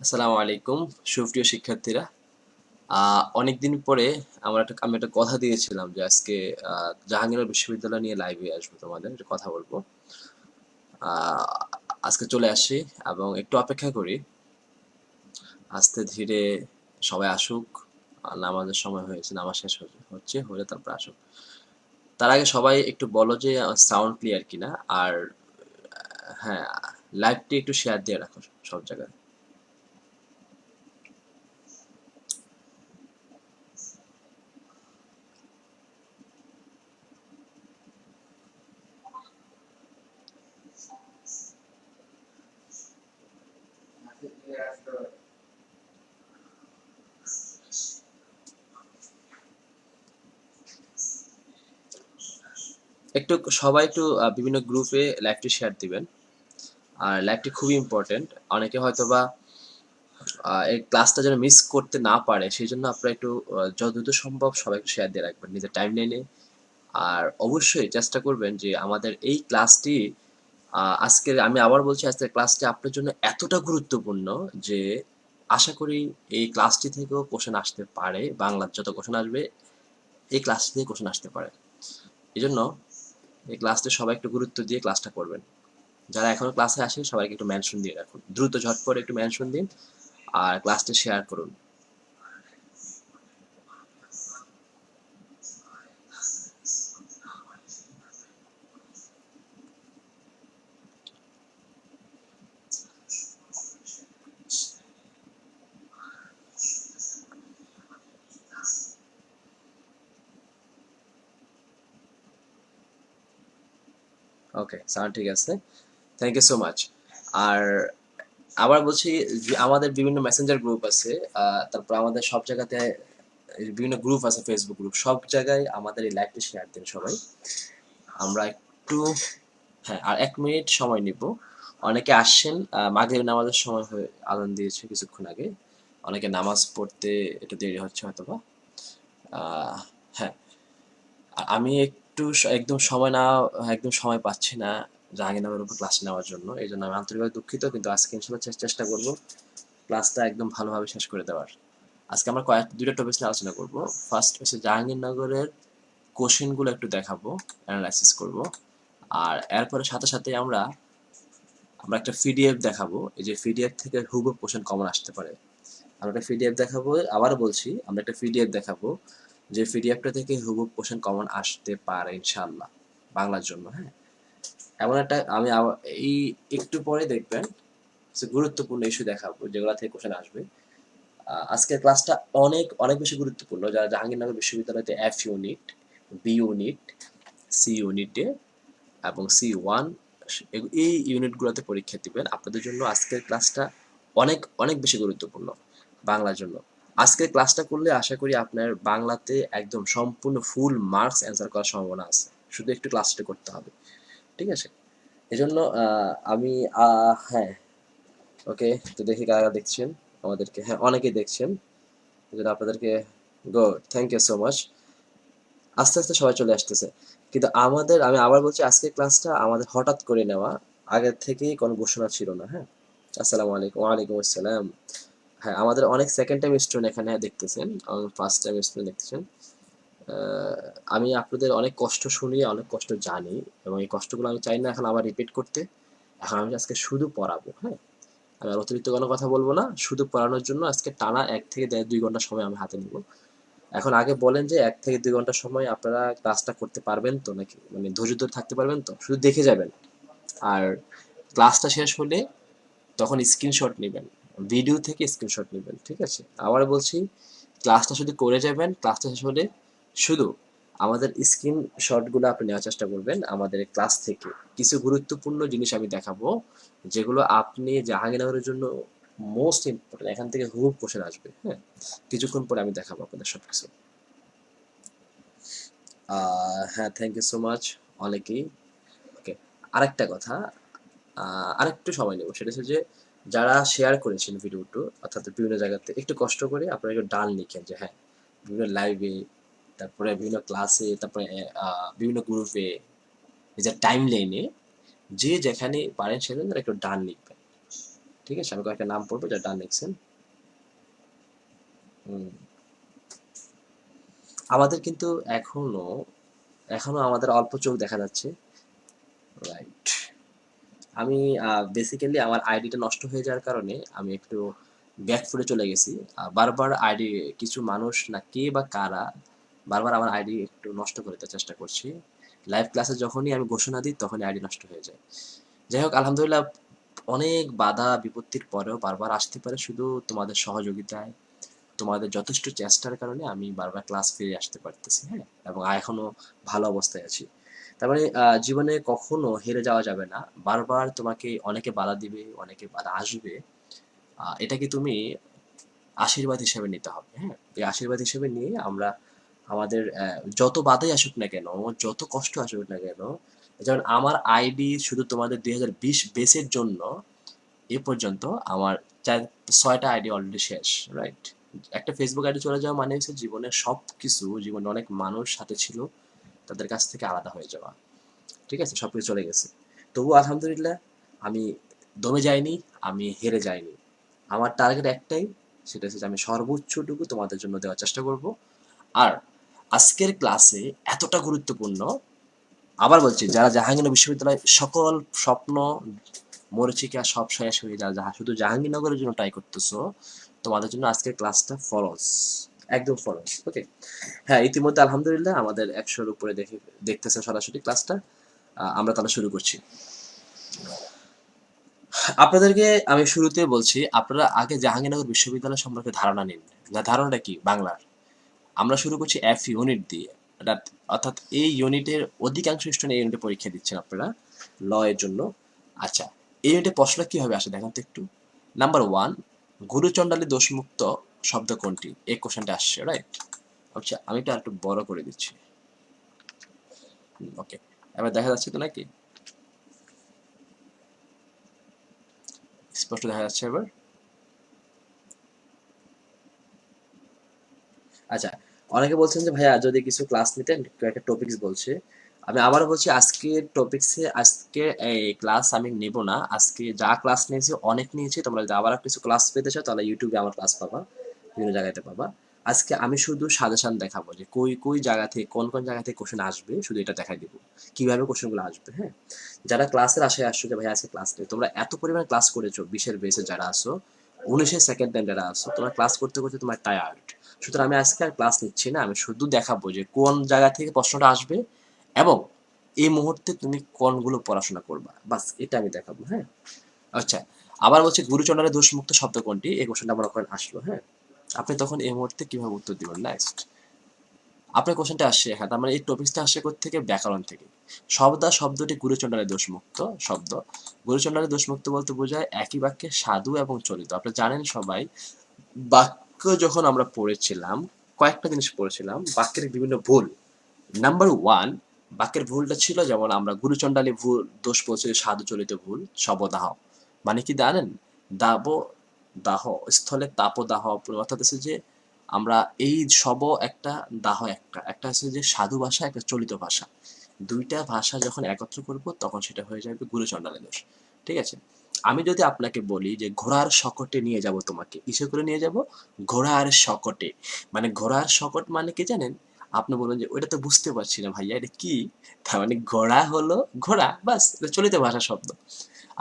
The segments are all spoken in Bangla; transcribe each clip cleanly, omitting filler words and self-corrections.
আসসালামু আলাইকুম সুপ্রিয় শিক্ষার্থীরা। অনেকদিন পরে আমি একটা কথা দিয়েছিলাম যে আজকে জাহাঙ্গীরনগর বিশ্ববিদ্যালয় নিয়ে লাইভে আসবো, তোমাদের একটা কথা বলবো। আহ, আজকে চলে আসি এবং একটু অপেক্ষা করি, আস্তে ধীরে সবাই আসুক। নামাজের সময় হয়েছে, নামাজ শেষ হলে তারপর আসুক। তার আগে সবাই একটু বলো যে সাউন্ড ক্লিয়ার কিনা। আর হ্যাঁ, লাইভটি একটু শেয়ার দিয়ে রাখো সব জায়গায়। একটু সবাই একটু বিভিন্ন গ্রুপে লাইভটি শেয়ার দিবেন। আর লাইভটি খুবই ইম্পর্টেন্ট। অনেকে হয়তোবা এই ক্লাসটা যেন মিস করতে না পারে, সেই জন্য আপনারা একটু যত দ্রুত সম্ভব সবাইকে শেয়ার দিয়ে রাখবেন নিজের টাইম লাইনে। আর অবশ্যই চেষ্টা করবেন যে আমাদের এই ক্লাসটি, আজকের আমি আবার বলছি, আজকের ক্লাসটি আপনার জন্য এতটা গুরুত্বপূর্ণ যে আশা করি এই ক্লাসটি থেকেও কোশ্চেন আসতে পারে। বাংলার যত কোশ্চেন আসবে এই ক্লাসটি থেকে কোশ্চেন আসতে পারে। এই জন্য এই ক্লাসটি সবাই একটু গুরুত্ব দিয়ে ক্লাসটা করবেন। যারা এখনো ক্লাসে আসে সবাইকে একটু মেনশন দিয়ে রাখুন, দ্রুত ঝটপট একটু মেনশন দিন আর ক্লাসটি শেয়ার করুন। ওকে, সাউন্ড ঠিক আছে, থ্যাংক ইউ সো মাচ। আর আবার বলছি যে আমাদের বিভিন্ন মেসেঞ্জার গ্রুপ আছে, তারপর আমাদের সব জায়গাতে বিভিন্ন গ্রুপ আছে, ফেসবুক গ্রুপ, সব জায়গায় আমাদের এই লাইভটি শেয়ার দিন সবাই। আমরা একটু, হ্যাঁ, আর 1 মিনিট সময় নিব। অনেকে আসছেন, মাগরিব নামাজের সময় হয়ে আজান দিয়েছে কিছুক্ষণ আগে। অনেকে নামাজ পড়তে একটু দেরি হচ্ছে হয়তোবা। আহ, হ্যাঁ, আমি একটু একদম সময় না, একদম সময় পাচ্ছি না জাহাঙ্গীরনগরের উপর ক্লাস নেওয়ার জন্য। এই জন্য আমি আন্তরিকভাবে দুঃখিত, কিন্তু আজকে ইনশাল্লাহ চেষ্টা করব ক্লাসটা একদম ভালোভাবে শেষ করে দেওয়ার। আজকে আমরা দুইটা টপিক নিয়ে আলোচনা করব। ফার্স্ট হচ্ছে জাহাঙ্গীরনগরের কোশ্চেনগুলো একটু দেখাবো, অ্যানালাইসিস করব। আর এরপরে সাথে সাথে আমরা আমরা একটা পিডিএফ দেখাবো। এই যে পিডিএফ থেকে হুবহু কোশ্চেন কমন আসতে পারে। আমরা একটা পিডিএফ দেখাবো, আবার বলছি, আমরা একটা পিডিএফ দেখাবো যে পিডিএফটা থেকে হুবহু কোশ্চেন কমন আসতে পারে ইনশাআল্লাহ, বাংলার জন্য। হ্যাঁ, এমন একটা এই একটু পরে দেখবেন কিছু গুরুত্বপূর্ণ ইস্যু দেখাবো যেগুলো থেকে কোশ্চেন আসবে। আজকের ক্লাসটা অনেক অনেক বেশি গুরুত্বপূর্ণ। যারা জাহাঙ্গীরনগর বিশ্ববিদ্যালয়তে F unit, B unit, C ইউনিটে এবং C1 এই ইউনিটগুলোতে পরীক্ষা দিবেন, আপনাদের জন্য আজকের ক্লাসটা অনেক অনেক বেশি গুরুত্বপূর্ণ বাংলার জন্য। আজকের ক্লাসটা করলে আশা করি আপনার বাংলাতে একদম সম্পূর্ণ ফুল মার্কস অ্যান্সার করার সম্ভাবনা আছে। শুধু একটু ক্লাসটা করতে হবে, ঠিক আছে? এজন্য আমি হ্যাঁ, ওকে, তো দেখি কারা দেখছেন আমাদেরকে। হ্যাঁ, অনেকেই দেখছেন, এজন্য আপনাদেরকে good, thank you so much. আস্তে আস্তে সবাই চলে আসতেছে। কিন্তু আমি আবার বলছি, আজকের ক্লাসটা আমাদের হঠাৎ করে নেওয়া, আগের থেকেই কোনো ঘোষণা ছিল না। হ্যাঁ, আসসালামু আলাইকুম। ওয়ালাইকুম আসসালাম। হ্যাঁ, আমাদের অনেক সেকেন্ড টাইম স্টুডেন্ট এখানে দেখতেছেন, ফার্স্ট টাইম স্টুডেন্ট দেখতেছেন। আহ, আমি আপনাদের অনেক কষ্ট শুনি, অনেক কষ্ট জানি, এবং এই কষ্টগুলো আমি চাই না এখন আবার রিপিট করতে। এখন আমি আজকে শুধু পড়াবো। হ্যাঁ, আমি আর অতিরিক্ত কোনো কথা বলবো না, শুধু পড়ানোর জন্য আজকে টানা 1 থেকে 2 ঘন্টা সময় আমি হাতে নিব। এখন আগে বলেন যে 1 থেকে 2 ঘন্টা সময় আপনারা ক্লাসটা করতে পারবেন তো, নাকি মানে ধৈর্য ধরে থাকতে পারবেন তো? শুধু দেখে যাবেন। আর ক্লাসটা শেষ হলে তখন স্ক্রিনশট নেবেন, ভিডিও থেকে স্ক্রিনশট নেবেন, ঠিক আছে? আবার বলছি, ক্লাসটা শুধু করে যাবেন, ক্লাসটা শেষ হলে শুধু আমাদের স্ক্রিনশটগুলো আপনি নেওয়ার চেষ্টা করবেন। আমাদের ক্লাস থেকে কিছু গুরুত্বপূর্ণ জিনিস আমি দেখাবো, যেগুলো আপনি জাহাঙ্গীরনগরের জন্য মোস্ট ইম্পর্টেন্ট। এখান থেকে হুবহু কোশ্চেন আসবে। হ্যাঁ, কিছুক্ষণ পরে আমি দেখাবো আপনাদের সবকিছু। হ্যাঁ, থ্যাংক ইউ সো মাচ অনেকেই। ওকে, আরেকটা কথা, আরেকটু সময় নেব, সেটা হচ্ছে যে যারা শেয়ার করেছেন ভিডিওটা, অর্থাৎ বিভিন্ন জায়গাতে, একটু কষ্ট করে আপনারা একটু ডান লিখেন যে হ্যাঁ, বিভিন্ন লাইভে, তারপরে বিভিন্ন ক্লাসে, তারপরে বিভিন্ন গ্রুপে, নিজের টাইম লাইনে, যে যেখানে পারেন সেখানে একটু ডান লিখবেন। ঠিক আছে, আমি কয়েকটা নাম পড়বো যারা ডান লিখছেন। হুম, আমাদের কিন্তু এখনো এখনো আমাদের অল্প চোখ দেখা যাচ্ছে, রাইট। আমি বেসিক্যালি আমার আইডিটা নষ্ট হয়ে যাওয়ার কারণে আমি একটু ব্যাকফুটে চলে গেছি। বারবার আইডি, কিছু মানুষ না কে বা কারা বারবার আমার আইডি একটু নষ্ট করে দেওয়ার চেষ্টা করছি। লাইভ ক্লাসে যখনই আমি ঘোষণা দিই তখনই আইডি নষ্ট হয়ে যায়। যাই হোক, আলহামদুলিল্লাহ, অনেক বাধা বিপত্তির পরেও বারবার আসতে পারে শুধু তোমাদের সহযোগিতায়, তোমাদের যথেষ্ট চেষ্টার কারণে আমি বারবার ক্লাস ফিরে আসতে পারতেছি, হ্যাঁ, এবং এখনো ভালো অবস্থায় আছি। তার মানে জীবনে কখনো হেরে যাওয়া যাবে না। বারবার তোমাকে অনেকে বাধা দিবে, অনেকে বাধা আসবে, এটাকে তুমি আশীর্বাদ হিসেবে নিতে হবে, হ্যাঁ। এই আশীর্বাদ হিসেবে নিয়ে আমরা আমাদের যত বাধাই আসুক না কেন, যত কষ্ট আসুক না কেন, যেমন আমার আইডি শুধু তোমাদের 2020 বেসের জন্য এ পর্যন্ত আমার 6টা আইডি অলরেডি শেষ, রাইট। একটা ফেসবুক আইডি চলে যাওয়া মানে হচ্ছে জীবনের সব কিছু, জীবনে অনেক মানুষ সাথে ছিল, তাদের কাছ থেকে আলাদা হয়ে যাওয়া, ঠিক আছে, সব কিছু চলে গেছে। তবুও আলহামদুলিল্লাহ, আমি দমে যাইনি, আমি হেরে যাইনি। আমার টার্গেট একটাই, সেটা হচ্ছে যে আমি সর্বোচ্চটুকু তোমাদের জন্য দেওয়ার চেষ্টা করব। আর আজকের ক্লাসে এতটা গুরুত্বপূর্ণ, আবার বলছি, যারা জাহাঙ্গীরনগর বিশ্ববিদ্যালয় সকল স্বপ্ন মরীচিকা সব শেষ হয়ে যায়, যাহা শুধু জাহাঙ্গীরনগরের জন্য ট্রাই করতেছো, তোমাদের জন্য আজকের ক্লাসটা ফরজ, একদম ফরজ, ওকে। হ্যাঁ, ইতিমধ্যে আলহামদুলিল্লাহ আমাদের 100-র উপরে দেখতেছেন সরাসরি ক্লাসটা। আমরা তাহলে শুরু করছি। আপনাদেরকে আমি শুরুতে বলছি, আপনারা আগে জাহাঙ্গীরনগর বিশ্ববিদ্যালয় সম্পর্কে ধারণা নিন। না, ধারণাটা কি বাংলার। আমরা শুরু করছি এফ ইউনিট দিয়ে, অর্থাৎ এই ইউনিটের অধিকাংশ স্টুডেন্ট এই ইউনিটে পরীক্ষা দিচ্ছেন আপনারা ল এর জন্য। আচ্ছা, এই ইউনিটে প্রশ্ন কিভাবে আসে দেখেন তো একটু। নাম্বার 1, গুরুচণ্ডালী দোষমুক্ত শব্দ কোনটি? এই কোশ্চেনটা আসছে, রাইট। আচ্ছা, আমি এটা একটু বড় করে দিচ্ছি, ওকে। এবার দেখা যাচ্ছে তো নাকি? স্পষ্ট দেখা যাচ্ছে এবার? আচ্ছা, অনেকে বলছেন যে ভাইয়া যদি কিছু ক্লাস নিতেন, একটা টপিকস বলছে। আমি আবারও বলছি, আজকের টপিকসে আজকে এই ক্লাস আমি নেব না। আজকে যা ক্লাস নিয়েছি অনেক নিয়েছি। তোমরা যদি আবার কিছু ক্লাস পেতে চাও তাহলে ইউটিউবে আমার ক্লাস পাবা, বিভিন্ন জায়গাতে পাবা। আজকে আমি শুধু সাজেশন দেখাবো যে কই কই জায়গা থেকে কোন কোন জায়গা থেকে কোশ্চেন আসবে, শুধু এটা দেখাই দিব কিভাবে কোশ্চেনগুলো আসবে, হ্যাঁ। যারা ক্লাসের আশায় আসছো যে ভাই আজকে ক্লাস নেই, তোমরা এত পরিমাণ ক্লাস করেছো, 20-এর বেসে যারা আসো, 19-এর সেকেন্ড টাইম যারা আসো, তোমরা ক্লাস করতে করতে তোমার টায়ার্ড। সুতরাং আমি আজকে আর ক্লাস নিচ্ছি না, আমি শুধু দেখাবো যে কোন জায়গা থেকে প্রশ্নটা আসবে এবং এই মুহূর্তে তুমি কোনগুলো পড়াশোনা করবা, বাস এটা আমি দেখাবো, হ্যাঁ। আচ্ছা, আবার বলছি, গুরুচণ্ডালের দোষমুক্ত শব্দ কোনটি? এই কোশ্চেনটা মনে করেন আসলো, হ্যাঁ। আপনি তখন এই মুহূর্তে কিভাবে উত্তর দিবেন? নেক্সট আপনার কোশ্চেনটা আসছে এখানে, তার মানে এই টপিকসটা আসছে থেকে ব্যাকরণ থেকে। শব্দা শব্দটি গুরুচণ্ডালের দোষমুক্ত শব্দ। গুরুচণ্ডালের দোষমুক্ত বলতে বোঝায় একই বাক্যে সাধু এবং চলিত। আপনি জানেন সবাই, বাক্য যখন আমরা পড়েছিলাম, কয়েকটা জিনিস পড়েছিলাম বাক্যের বিভিন্ন ভুল। নাম্বার 1, বাক্যের ভুলটা ছিল যেমন আমরা গুরুচণ্ডালী ভুল দোষ বলছি, সাধু চলিত ভুল, শবদাহ মানে কি জানেন? দাব দাহ স্থলে তাপদাহ, অর্থাৎ হচ্ছে যে আমরা এই শব একটা, দাহ একটা, একটা হচ্ছে যে সাধু ভাষা, একটা চলিত ভাষা, দুইটা ভাষা যখন একত্র করব তখন সেটা হয়ে যাবে গুরুচণ্ডালী দোষ, ঠিক আছে। আমি যদি আপনাকে বলি যে ঘোড়ার শকটে নিয়ে যাব তোমাকে, কিসে করে নিয়ে যাব? ঘোড়ার শকটে। মানে ঘোড়ার শকট মানে কি জানেন? আপনি বলুন যে ওইটা তো বুঝতে পারছি না ভাইয়া, এটা কি? তার মানে ঘোড়া হলো ঘোড়া, বাস, এটা চলিত ভাষা শব্দ।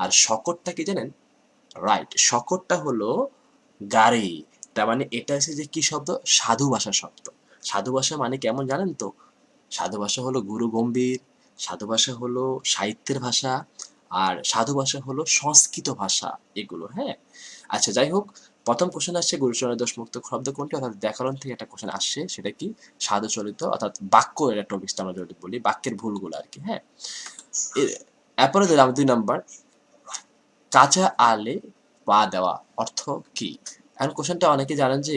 আর শকটটা কি জানেন? রাইট, শকটটা হলো গাড়ি। তার মানে এটা হচ্ছে যে কি শব্দ? সাধু ভাষা শব্দ। সাধু ভাষা মানে কেমন জানেন তো? সাধু ভাষা হলো গুরু গম্ভীর, সাধু ভাষা হলো সাহিত্যের ভাষা, আর সাধু ভাষা হলো সংস্কৃত ভাষা, এগুলো, হ্যাঁ। আচ্ছা, যাই হোক, প্রথম কোশ্চেন আসছে গুরুচরণের দোষমুক্ত শব্দ কোনটি, অর্থাৎ ব্যাকরণ থেকে একটা কোশ্চেন আসছে, সেটা কি? সাধু চলিত, অর্থাৎ বাক্য, এটা টপিকসটা আমরা যদি বলি বাক্যের ভুলগুলো আর কি, হ্যাঁ। এরপরে দিলাম 2 নম্বর, কাঁচা আলে পা দেওয়া অর্থ কি? এখন কোশ্চেনটা অনেকে জানেন যে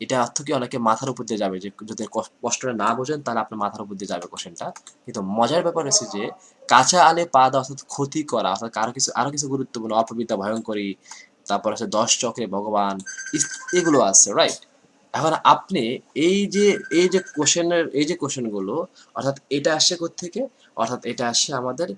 এটা অর্থ কি, অনেকে মাথার উপর দিয়ে যাবে, যে যদি কষ্টটা না বোঝেন তাহলে আপনার মাথার উপর দিয়ে যাবে কোশ্চেনটা। কিন্তু মজার ব্যাপার হচ্ছে যে কাঁচা আলে পা দেওয়া অর্থাৎ ক্ষতি করা, অর্থাৎ আরো কিছু গুরুত্বপূর্ণ, অপবিদ্যা ভয়ঙ্করী, তারপর আছে 10 চক্রে ভগবান, এগুলো আছে, রাইট। এখন আপনি এই যে কোশ্চেনগুলো, অর্থাৎ এটা আসছে থেকে, অর্থাৎ এটা আসছে আমাদের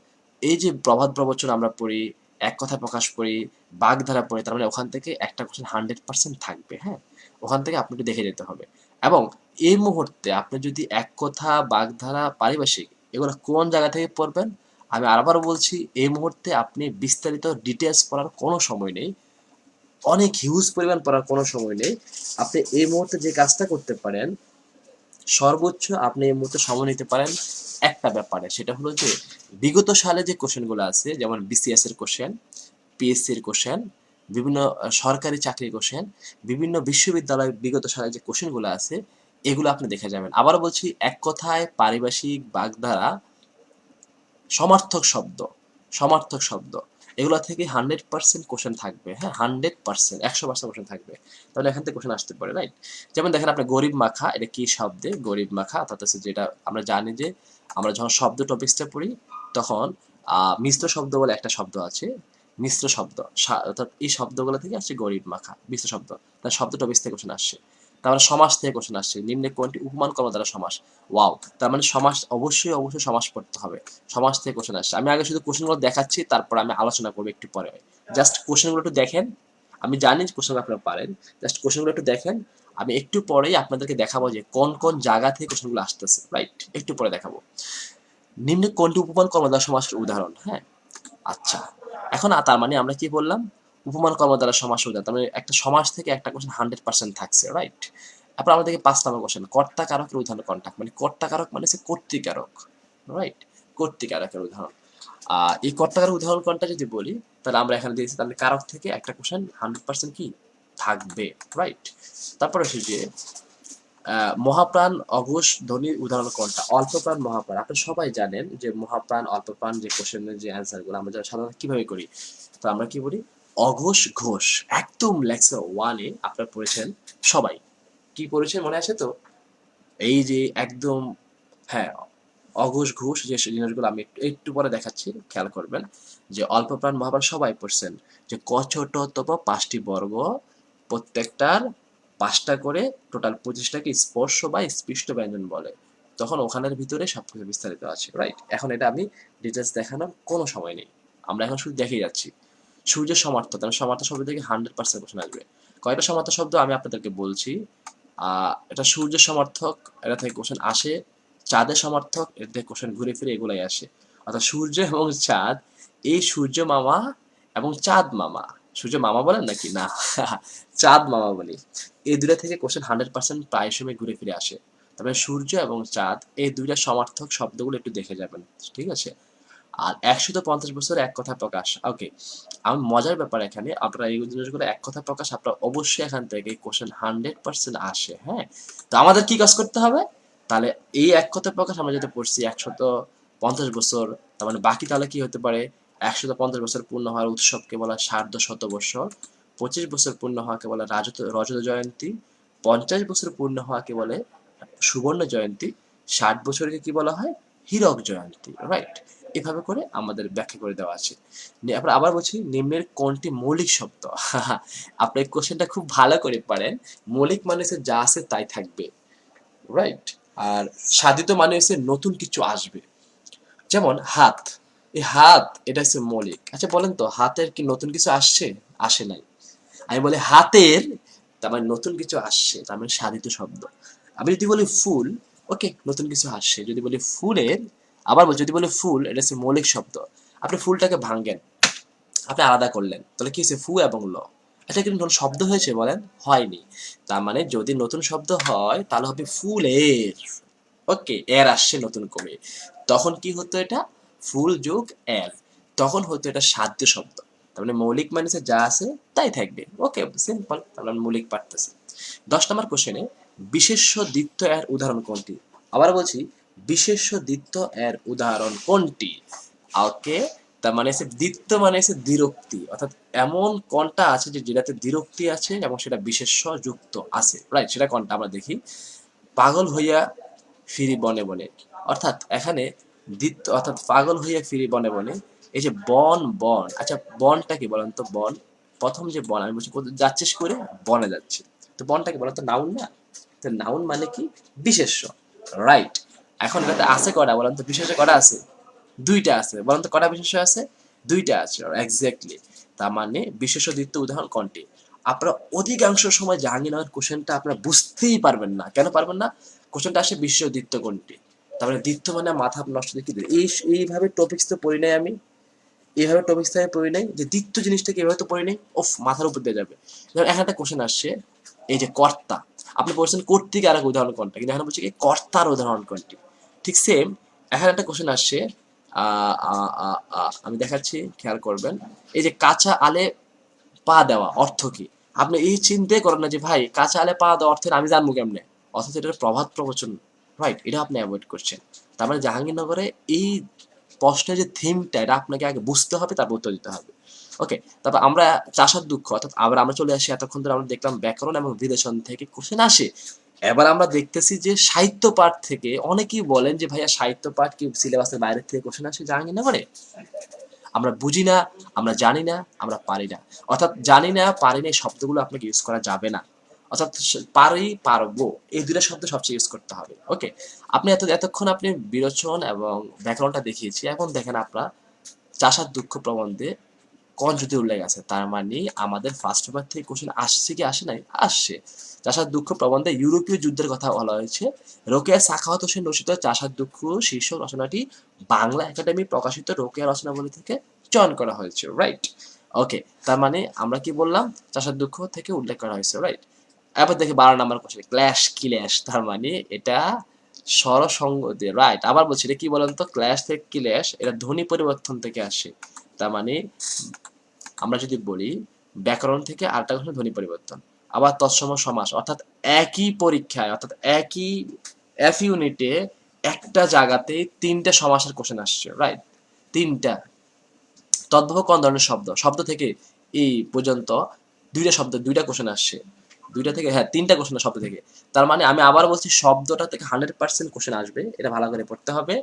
এই যে প্রবাদ প্রবচন আমরা পড়ি, এক কথায় প্রকাশ পড়ি, বাগধারা পড়ি, তার মানে ওখান থেকে একটা কোশ্চেন 100% থাকবে। হ্যাঁ, ওখান থেকে আপনাকে দেখে যেতে হবে। এবং এই মুহূর্তে আপনি যদি এক কথা, বাগধারা, পারিভাষিক এগুলো কোন জায়গা থেকে পড়বেন, আমি আবারও বলছি, এই মুহূর্তে আপনি বিস্তারিত ডিটেলস পড়ার কোনো সময় নেই, অনেক হিউজ পরিমাণ পড়ার কোনো সময় নেই। আপনি এই মুহূর্তে যে কাজটা করতে পারেন, সর্বোচ্চ আপনি এই মুহূর্তে সময় নিতে পারেন একটা ব্যাপারে, সেটা হলো যে বিগত সালে যে কোশ্চেনগুলো আছে, যেমন বিসিএস এর কোশ্চেন, পিএসসি এর কোশ্চেন, বিভিন্ন সরকারি চাকরির কোশ্চেন, বিভিন্ন বিশ্ববিদ্যালয়ের বিগত সালে যে কোশ্চেনগুলো আছে, এগুলো আপনি দেখে যাবেন। আবারও বলছি, এক কথায় পারিভাষিক, বাগধারা, সমার্থক শব্দ, সমার্থক শব্দ, এগুলো থেকে 100% কোশ্চেন থাকবে। হ্যাঁ, 100%, 100% কোশ্চেন থাকবে। তাহলে এখান থেকে কোশ্চেন আসতে পারে, রাইট? যেমন দেখেন আপনি গরিব মাখা, এটা কি শব্দে গরিব মাখা, অর্থাৎ হচ্ছে যেটা আমরা জানি যে আমরা যখন শব্দ টপিক্সটা পড়ি তখন মিশ্র শব্দ বলে একটা শব্দ আছে, মিশ্র শব্দ, অর্থাৎ এই শব্দগুলো থেকে আসছে গরিব মাখা, মিশ্র শব্দ, তার শব্দ টপিক্স থেকে কোশ্চেন আসছে। তারপরে সমাস থেকে কোশ্চেন আসছে, নিম্নে কোনটি উপমান কর্ম দ্বারা সমাস। ওয়াও, তার মানে সমাস, অবশ্যই অবশ্যই সমাস পড়তে হবে। সমাজ থেকে কোশ্চেন আসছে। আমি আগে শুধু কোশ্চেনগুলো দেখাচ্ছি, তারপর আমি আলোচনা করবো একটু পরে। জাস্ট কোশ্চেনগুলো একটু দেখেন, আমি জানি কোশ্চেন আপনারা পারেন, জাস্ট কোশ্চেনগুলো একটু দেখেন। আমি একটু পরেই আপনাদেরকে দেখাবো যে কোন কোন জায়গা থেকে কোশ্চেনগুলো আসতেছে, রাইট? একটু পরে দেখাবো। নিম্নে কোনটি উপমান কর্মদ্বারা সমাসের উদাহরণ? হ্যাঁ, আচ্ছা, এখন তার মানে আমরা কি বললাম, উপমান কর্ম দ্বারা সমাস উদাহরণ, তার মানে একটা সমাস থেকে একটা কোশ্চেন 100% থাকছে, রাইট? তারপর আমরা দেখি 5 নম্বর কোশ্চেন, কর্তা কারকের উদাহরণ কোনটা? মানে কর্তা কারক মানে হচ্ছে কর্তৃকারক, রাইট? কর্তৃকারকের উদাহরণ। এই কর্তাকারক উদাহরণ কোনটা যদি বলি, তাহলে আমরা এখানে দিয়েছি, তাহলে কারক থেকে একটা কোশ্চেন 100% কি থাকবে, রাইট? তারপর হচ্ছে যে মহাপ্রাণ, অঘোষ, ধ্বনির উদাহরণ কোনটা? অল্পপ্রাণ, মহাপ্রাণ। আপনি সবাই জানেন যে মহাপ্রাণ, অল্পপ্রাণ যে কোশ্চেনের যে অ্যান্সারগুলো আমরা যারা সাধারণত কিভাবে করি, তো আমরা কি বলি, অঘোষ ঘোষ, একদম লেকচার 1-এ আপনারা পড়েছেন সবাই। কি পড়েছেন মনে আছে তো? এই যে একদম, হ্যাঁ, অঘোষ ঘোষ যে জিনিসগুলো আমি একটু একটু পরে দেখাচ্ছি, খেয়াল করবেন যে অল্পপ্রাণ, মহাপ্রাণ সবাই পড়ছেন যে ক ছোট তপ 5টি বর্গ, প্রত্যেকটার 5টা করে, টোটাল 25টাকে স্পর্শ বা স্পৃষ্ট ব্যঞ্জন বলে। তখন ওখানের ভিতরে সবকিছু বিস্তারিত আছে, রাইট? এখন এটা আমি ডিটেলস দেখানোর কোনো সময় নেই, আমরা এখন শুধু দেখেই যাচ্ছি। সূর্যের সমার্থক, তাহলে সমার্থক শব্দ থেকে 100% কোশ্চেন আসবে। কয়টা সমার্থক শব্দ আমি আপনাদেরকে বলছি। এটা সূর্যের সমার্থক, এটা থেকে কোশ্চেন আসে। চাঁদের সমার্থক, এর থেকে কোশ্চেন ঘুরে ফিরে এগুলাই আসে। অর্থাৎ সূর্য এবং চাঁদ, এই সূর্য মামা এবং চাঁদ মামা, সূর্য মামা বলেন নাকি না, চাঁদ মামা বলি, এই দুটা থেকে কোশ্চেন 100% প্রায় সময় ঘুরে ফিরে আসে। তবে সূর্য এবং চাঁদ এই দুইটা সমার্থক শব্দগুলো একটু দেখে যাবেন, ঠিক আছে? আর 150 বছর এক কথা প্রকাশ, ওকে। আমার মজার ব্যাপার এখানে, আপনারা এই জিনিসগুলো এক কথা প্রকাশ, আপনারা অবশ্যই এখান থেকে কোশ্চেন 100% আসে। হ্যাঁ, তো আমাদের কি কাজ করতে হবে? তাহলে এই এক কথা প্রকাশ আমরা যেটা পড়ছি 150 বছর, তার মানে বাকি তাহলে কি হতে পারে, 150 বছর পূর্ণ হওয়ার উৎসবকে বলা সার্ধ শত বৎসর, 25 বছর পূর্ণ হওয়াকে বলে রজত জয়ন্তী, 50 বছর পূর্ণ হওয়াকে বলে সুবর্ণ জয়ন্তী, 60 বছরকে কি বলা হয়, হীরক জয়ন্তী, রাইট? এভাবে করে আমাদের ব্যাখ্যা করে দেওয়া আছে। আমরা আবার বলছি, নিম্নের কোনটি মৌলিক শব্দ? আপনি এই কোশ্চেনটা খুব ভালো করে পারেন। মৌলিক মানে হচ্ছে যা আছে তাই থাকবে, রাইট? আর সাধিত মানে হচ্ছে নতুন কিছু আসবে। যেমন হাত, এই হাত এটা হচ্ছে মৌলিক। আচ্ছা বলেন তো, হাতের কি নতুন কিছু আসছে? আসে নাই। আমি বলি হাতের, তার মানে নতুন কিছু আসছে, তার মানে সাধিত শব্দ। আমি যদি বলি ফুল, ওকে, নতুন কিছু আসছে। যদি বলি ফুলের, আবার যদি বলি ফুল, এটা হচ্ছে মৌলিক শব্দ। আপনি ফুলটাকে ভাঙেন, আপনি আলাদা করলেন, তাহলে কি হয়েছে, ফু এবং ল। এটা কিন্তু নতুন শব্দ হয়েছে বলেন? হয়নি। তার মানে যদি নতুন শব্দ হয় তাহলে হবে ফুলের, ওকে, এর আসছে নতুন করে, তখন কি হতো, এটা ফুল যোগ এর, তখন হতো এটা সাধ্য শব্দ। তার মানে মৌলিক মানে যা আছে তাই থাকবে, ওকে, সিম্পল। তার মানে মৌলিক পারতেছে। 10 নম্বর কোশ্চেনে, বিশেষ্য দ্বিত্ব এর উদাহরণ কোনটি? আবার বলছি, বিশেষ্য দ্বিত্ব এর উদাহরণ কোনটি? ওকে, তার মানে দ্বিত্ব মানে দ্বিরক্তি, অর্থাৎ এমন কোনটা আছে যে যেটাতে দ্বিরক্তি আছে এবং সেটা বিশেষ্য যুক্ত আছে, রাইট? সেটা কোনটা আমরা দেখি। পাগল হইয়া ফিরি বনে বনে, অর্থাৎ এখানে দ্বিত্ব, অর্থাৎ পাগল হইয়া ফিরি বনে বনে, এই যে বন, বন, আচ্ছা বনটা কি বলেন তো? বন, প্রথম যে বন, আমি বলছি যাচ্ছিস করে, বনে যাচ্ছে, তো বনটাকে বলেন তো? নাউন না? তো নাউন মানে কি, বিশেষ্য, রাইট? এখন এটাতে আছে কটা বলেন তো, বিশেষ্য কটা আছে? দুইটা আছে, বলেন তো কটা বিশেষ্য আছে? দুইটা আছে এক্স্যাক্টলি। তার মানে বিশেষ দ্বিত্ব উদাহরণ কোনটি? আপনারা অধিকাংশ সময় জাহাঙ্গীরনগর কোশ্চেনটা আপনারা বুঝতেই পারবেন না। কেন পারবেন না? কোশ্চেনটা আসে বিশেষ দ্বিত্ব কোনটি? তার মানে দ্বিত্ব মানে মাথা নষ্ট দেখি এইভাবে টপিকস তো পড়ি নাই আমি, এইভাবে টপিকস থেকে পড়ি নাই যে দ্বিত্ব জিনিসটাকে এভাবে তো পড়ি নাই, ওফ মাথার উপর দিয়ে যাবে। যেমন এখানে একটা কোশ্চেন আসছে, এই যে কর্তা, আপনি বলছেন কর্তৃক আর এক উদাহরণ কোনটা, কিন্তু এখানে বলছে কি কর্তার উদাহরণ কোনটি। ঠিক সেম এখানে একটা কোশ্চেন আসছে, আমি দেখাচ্ছি খেয়াল করবেন, এই যে কাঁচা আলে পা দেওয়া অর্থ কি? আপনি এই চিন্তাই করেন না যে ভাই কাঁচা আলে পা দেওয়া অর্থের আমি জানবো কেমনে, অথচ এটার প্রভাত প্রবচন, রাইট, এটা আপনি অ্যাভয়েড করছেন। তার মানে জাহাঙ্গীরনগরে এই প্রশ্নের যে থিমটা এটা আপনাকে আগে বুঝতে হবে, তারপর উত্তর দিতে হবে। ওকে, তারপর আমরা চাষার দুঃখ, অর্থাৎ আবার আমরা চলে আসি, এতক্ষণ ধরে আমরা দেখলাম ব্যাকরণ এবং বিদেশন থেকে কোশ্চেন আসে। এবার আমরা দেখতেছি যে সাহিত্য পাঠ থেকে অনেকেই বলেন যে ভাইয়া সাহিত্য পাঠ কি সিলেবাসের বাইরে থেকে কোশ্চেন আসে জাহাঙ্গীরনগরে? আমরা বুঝি না, আমরা জানি না, আমরা পারি না। অর্থাৎ জানি না, পারি না এই শব্দগুলো আপনাকে ইউজ করা যাবে না। অর্থাৎ পারি, পারবো, এই দুইটা শব্দ সবচেয়ে ইউজ করতে হবে। ওকে, আপনি এতক্ষণ আপনি বিরোচন এবং ব্যাকরণটা দেখিয়েছি, এখন দেখেন আপনার চাষার দুঃখ প্রবন্ধে কন যদি উল্লেখ আছে, তার মানে আমাদের ফার্স্ট পেপার থেকে কোশ্চেন আসছে কি আসে নাই? আসছে। চাষার দুঃখ প্রবন্ধে ইউরোপীয় যুদ্ধের কথা বলা হয়েছে। রোকেয়া সাখাওয়াত হোসেন রচিত চাষার দুঃখ শীর্ষক রচনাটি বাংলা একাডেমি প্রকাশিত রোকেয়া রচনাবলী থেকে চয়ন করা হয়েছে, রাইট। ওকে, তার মানে আমরা কি বললাম? চাষার দুঃখ থেকে উল্লেখ করা হয়েছে, রাইট। এবার দেখি 12 নম্বর কোশ্চেন, ক্ল্যাশ ক্ল্যাশ, তার মানে এটা স্বরসঙ্গতি, রাইট। আবার বলছি এটা কি বলেন তো, ক্ল্যাশ থেকে ক্ল্যাশ, এটা ধ্বনি পরিবর্তন থেকে আসে। তার মানে আমরা যদি বলি ব্যাকরণ থেকে আরেকটা কথা ধ্বনি পরিবর্তন। আবার তৎসম সমাস, অর্থাৎ একই পরীক্ষায়, অর্থাৎ একই এফ ইউনিটে একটা জায়গাতে তিনটা সমাসের কোশ্চেন আসছে, রাইট, তিনটা। তদ্ভব কোন ধরনের শব্দ, শব্দ থেকে এই পর্যন্ত দুইটা শব্দ, দুইটা কোশ্চেন আসছে, দুইটা থেকে, হ্যাঁ তিনটা কোশ্চেন শব্দ থেকে। তার মানে আমি আবার বলছি শব্দটা থেকে 100% কোশ্চেন আসবে, এটা ভালো করে পড়তে হবে।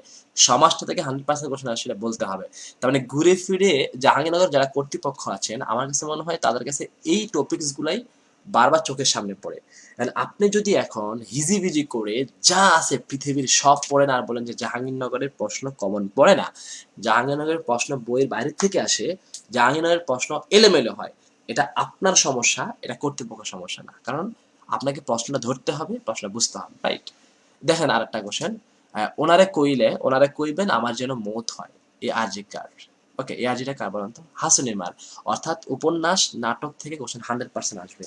সমাজটা থেকে 100% কোশ্চেন আসবে, এটা বলতে হবে। তার মানে ঘুরে ফিরে জাহাঙ্গীরনগর যারা কর্তৃপক্ষ আছেন, আমার কাছে মনে হয় তাদের কাছে এই টপিকস গুলাই বারবার চোখের সামনে পড়ে। আপনি যদি এখন হিজিবিজি করে যা আছে পৃথিবীর সব পড়েন আর বলেন যে জাহাঙ্গীরনগরের প্রশ্ন কমন পড়ে না, জাহাঙ্গীরনগরের প্রশ্ন বইয়ের বাইরে থেকে আসে, জাহাঙ্গীরনগরের প্রশ্ন এলোমেলো হয়, এটা আপনার সমস্যা, এটা কর্তৃপক্ষের সমস্যা না। কারণ আপনাকে প্রশ্নটা ধরতে হবে, প্রশ্নটা বুঝতে হবে, রাইট। দেখেন আরেকটা কোশ্চেন, ওনারে কইবেন আমার যেন মত হয়, এই আরজি কার? ওকে, এই আরজিটা কার বলেন তো? হাসিনের মার। অর্থাৎ উপন্যাস নাটক থেকে কোশ্চেন 100% আসবে।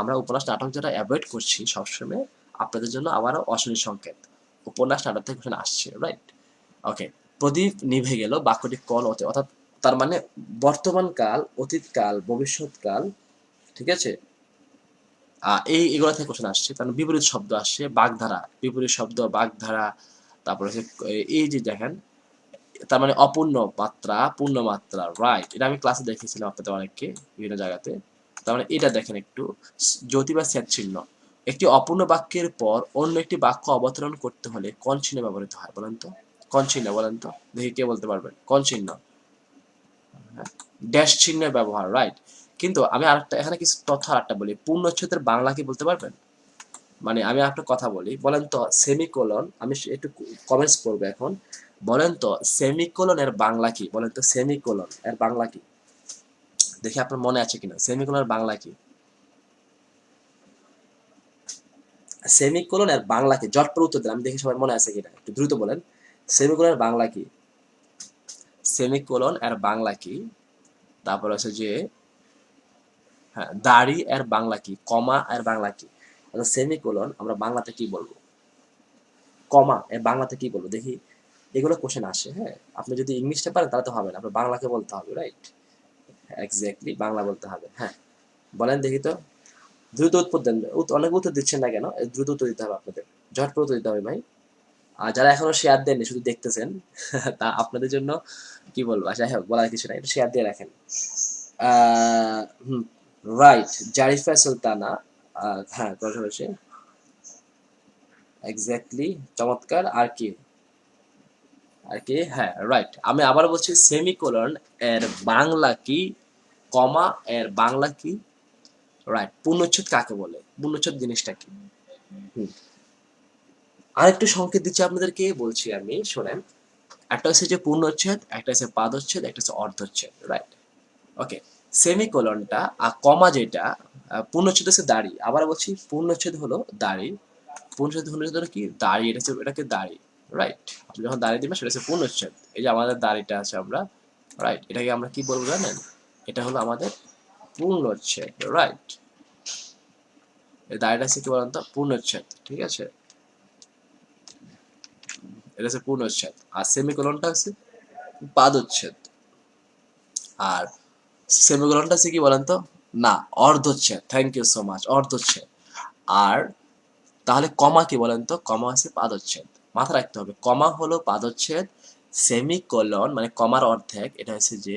আমরা উপন্যাস নাটক যারা অ্যাভয়েড করছি সবসময়, আপনাদের জন্য আবারও অশনি সংকেত, উপন্যাস নাটক থেকে কোশ্চেন আসছে, রাইট। ওকে, প্রদীপ নিভে গেল বাক্যটি কোন অতীত, অর্থাৎ তার মানে বর্তমান কাল, অতীত কাল, ভবিষ্যৎ কাল, ঠিক আছে। এগুলো থেকে কোশ্চেন আসছে, কারণ বিপরীত শব্দ আসছে, বাগধারা, বিপরীত শব্দ বাগধারা। তারপরে হচ্ছে এই যে দেখেন, তার মানে অপূর্ণ মাত্রা, পূর্ণ মাত্রা, রাইট, এটা আমি ক্লাসে দেখিয়েছিলাম আপনাদের অনেককে বিভিন্ন জায়গাতে। তার মানে এটা দেখেন একটু, জ্যোতি বা স্যাদ চিহ্ন, একটি অপূর্ণ বাক্যের পর অন্য একটি বাক্য অবতরণ করতে হলে কোন চিহ্ন ব্যবহৃত হয় বলেন তো? কোন চিহ্ন বলেন তো, দেখি কে বলতে পারবেন কোন চিহ্ন? ড্যাশ চিহ্নের ব্যবহার, রাইট। কিন্তু আমি আরেকটা এখানে কিছু তথ্য আরেকটা বলি, পূর্ণচ্ছেদের বাংলা কি বলতে পারবেন? মানে আমি একটা কথা বলি, বলেন তো সেমিকোলন, আমি একটু কমেন্টস পড়বো এখন, বলেন তো সেমিকোলন এর বাংলা কি? বলেন তো সেমিকোলন এর বাংলা কি? দেখি আপনার মনে আছে কিনা, সেমিকোলন এর বাংলা কি? সেমিকোলন এর বাংলা কি? জটপট উত্তর দেন, আমি দেখি সবার মনে আছে কিনা, একটু দ্রুত বলেন। সেমিকোলন এর বাংলা কি? সেমিকোলন এর বাংলা কি? তারপর আছে যে, হ্যাঁ, দাড়ি এর বাংলা কি? কমা এর বাংলা কি? আচ্ছা সেমিকোলন আমরা বাংলাতে কি বলবো? কমা এর বাংলাতে কি বলবো দেখি? এগুলো কোশ্চেন আসে, হ্যাঁ। আপনি যদি ইংলিশটা পারেন তাহলে তো হবে না, আপনার বাংলাকে বলতে হবে, রাইট। এক্স্যাক্টলি বাংলা বলতে হবে, হ্যাঁ। বলেন দেখি তো, দ্রুত উত্তর দেন, অনেক উত্তর দিচ্ছেন না কেন? দ্রুত উত্তর দিতে হবে আপনাদের, ঝটপট উত্তর দিতে হবে ভাই। আর যারা এখনো শেয়ার দেননি, শুধু দেখতেছেন, তা আপনাদের জন্য কি বলবো, যাই হোক বলার কিছু নাই, একটু শেয়ার দিয়ে রাখেন। হুম, রাইট, জারিফা সুলতানা, হ্যাঁ কন্ট্রোভার্সি, এক্স্যাক্টলি, চমৎকার। আর কি? আর কি, হ্যাঁ রাইট। আমি আবার বলছি সেমিকোলন এর বাংলা কি, কমা এর বাংলা কি, রাইট। পূর্ণচ্ছেদ কাকে বলে, পূর্ণচ্ছেদ জিনিসটা কি? হুম, আরেকটু সংকেত দিচ্ছি আপনাদেরকে, বলছি আমি শোনেন। একটা হচ্ছে যে পূর্ণচ্ছেদ, একটা হচ্ছে পাদচ্ছেদ, একটা হচ্ছে অর্ধচ্ছেদ, রাইট? ওকে, সেমিকোলনটা আর কমা যেটা, পূর্ণচ্ছেদ হচ্ছে দাড়ি, আবার বলছি পূর্ণচ্ছেদ হলো দাড়ি, পূর্ণচ্ছেদ হলো কি দাড়ি, এটা হচ্ছে এটাকে দাড়ি, রাইট? আপনি যখন দাড়ি দিবেন সেটা হচ্ছে পূর্ণচ্ছেদ। এই যে আমাদের দাড়িটা আছে আমরা, রাইট, এটাকে আমরা কি বলবো জানেন? এটা হলো আমাদের পূর্ণচ্ছেদ, রাইট? এই দাড়িটা হচ্ছে কি বলেন তো? পূর্ণচ্ছেদ, ঠিক আছে? এটা হচ্ছে পূর্ণচ্ছেদ। আর সেমিকোলনটা হচ্ছে পাদচ্ছেদ। আর সেমিকোলনটা হচ্ছে কি বলেন তো? না, অর্ধচ্ছেদ। থ্যাংক ইউ সো মাচ, অর্ধচ্ছেদ। আর তাহলে কমা কি বলেন তো? কমা হচ্ছে পাদচ্ছেদ। মাথা রাখতে হবে, কমা হলো পাদচ্ছেদ, সেমিকোলন মানে কমার অর্ধেক, এটা হচ্ছে যে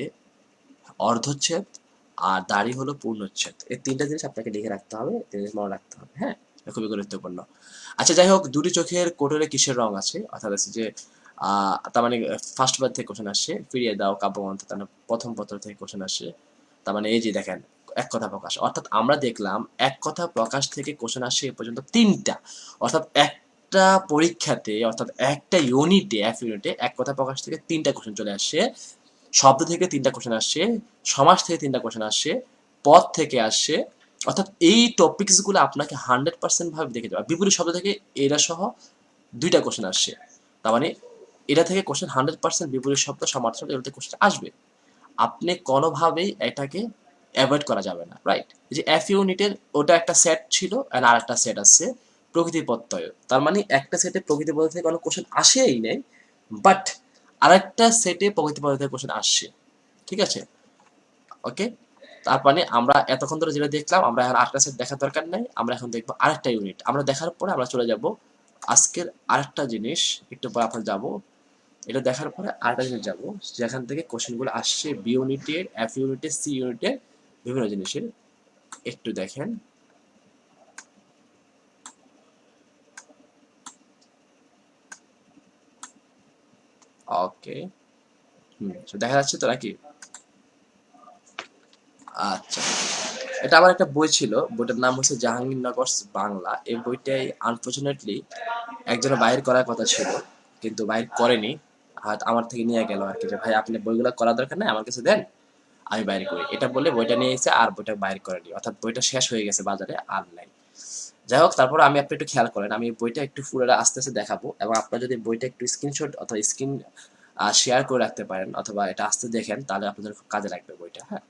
অর্ধচ্ছেদ, আর দাড়ি হলো পূর্ণচ্ছেদ। এই তিনটা জিনিস আপনাকে লিখে রাখতে হবে, তিন জিনিস মনে রাখতে হবে, হ্যাঁ? এটা খুবই গুরুত্বপূর্ণ। আচ্ছা যাই হোক, দুটি চোখের কোটরে কিসের রং আছে? অর্থাৎ হচ্ছে যে তার মানে ফার্স্ট বার থেকে কোশ্চেন আসছে, ফিরিয়ে দাও কাব্যগ্রন্থ, তার মানে প্রথম পত্র থেকে কোশ্চেন আসছে। তার মানে এই যে দেখেন, এক কথা প্রকাশ, অর্থাৎ আমরা দেখলাম এক কথা প্রকাশ থেকে কোশ্চেন আসছে এ পর্যন্ত তিনটা, অর্থাৎ একটা পরীক্ষাতে, অর্থাৎ একটা ইউনিটে, এক ইউনিটে এক কথা প্রকাশ থেকে তিনটা কোশ্চেন চলে আসছে, শব্দ থেকে তিনটা কোশ্চেন আসছে, সমাস থেকে তিনটা কোশ্চেন আসছে, পদ থেকে আসছে। অর্থাৎ এই টপিকসগুলো আপনাকে 100% ভাবে দেখে যাবে। বিপরীত শব্দ থেকে এরা সহ দুইটা কোশ্চেন আসছে, তার মানে এটা থেকে কোশ্চেন 100% বিপরীত শব্দ সমার্থক এগুলো থেকে কোশ্চেন আসবে। আপনি কোনোভাবেই এটাকে অ্যাভয়েড করা যাবে না, রাইট? যে এফ ইউনিটের ওটা একটা সেট ছিল, আর একটা সেট আছে প্রকৃতি প্রত্যয়, তার মানে একটা সেটে প্রকৃতি প্রত্যয় থেকে কোনো কোশ্চেন আসেই নেই, বাট আরেকটা সেটে প্রকৃতি প্রত্যয় থেকে কোশ্চেন আসছে, ঠিক আছে? ওকে, তার মানে আমরা এতক্ষণ ধরে যেটা দেখলাম, আমরা এখন আরেকটা সেট দেখার দরকার নাই, আমরা এখন দেখবো আরেকটা ইউনিট। আমরা দেখার পরে আমরা চলে যাব আজকের আরেকটা জিনিস, একটু পর আপনার যাব, এটা দেখার পরে আরেকটা জিনিস যাব, যেখান থেকে কোশ্চেনগুলো আসছে বি ইউনিটের, এফ ইউনিটের, সি ইউনিটের, বিভিন্ন জিনিসের। একটু দেখেন, ওকে, দেখা যাচ্ছে তো নাকি? আচ্ছা, এটা আমার একটা বই ছিল, বইটার নাম হচ্ছে জাহাঙ্গীরনগর বাংলা। এই বইটাই আনফর্চুনেটলি একজনের বাইর করার কথা ছিল, কিন্তু বাইর করেনি। হয়তো আমার থেকে নিয়ে গেল আর কি, যে ভাই আপনি বইগুলো করার দরকার নাই, আমার কাছে দেন, আমি বাইর করি। এটা বলে বইটা নিয়ে এসে আর বইটা বাইর করেনি, অর্থাৎ বইটা শেষ হয়ে গেছে বাজারে, আর নাই। যাই হোক, তারপর আমি, আপনি একটু খেয়াল করেন, আমি বইটা একটু পুরোটা আস্তে আস্তে দেখাবো, এবং আপনারা যদি বইটা একটু স্ক্রিনশট অথবা স্ক্রিন শেয়ার করে রাখতে পারেন, অথবা এটা আস্তে দেখেন, তাহলে আপনাদের খুব কাজে লাগবে বইটা, হ্যাঁ?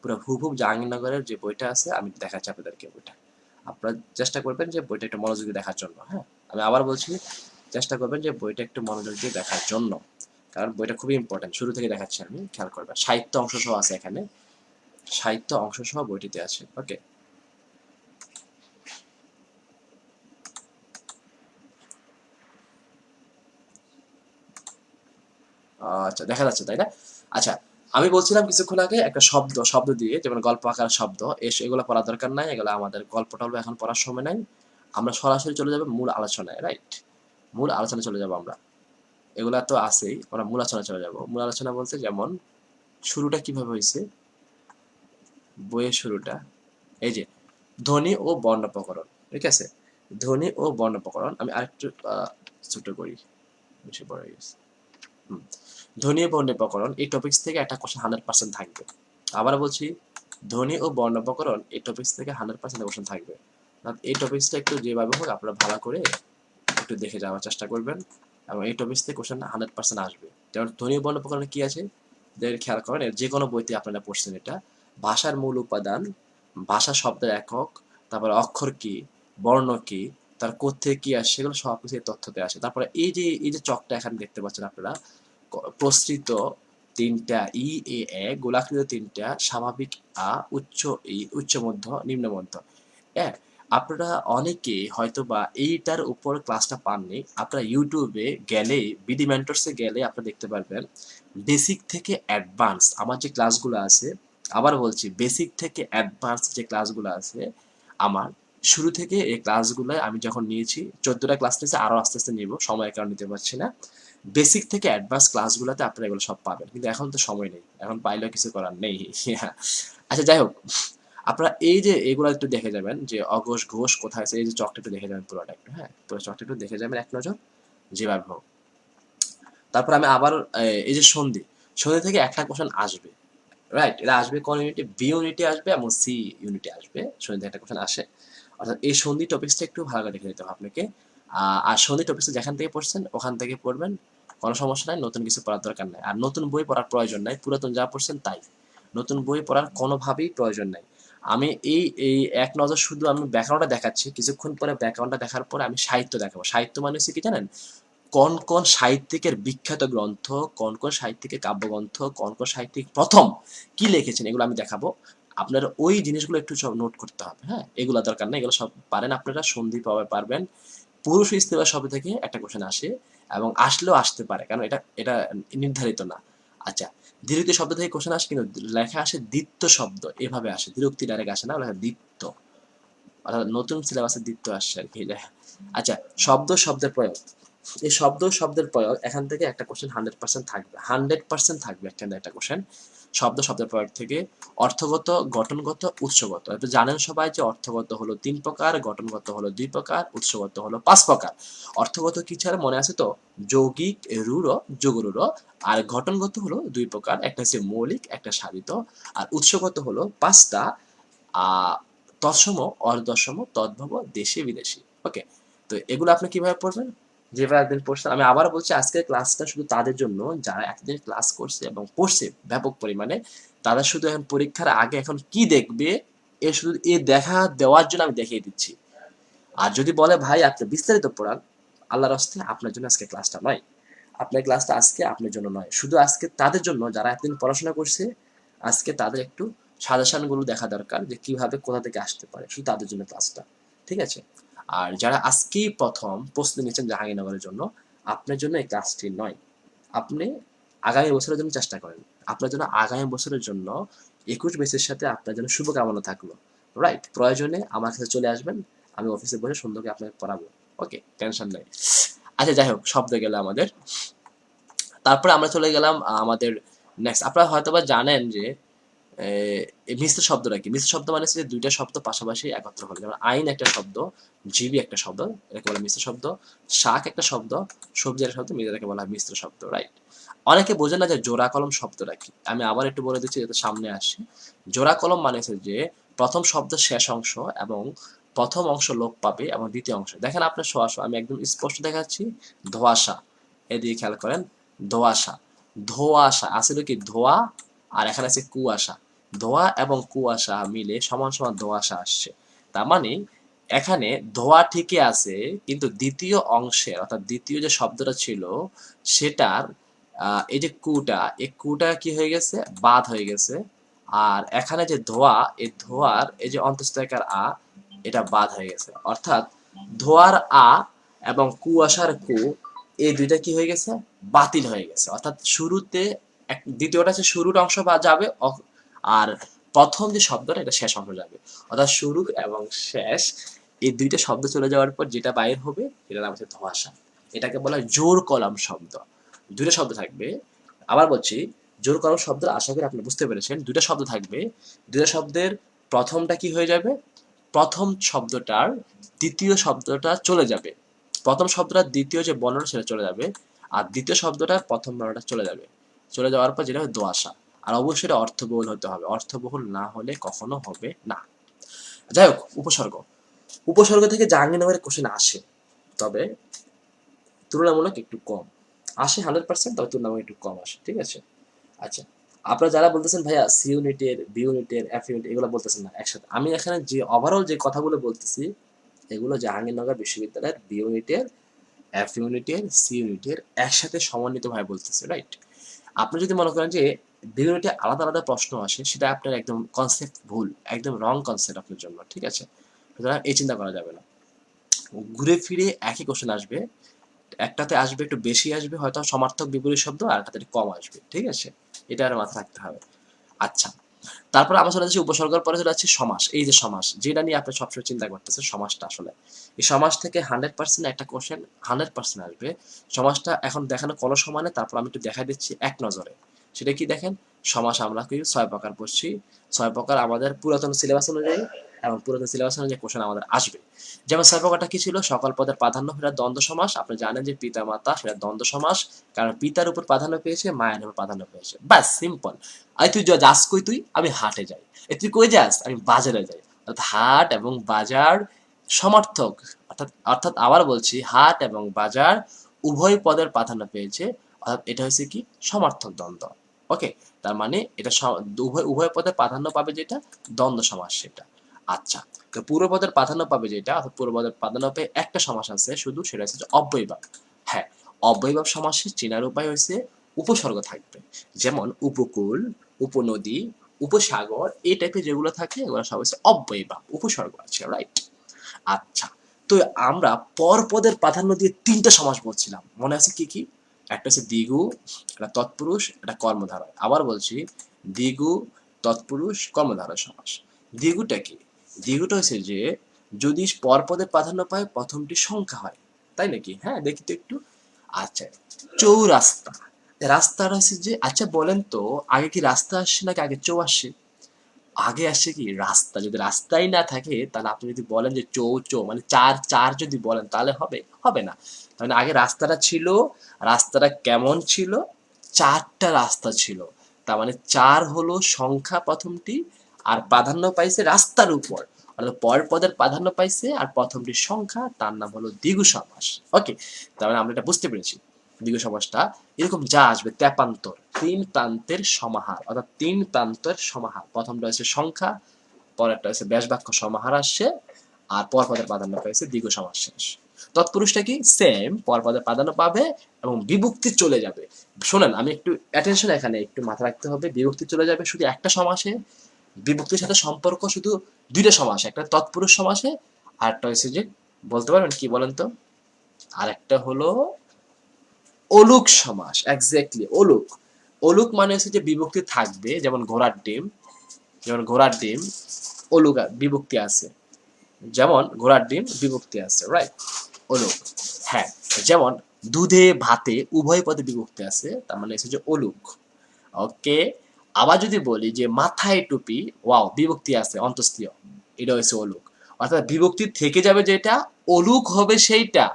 পুরো হুবহুব জাহাঙ্গীরনগরের যে বইটা আছে আমি দেখাচ্ছি আপনাদেরকে বইটা। আপনারা চেষ্টা করবেন যে বইটা একটু মনোযোগী দেখার জন্য, হ্যাঁ? আমি আবার বলছি, চেষ্টা করবেন যে বইটা একটু মনোযোগ দিয়ে দেখার জন্য, কারণ বইটা খুবই ইম্পর্টেন্ট। শুরু থেকে দেখাচ্ছি আমি, খেয়াল করবেন। সাহিত্য অংশ সহ আছে এখানে, সাহিত্য অংশ সহ বইটিতে আছে, ওকে? আচ্ছা, দেখা যাচ্ছে তাই না? আচ্ছা, আমি বলছিলাম কিছুক্ষণ আগে একটা শব্দ, শব্দ দিয়ে, যেমন গল্প আকার শব্দ, এগুলো পড়ার দরকার নাই, এগুলো আমাদের গল্প টল্প এখন পড়ার সময় নাই। আমরা সরাসরি চলে যাবো মূল আলোচনায়, রাইট? মূল আলোচনায় চলে যাবো আমরা। এগুলা তো আছেই, আমরা মূল আলোচনা চলে যাব। মূল আলোচনা বলতে যেমন শুরুটা কিভাবে হয়েছে, বইয়ের শুরুটা, এই যে ধ্বনি ও বর্ণ প্রকরণ, ঠিক আছে? ধ্বনি ও বর্ণ প্রকরণ, আমি আরেকটু ছোট করি, বেশি বড় হয়ে গেছে। ধ্বনি ও বর্ণ প্রকরণ, এই টপিক্স থেকে একটা কোশ্চেন 100% থাকবে। আবার বলছি, ধ্বনি ও বর্ণ প্রকরণ এই টপিক্স থেকে 100% কোশ্চেন থাকবে। এই টপিক্সটা একটু যেভাবে হোক আপনারা ভালো করে একটু দেখে যাওয়ার চেষ্টা করবেন, এবং এই টপিক্স থেকে কোশ্চেন 100% আসবে। যেমন ধ্বনি ও বর্ণ প্রকরণে কি আছে, খেয়াল করেন, যে কোনো বইতে আপনারা পড়ছেন এটা। ভাষার মূল উপাদান, ভাষা শব্দের একক, তারপরে অক্ষর কি, বর্ণ কি, তার কোত্থেকে কি আসে, সেগুলো সব কিছু এই তথ্যতে আসে। তারপরে এই যে চকটা এখানে দেখতে পাচ্ছেন আপনারা, প্রসৃত তিনটা ই, এ গোলাকৃত তিনটা, স্বাভাবিক উচ্চ উচ্চ মধ্য, নিম্ন মধ্য। হ্যাঁ, আপনারা অনেকে হয়তো বা এইটার উপর ক্লাসটা পাননি। আপনারা ইউটিউবে গেলে, বিডি মেন্টরসে গেলে আপনারা দেখতে পারবেন, বেসিক থেকে অ্যাডভান্স আমার যে ক্লাসগুলো আছে, আবার বলছি বেসিক থেকে অ্যাডভান্স যে ক্লাসগুলো আছে আমার, শুরু থেকে এই ক্লাসগুলো আমি যখন নিয়েছি, 14টা ক্লাস নিয়েছি, আরও আস্তে আস্তে নিব, সময়ের কারণে নিতে পারছি না। বেসিক থেকে অ্যাডভান্স ক্লাসগুলোতে আপনারা এগুলো সব পাবেন, কিন্তু এখন তো সময় নেই, এখন পাইলেও কিছু করার নেই। আচ্ছা যাই হোক, আপনারা এই যে এগুলো একটু দেখে যাবেন, যে অঘোষ ঘোষ কোথায় আছে, এই যে চকটা একটু দেখে যাবেন পুরোটা একটু, হ্যাঁ? পুরো চকটা একটু দেখে যাবেন এক নজর, যেভাবে হোক। তারপর আমি আবার এই যে সন্ধি, সন্ধি থেকে একটা কোশ্চেন আসবে, রাইট? এটা আসবে কোন ইউনিটে? বি ইউনিটে আসবে এবং সি ইউনিটে আসবে। সন্ধি থেকে একটা কোশ্চেন আসে, অর্থাৎ এই সন্ধি টপিক্সটা একটু ভালো করে দেখে নিতে হবে আপনাকে। আর সন্ধি টপিক্সটা যেখান থেকে পড়ছেন ওখান থেকে পড়বেন, কোনো সমস্যা নাই, নতুন কিছু পড়ার দরকার নাই। আর নতুন বই পড়ার প্রয়োজন নাই, পুরাতন যা পড়ছেন তাই। নতুন বই পড়ার কোনোভাবেই প্রয়োজন নাই। আমি এই এই এক নজর শুধু আমি ব্যাকরণটা দেখাচ্ছি, কিছুক্ষণ পরে ব্যাকরণটা দেখার পরে আমি সাহিত্য দেখাবো। সাহিত্য মানে হচ্ছে কি জানেন? কোন কোন সাহিত্যিকের বিখ্যাত গ্রন্থ, কোন কোন সাহিত্যিকের কাব্যগ্রন্থ, কোন কোন সাহিত্যিক প্রথম কি লিখেছেন, এগুলো আমি দেখাবো। আপনার ওই জিনিসগুলো একটু সব নোট করতে হবে, হ্যাঁ? এগুলো দরকার নেই, এগুলো সব পারেন আপনারা, সন্ধি পাবে পারবেন। পুরুষ ও স্ত্রী শব্দ থেকে একটা কোশ্চেন আসে এবং আসলেও আসতে পারে, কারণ এটা এটা নির্ধারিত না। আচ্ছা, দ্বিতীয় শব্দ থেকে কোশ্চেন আসে কিন্তু লেখা আসে দ্বিত্ব শব্দ, এভাবে আসে, বিরক্তি ডাইরেক্ট আসে না, লেখা দ্বিত্ব, অর্থাৎ নতুন সিলেবাসে দ্বিত্ব আসছে আর কি। আচ্ছা, শব্দ শব্দের প্রয়োগ, এই শব্দ শব্দের প্রয়োগ এখান থেকে একটা কোশ্চেন 100% থাকবে, 100% থাকবে এখান থেকে একটা কোশ্চেন শব্দ শব্দের প্রয়োগ থেকে। অর্থগত, গঠনগত, উৎসগত। তো জানেন সবাই যে অর্থগত হলো 3 প্রকার, গঠনগত হলো 2 প্রকার, উৎসগত হলো 5 প্রকার। অর্থগত কি ছাড়া মনে আছে তো? যৌগিক, রূঢ়, যোগরূঢ়। আর গঠনগত হলো 2 প্রকার, একটা হচ্ছে মৌলিক, একটা সাধিত। আর উৎসগত হলো 5টা, আহ তৎসম, অর্ধসম, তদ্ভব, দেশি বিদেশি। ওকে, তো এগুলো আপনি কিভাবে পড়বেন? যেভাবে একদিন পড়ছেন। আমি আবার বলছি, আজকের ক্লাসটা শুধু তাদের জন্য যারা একদিন ক্লাস করছে এবং পড়ছে ব্যাপক পরিমাণে। তারা শুধু এখন পরীক্ষার আগে এখন কি দেখবে, এ শুধু এ দেখা দেওয়ার জন্য আমি দেখিয়ে দিচ্ছি। আর যদি বলে ভাই আপনি বিস্তারিত পড়ান, আল্লাহর হস্তে আপনার জন্য আজকে ক্লাসটা নয়। আপনার ক্লাসটা আজকে আপনার জন্য নয়, শুধু আজকে তাদের জন্য যারা এতদিন পড়াশোনা করছে। আজকে তাদের একটু সাজেশনগুলো দেখা দরকার যে কিভাবে কোথা থেকে আসতে পারে, শুধু তাদের জন্য ক্লাসটা, ঠিক আছে? আর যারা আজকেই প্রথম প্রস্তুতি নিচ্ছেন জাহাঙ্গীরনগরের জন্য, আপনার জন্য এই ক্লাসটি নয়। আপনি আগামী বছরের জন্য চেষ্টা করেন। আপনার জন্য আগামী বছরের জন্য 21 বেসের সাথে আপনার জন্য শুভকামনা থাকলো, রাইট? প্রয়োজনে আমার কাছে চলে আসবেন, আমি অফিসে বসে সুন্দর করে আপনাকে পড়াবো। ওকে, টেনশন নেই। আচ্ছা, যাই হোক, শব্দ গেল আমাদের। তারপরে আমরা চলে গেলাম আমাদের নেক্সট। আপনারা হয়তোবা জানেন যে এই মিশ্র শব্দটা কি? মিশ্র শব্দ মানে হচ্ছে দুইটা শব্দ পাশাপাশি একত্র হলো, যেমন আইন একটা শব্দ, জিবি একটা শব্দ, এটাকে বলা মিশ্র শব্দ। শাক একটা শব্দ, সবজি একটা শব্দ, এটাকে বলা হয় মিশ্র শব্দ, রাইট? অনেকে বোঝে না যে জোড়া কলম শব্দটা কি। আমি আবার একটু বলে দিচ্ছি যাতে সামনে আসে। জোড়া কলম মানে হচ্ছে যে প্রথম শব্দের শেষ অংশ এবং প্রথম অংশ লোপ পাবে এবং দ্বিতীয় অংশ, দেখেন আপনার সরাসরি আমি একদম স্পষ্ট দেখাচ্ছি। ধোঁয়াশা, এদিকে খেয়াল করেন, ধোঁয়াশা, ধোঁয়াশা আসলে কি ধোঁয়া, আর এখানে আছে কুয়াশা। ধোঁয়া এবং কুয়াশা মিলে সমান সমান ধোঁয়াশা আসছে। তার মানে এখানে ধোঁয়া ঠিকই আছে, কিন্তু দ্বিতীয় অংশের অর্থাৎ দ্বিতীয় যে শব্দটা ছিল সেটার এই যে কুটা, এই কুটা কি হয়ে গেছে? বাদ হয়ে গেছে। আর এখানে যে ধোঁয়া, এই ধোঁয়ার এই যে অন্তঃস্থকার আ, এটা বাদ হয়ে গেছে। অর্থাৎ ধোঁয়ার আ এবং কুয়াশার কু, এই দুইটা কি হয়ে গেছে? বাতিল হয়ে গেছে। অর্থাৎ শুরুতে দ্বিতীয়টা হচ্ছে শুরুর অংশ বা যাবে, আর প্রথম যে শব্দটা এটা শেষ অংশ যাবে। অর্থাৎ শুরু এবং শেষ এই দুইটা শব্দ চলে যাওয়ার পর যেটা বাইর হবে এটার নাম হচ্ছে ধোঁয়াশা। এটাকে বলা হয় জোর কলম শব্দ। দুইটা শব্দ থাকবে, আবার বলছি, জোর কলম শব্দ আশা করি আপনি বুঝতে পেরেছেন। দুইটা শব্দ থাকবে, দুইটা শব্দের প্রথমটা কি হয়ে যাবে? প্রথম শব্দটার দ্বিতীয় শব্দটা চলে যাবে, প্রথম শব্দটার দ্বিতীয় যে বর্ণটা সেটা চলে যাবে, আর দ্বিতীয় শব্দটার প্রথম বর্ণটা চলে যাবে। চলে যাওয়ার পর যেটা হবে দোআঁশা। আর অবশ্যই এটা অর্থবহুল হতে হবে, অর্থবহুল না হলে কখনো হবে না। যাই হোক, উপসর্গ। উপসর্গ থেকে জাহাঙ্গীরনগরের কোশ্চেন আসে, তবে তুলনামূলক একটু কম আসে, 100%, তবে তুলনামূলক একটু কম আসে, ঠিক আছে? আচ্ছা, আপনারা যারা বলতেছেন ভাইয়া সি ইউনিটের, বি ইউনিটের, এফ ইউনিট এগুলো বলতেছেন না একসাথে, আমি এখানে যে ওভারঅল যে কথাগুলো বলতেছি এগুলো জাহাঙ্গীরনগর বিশ্ববিদ্যালয়ের বি ইউনিটের, এফ ইউনিটের, সি ইউনিটের একসাথে সমন্বিতভাবে বলতেছে, রাইট? আপনি যদি মনে করেন যে বি ইউনিটে আলাদা আলাদা প্রশ্ন আসে, সেটা আপনার একদম কনসেপ্ট ভুল, একদম রং কনসেপ্ট আপনার জন্য, ঠিক আছে? সুতরাং এই চিন্তা করা যাবে না। ঘুরে ফিরে একই কোশ্চেন আসবে, একটাতে আসবে একটু বেশি আসবে হয়তো সমার্থক বিপরীত শব্দ, আর একটাতে কম আসবে, ঠিক আছে? এটা আর মাথায় রাখতে হবে। আচ্ছা, তারপর আমরা চলে যাচ্ছি উপসর্গের পরে চলে যাচ্ছি সমাস। এই যে সমাস, যেটা নিয়ে আপনি সবসময় চিন্তা করতেছেন, সমাসটা আসলে এই সমাস থেকে 100% একটা কোশ্চেন 100% আসবে। সমাসটা এখন দেখানো কোনো সমানে, তারপর আমি একটু দেখাই দিচ্ছি এক নজরে। সেটা কি দেখেন, সমাস আমরা কি 6 প্রকার পড়ছি। 6 প্রকার আমাদের পুরাতন সিলেবাস অনুযায়ী এবং পুরাতন সিলেবাস অনুযায়ী কোশ্চেন আমাদের আসবে। যেমন ৬ প্রকারটা কি ছিল? সকল পদের প্রাধান্য সেটা দ্বন্দ্ব সমাস। আপনি জানেন যে পিতা মাতা সেটা দ্বন্দ্ব সমাস, কারণ পিতার উপর প্রাধান্য পেয়েছে, মায়ের উপর প্রাধান্য পেয়েছে। ব্যাস সিম্পল। আই তুই যাস কই? তুই? আমি হাটে যাই। এ তুই কই যাস? আমি বাজারে যাই। অর্থাৎ হাট এবং বাজার সমার্থক, অর্থাৎ আবার বলছি, হাট এবং বাজার উভয় পদের প্রাধান্য পেয়েছে, অর্থাৎ এটা হচ্ছে কি সমার্থক দ্বন্দ্ব। ওকে, তার মানে এটা উভয় উভয় পদের প্রাধান্য পাবে যেটা দ্বন্দ্ব সমাস সেটা। আচ্ছা, তো পূর্বপদের প্রাধান্য পাবে যেটা, অর্থাৎ পূর্বপদের প্রাধান্য পেয়ে একটা সমাস আছে শুধু, সেটা হচ্ছে অব্যয়ভাব। হ্যাঁ, অব্যয়ভাব সমাসের চেনার উপায় হচ্ছে উপসর্গ থাকবে, যেমন উপকূল, উপনদী, উপসাগর, এই টাইপের যেগুলো থাকে এগুলো সব হচ্ছে অব্যয়ভাব, উপসর্গ আছে, রাইট? আচ্ছা, তো আমরা পরপদের প্রাধান্য দিয়ে ৩টা সমাস বলছিলাম, মনে আছে কি কি? একটা হচ্ছে দ্বিগু, একটা তৎপুরুষ, একটা কর্মধারয়। আবার বলছি, দ্বিগু, তৎপুরুষ, কর্মধারয় সমাস। দ্বিগুটা কি? দ্বিগুটা হচ্ছে যে যদি পরপদের প্রাধান্য পায় প্রথমটি সংখ্যা হয়, তাই নাকি? হ্যাঁ, দেখি তো একটু। আচ্ছা, চৌরাস্তা, রাস্তাটা হচ্ছে যে, আচ্ছা বলেন তো, আগে কি রাস্তা আসছে নাকি আগে চৌ আসছে? আগে আসে কি রাস্তা। যদি রাস্তাই না থাকে তাহলে আপনি যদি বলেন যে চৌ চৌ মানে চার চার যদি বলেন তাহলে হবে? হবে না। তাহলে আগে রাস্তাটা ছিল, রাস্তাটা কেমন ছিল? ৪টা রাস্তা ছিল। তার মানে ৪ হলো সংখ্যা প্রথমটি, আর প্রাধান্য পাইছে রাস্তার উপর, অর্থাৎ পরের পদের প্রাধান্য পাইছে আর প্রথমটি সংখ্যা, তার নাম হলো দ্বিগু সমাস। ওকে, তার মানে আমরা এটা বুঝতে পেরেছি। দ্বিগু সমাসটা এরকম যা আসবে তেপান্তর, ৩ প্রান্তের সমাহার, অর্থাৎ ৩ প্রান্তের সমাহার। প্রথমটা হচ্ছে সংখ্যা, পরেরটা হচ্ছে ব্যাসবাক্য সমাহার আসছে, আর পরপদের প্রাধান্য পেয়েছে দ্বিগু সমাস শেষ। তৎপুরুষটা কি? সেম, পরপদের প্রাধান্য পাবে এবং বিভক্তি চলে যাবে। শোনেন, আমি একটু অ্যাটেনশন এখানে একটু মাথা রাখতে হবে। বিভক্তি চলে যাবে শুধু একটা সমাসে, বিভক্তির সাথে সম্পর্ক শুধু ২টা সমাসে, একটা তৎপুরুষ সমাসে, আর একটা হচ্ছে যে, বলতে পারবেন কি বলেন তো? আর একটা হলো অলুক সমাস। এক্স্যাক্টলি, অলুক। অলুক মানে হচ্ছে যে বিভক্তি থাকবে, যেমন ঘোড়ার ডিম, যেমন ঘোড়ার ডিম অলুক বিভক্তি আছে, যেমন ঘোড়ার ডিম বিভক্তি আছে, রাইট? অলুক। হ্যাঁ, যেমন দুধে ভাতে উভয় পদে বিভক্তি আছে, তার মানে হচ্ছে যে অলুক। ওকে, আবার যদি বলি যে মাথায় টুপি, ওয়াও, বিভক্তি আছে অন্তস্থীয়, এটা হচ্ছে অলুক। অর্থাৎ বিভক্তি থেকে যাবে যেটা, অলুক হবে সেইটা।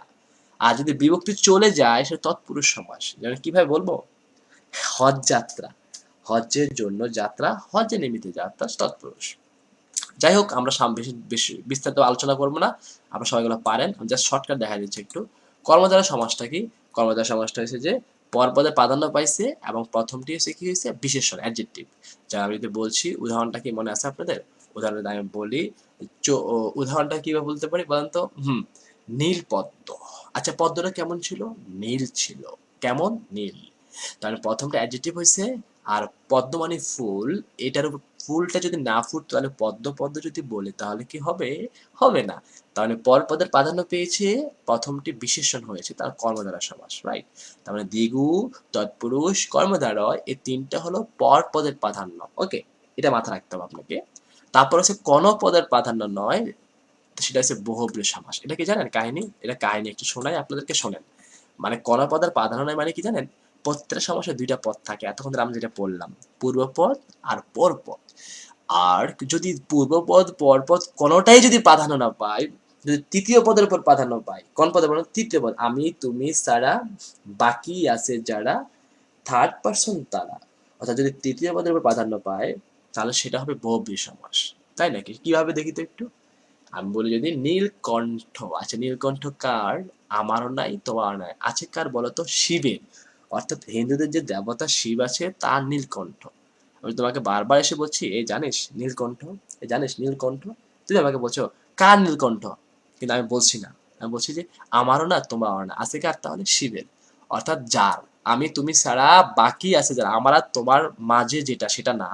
আর যদি বিভক্তি চলে যায় সেটা তৎপুরুষ সমাস। যেমন কিভাবে বলবো? হজ যাত্রা, হজ্জের জন্য যাত্রা, হজ্জে নিমিত্ত যাত্রা, তৎপুরুষ। যাই হোক, আমরা বেশি বেশি বিস্তারিত আলোচনা করবো না, আপনারা সবাই এগুলো পারেন। আমি জাস্ট শর্টকাট দেখা দিচ্ছি একটু। কর্মধারা সমাসটা কি? কর্মধারা সমাসটা হচ্ছে যে পরপদে প্রাধান্য পাইছে এবং প্রথমটি হচ্ছে কি হয়েছে বিশেষণ, অ্যাডজেক্টিভ। যা আমি যদি বলছি, উদাহরণটা কি মনে আছে আপনাদের? উদাহরণটা আমি বলি, উদাহরণটা কিভাবে বলতে পারি বলেন তো? নীল পদ্ম। আচ্ছা, পদ্মটা কেমন ছিল? নীল ছিল। কেমন? নীল। তাহলে প্রথমটা অ্যাডজেক্টিভ হয়েছে, আর পদ্ম মানে ফুল, এটার উপর ফুলটা যদি না ফুটতো তাহলে পদ্ম পদ্ম যদি বলি তাহলে কি হবে? হবে না। তাহলে পরপদের প্রাধান্য পেয়েছে, প্রথমটি বিশেষণ হয়েছে, তার কর্মধারা সমাস, রাইট? তার মানে দ্বিগু, তৎপুরুষ, কর্মধারয়, এই ৩টা হলো পরপদের প্রাধান্য। ওকে, এটা মাথা রাখতে হবে আপনাকে। তারপর হচ্ছে কোন পদের প্রাধান্য নয়, সেটা হচ্ছে বহুব্রীহি সমাস। এটা কি জানেন কাহিনী? এটা কাহিনী একটু শোনাই আপনাদেরকে, শোনেন। মানে কোন পদের প্রাধান্য নয় মানে কি জানেন? প্রত্যেকটা সমাসে 2টা পদ থাকে, এতক্ষণ ধরে আমরা যেটা বললাম, পূর্বপদ আর পরপদ। আর যদি পূর্বপদ পরপদ কোনোটাই যদি প্রাধান্য না পায়, যদি তৃতীয় পদের উপর প্রাধান্য পায়, কোন পদে বলেন? তৃতীয় পদ, আমি তুমি ছাড়া বাকি আছে যারা, থার্ড পারসন তারা, অর্থাৎ যদি তৃতীয় পদের উপর প্রাধান্য পায় তাহলে সেটা হবে বহুব্রীহি সমাস। তাই নাকি? কিভাবে দেখি তো একটু। আমি বলি যদি নীলকণ্ঠ, আচ্ছা নীলকণ্ঠ কার? আমারও নাই তোমারও নাই, আছে কার বলতো? শিবের। অর্থাৎ হিন্দুদের যে দেবতা শিব আছে তার নীলকণ্ঠ। আমি তোমাকে বারবার এসে বলছি, এই জানিস নীলকণ্ঠ, এই জানিস নীলকণ্ঠ, তুমি আমাকে বলছো কার নীলকণ্ঠ, কিন্তু আমি বলছি না। আমি বলছি যে আমারও না তোমারও না, আছে কার? তাহলে শিবের। অর্থাৎ যার আমি তুমি ছাড়া বাকি আছে যারা, আমার আর তোমার মাঝে যেটা, সেটা না,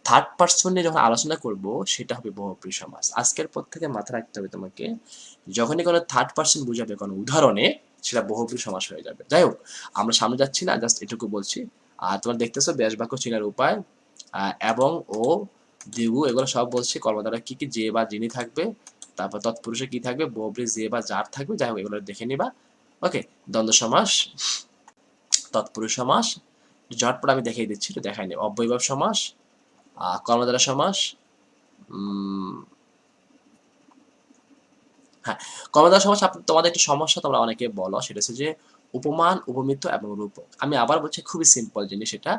থার্ড পার্সন নিয়ে যখন আলোচনা করব সেটা হবে বহুব্রীহি সমাস। আজকের পর থেকে মাথা রাখতে হবে তোমাকে, যখনই কোনো থার্ড পার্সন বুঝাবে কোনো উদাহরণে, সেটা বহুব্রীহি সমাস হয়ে যাবে। যাই হোক, আমরা সামনে যাচ্ছি না, জাস্ট এটুকু বলছি। আর তোমরা দেখতেছো ব্যাস বাক্য চেনার উপায়, এবং ও, দ্বিগু, এগুলো সব বলছি। কর্মধারা কি কি, যে বা যিনি থাকবে, তারপর তৎপুরুষে কি থাকবে, বহুব্রীহি যে বা যার থাকবে। যাই হোক, এগুলো দেখে নিবা। ওকে, দ্বন্দ্ব সমাস, তৎপুরুষ সমাস, ঝটপট আমি দেখিয়ে দিচ্ছি, একটু দেখাই নি। অব্যয়ভাব সমাস, কর্মধারা সমাস, হ্যাঁ, কর্মদ্বারা সমাস তোমাদের একটি সমস্যা তোমরা অনেকে বলো, সেটা হচ্ছে যে উপমান, উপমিত এবং রূপক। আমি আবার বলছি, খুবই সিম্পল জিনিস এটা।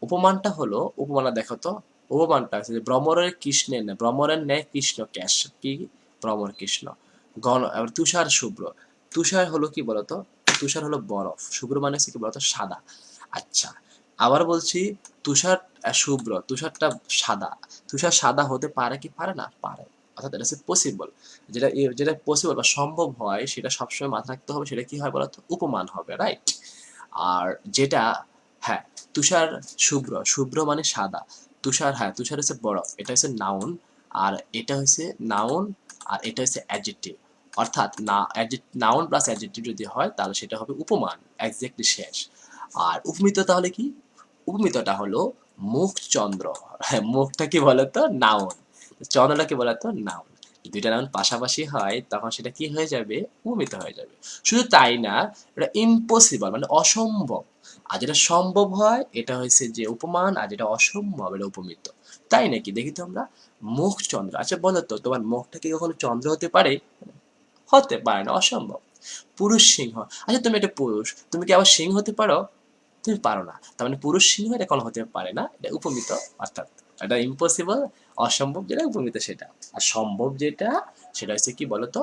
উপমানটা হলো, উপমানটা দেখো তো, উপমানটা হচ্ছে যে ভ্রমরের কৃষ্ণের ন্যায়, ভ্রমরের ন্যায় কৃষ্ণ ক্যাশ কি, ভ্রমর কৃষ্ণ ঘন, আবার তুষার শুভ্র। তুষার হলো কি বলতো, তুষার হলো বরফ, শুভ্র মানে হচ্ছে কি বলতো সাদা। আচ্ছা, আবার বলছি তুষার শুভ্র, তুষারটা সাদা। তুষার সাদা হতে পারে কি পারে না, পারে। অর্থাৎ এটা হচ্ছে পসিবল। যেটা পসিবল বা সম্ভব হয় সেটা সবসময় মাথায় রাখতে হবে, সেটা কি হয় বলতো, উপমান হবে, রাইট? আর যেটা, হ্যাঁ, তুষার শুভ্র, শুভ্র মানে সাদা। তুষার, হ্যাঁ, তুষার হচ্ছে বরফ, এটা হচ্ছে নাউন। আর এটা হচ্ছে নাউন, আর এটা হচ্ছে অ্যাডজেক্টিভ। অর্থাৎ নাউন প্লাস অ্যাডজেক্টিভ যদি হয় তাহলে সেটা হবে উপমান, এক্স্যাক্টলি শেষ। আর উপমিত তাহলে কি, উপমিতটা হলো মুখচন্দ্র। হ্যাঁ, মুখটা কি বলতো, নাউন। চন্দ্রটা কি বলতো, নাউন। দুইটা নাউন পাশাপাশি হয় তখন সেটা কি হয়ে যাবে, উপমিত হয়ে যাবে। শুধু তাই না, এটা ইম্পসিবল মানে অসম্ভব। আর যেটা সম্ভব হয় এটা হয়েছে যে উপমান, আর যেটা অসম্ভব এটা উপমিত। তাই নাকি, দেখি তো আমরা। মুখ চন্দ্র, আচ্ছা বলো তো, তোমার মুখটা কি কখনো চন্দ্র হতে পারে? হতে পারে না, অসম্ভব। পুরুষ সিংহ, আচ্ছা তুমি একটা পুরুষ, তুমি কি আবার সিংহ হতে পারো? তুমি পারো না, তার মানে পুরুষ সিংহ এটা কোনো হতে পারে না, এটা উপমিত। অর্থাৎ এটা ইম্পসিবল, অসম্ভব যেটা উপমিত সেটা, আর সম্ভব যেটা সেটা হচ্ছে কি বলতো,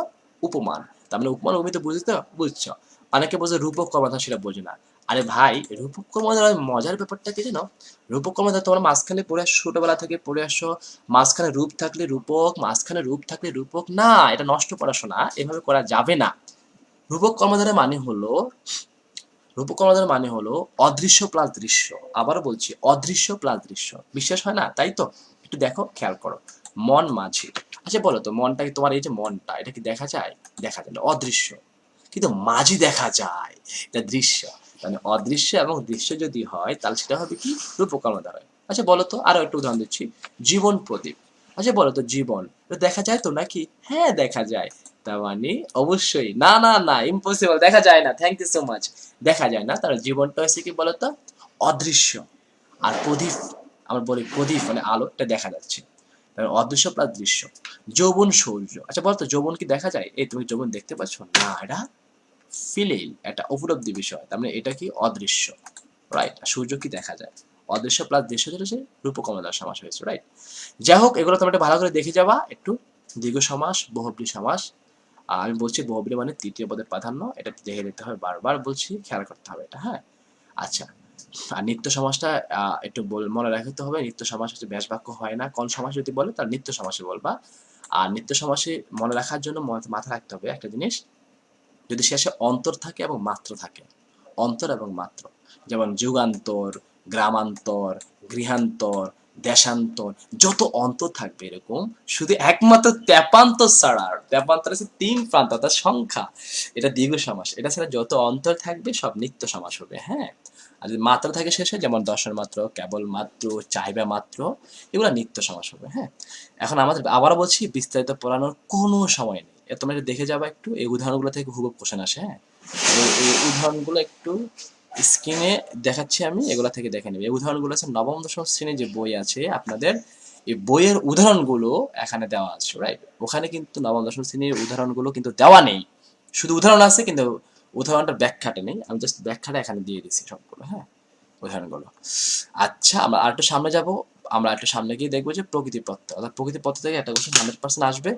উপমান। তার মানে উপমান উপমিত বুঝতে বুঝছো। অনেকে বোঝে রূপক কর্মধার, সেটা বোঝে না। আরে ভাই, রূপক কর্মধার মজার ব্যাপারটা কি জানো? রূপক কর্মধার তোমরা মাঝখানে পড়ে আসো, ছোটবেলা থেকে পড়ে আসো, মাঝখানে রূপ থাকলে রূপক, মাঝখানে রূপ থাকলে রূপক না, এটা নষ্ট পড়াশোনা, এভাবে করা যাবে না। রূপক কর্মধারের মানে হলো, রূপকর্ণধার মানে হলো অদৃশ্য প্লাস দৃশ্য। আবারও বলছি, অদৃশ্য প্লাস দৃশ্য। বিশ্বাস হয় না, তাই তো? একটু দেখো, খেয়াল করো। মন মাঝি, আচ্ছা বলো তো, মনটা কি, তোমার এই যে মনটা, এটা কি দেখা যায়? দেখা যায় না, অদৃশ্য। কিন্তু মাঝি দেখা যায়, এটা দৃশ্য। মানে অদৃশ্য এবং দৃশ্য যদি হয় তাহলে সেটা হবে কি, রূপকর্ণধার হয়। আচ্ছা বলো তো, আরো একটু উদাহরণ দিচ্ছি। জীবন প্রদীপ, আচ্ছা বলো তো, জীবন এটা দেখা যায় তো নাকি? হ্যাঁ দেখা যায়। তার মানে অবশ্যই, না না না, ইম্পসিবল, দেখা যায় না, থ্যাংক ইউ সো মাচ। দেখা যায় না, তার জীবনটা হচ্ছে কি বলতো, অদৃশ্য। আর প্রদীপ, আমরা বলি প্রদীপ মানে আলো, এটা দেখা যাচ্ছে। তার অদৃশ্য প্লাস দৃশ্য। যৌবন সূর্য, আচ্ছা বলতো যৌবন কি দেখা যায়? এই তুমি যৌবন দেখতে পাচ্ছ না, এটা ফিলিং, একটা উপলব্ধি বিষয়, তার মানে এটা কি, অদৃশ্য, রাইট? সূর্য কি দেখা যায়? অদৃশ্য প্লাস দৃশ্য যেটা হচ্ছে রূপকর্ণধার সমাস হয়েছে, রাইট? যাই হোক, এগুলো তোমরা একটু ভালো করে দেখে যাবা একটু। দীর্ঘ সমাস, বহুব্রী সমাস। আমি বলছি বহুব্রী মানে তৃতীয় পদের প্রাধান্য, এটা দেখে নিতে হবে, বারবার বলছি, খেয়াল করতে হবে এটা, হ্যাঁ? আচ্ছা, আর নিত্য সমাসটা একটু মনে রাখতে হবে। নিত্য সমাস হচ্ছে ব্যাস বাক্য হয় না, কোন সমাস যদি বলে তার নিত্য সমাসে বলবা। আর নিত্য সমাসে মনে রাখার জন্য মাথায় রাখতে হবে একটা জিনিস, যদি শেষে অন্তর থাকে এবং মাত্র থাকে, অন্তর এবং মাত্র, যেমন যুগান্তর, গ্রামান্তর, গৃহান্তর, দেশান্তর, যত অন্তর থাকবে এরকম, শুধু একমাত্র তেপান্তর ছাড়া, তেপান্তর হচ্ছে তিন প্রান্ত অর্থাৎ সংখ্যা, এটা দীর্ঘ সমাস, এটা ছাড়া যত অন্তর থাকবে সব নিত্য সমাস হবে, হ্যাঁ? আর যদি মাত্রা থাকে শেষে, যেমন দর্শন মাত্র, কেবল মাত্র, চাহিদা মাত্র, এগুলো নিত্য সমাস হবে, হ্যাঁ? এখন আমাদের আবারও বলছি, বিস্তারিত পড়ানোর কোনো সময় নেই, তোমরা একটু দেখে যাবা একটু, এই উদাহরণগুলো থেকে হুবহু কোশ্চেন আসে, হ্যাঁ? এই উদাহরণগুলো একটু স্ক্রিনে দেখাচ্ছি আমি, এগুলা থেকে দেখে নেবে। এই উদাহরণগুলো আছে নবম দশম শ্রেণীর যে বই আছে আপনাদের, এই বইয়ের উদাহরণগুলো এখানে দেওয়া আছে, রাইট? ওখানে কিন্তু নবম দশম শ্রেণীর উদাহরণগুলো কিন্তু দেওয়া নেই, শুধু উদাহরণ আছে, কিন্তু উদাহরণটা ব্যাখ্যাটা নেই। আমি জাস্ট ব্যাখ্যাটা এখানে দিয়ে দিচ্ছি সবগুলো, হ্যাঁ, উদাহরণগুলো। আচ্ছা, আমরা আরেকটু সামনে যাব। আমরা একটু সামনে গিয়ে দেখবো যে প্রকৃতি তত্ত্ব, অর্থাৎ প্রকৃতি তত্ত্ব থেকে একটা কোশ্চেন 100% আসবে।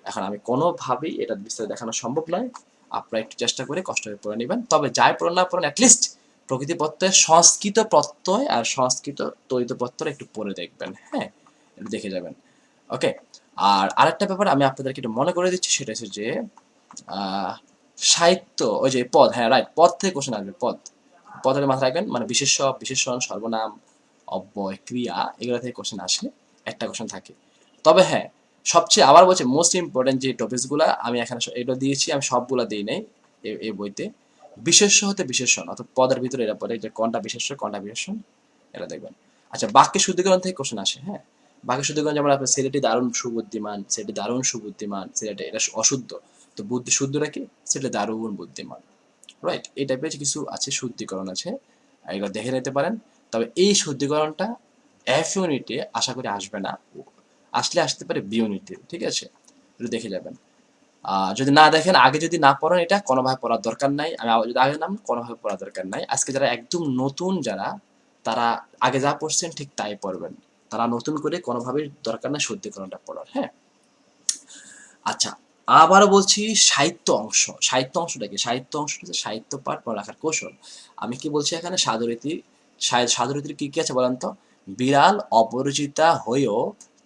এখন আমি কোনোভাবেই এটা বিস্তারিত দেখানো সম্ভব নয়, আপনারা একটু চেষ্টা করে কষ্ট করে পড়ে নেবেন। তবে যাই পড়েন না পড়েন, অ্যাটলিস্ট প্রকৃতি প্রত্যয়ের সংস্কৃত প্রত্যয় আর সংস্কৃত তৈত প্রত্যয় একটু পড়ে দেখবেন, হ্যাঁ? একটু দেখে যাবেন, ওকে? আর আরেকটা ব্যাপার আমি আপনাদেরকে একটু মনে করে দিচ্ছি, সেটা হচ্ছে যে আহ, সাহিত্য, ওই যে পদ, হ্যাঁ রাইট, পদ থেকে কোশ্চেন আসবে, পদ। পদের মাথায় রাখবেন, মানে বিশেষ্য, বিশেষণ, সর্বনাম, অব্যয়, ক্রিয়া, এগুলো থেকে কোশ্চেন আসে, একটা কোশ্চেন থাকে। তবে হ্যাঁ, সবচেয়ে আবার বলছি, মোস্ট ইম্পর্টেন্ট যে টপিকসগুলো আমি এখানে এগুলো দিয়েছি, আমি সবগুলো দিই নাই এই বইতে। বিশেষ্য হতে বিশেষণ, অর্থাৎ পদের ভিতরে এরা পড়ে যে কোনটা বিশেষ্য কোনটা বিশেষণ, এটা দেখবেন। আচ্ছা, বাক্যের শুদ্ধিকরণ থেকে কোশ্চেন আসে, হ্যাঁ? বাক্যের শুদ্ধিকরণ, যেমন আপনার ছেলেটি দারুণ সুবুদ্ধিমান, ছেলেটি দারুণ সুবুদ্ধিমান, ছেলেটা এটা অশুদ্ধ, তো বুদ্ধি শুদ্ধটা কি, ছেলেটি দারুণ বুদ্ধিমান, রাইট? এই টাইপের কিছু আছে, শুদ্ধিকরণ আছে, এগুলো দেখে নিতে পারেন। তবে এই শুদ্ধিকরণটা এফ ইউনিটে আশা করি আসবে না, আসলে আসতে পারে বি ইউনিটে, ঠিক আছে? একটু দেখে যাবেন। যদি না দেখেন, আগে যদি না পড়েন, এটা কোনোভাবে পড়ার দরকার নাই। আমি যদি আগে নাম কোনোভাবে পড়ার দরকার নাই। আজকে যারা একদম নতুন যারা, তারা আগে যা পড়ছেন ঠিক তাই পড়বেন। তারা নতুন করে কোনোভাবেই দরকার নাই শুদ্ধিকরণটা পড়ার, হ্যাঁ? আচ্ছা, আবারও বলছি, সাহিত্য অংশ। সাহিত্য অংশটা কি? সাহিত্য অংশটা হচ্ছে সাহিত্য পাঠ পড়ালেখার কৌশল। আমি কি বলছি এখানে? সাধুরীতি। সাধুরীতির কি কি আছে বলেন তো? বিড়াল অপরিচিতা হয়েও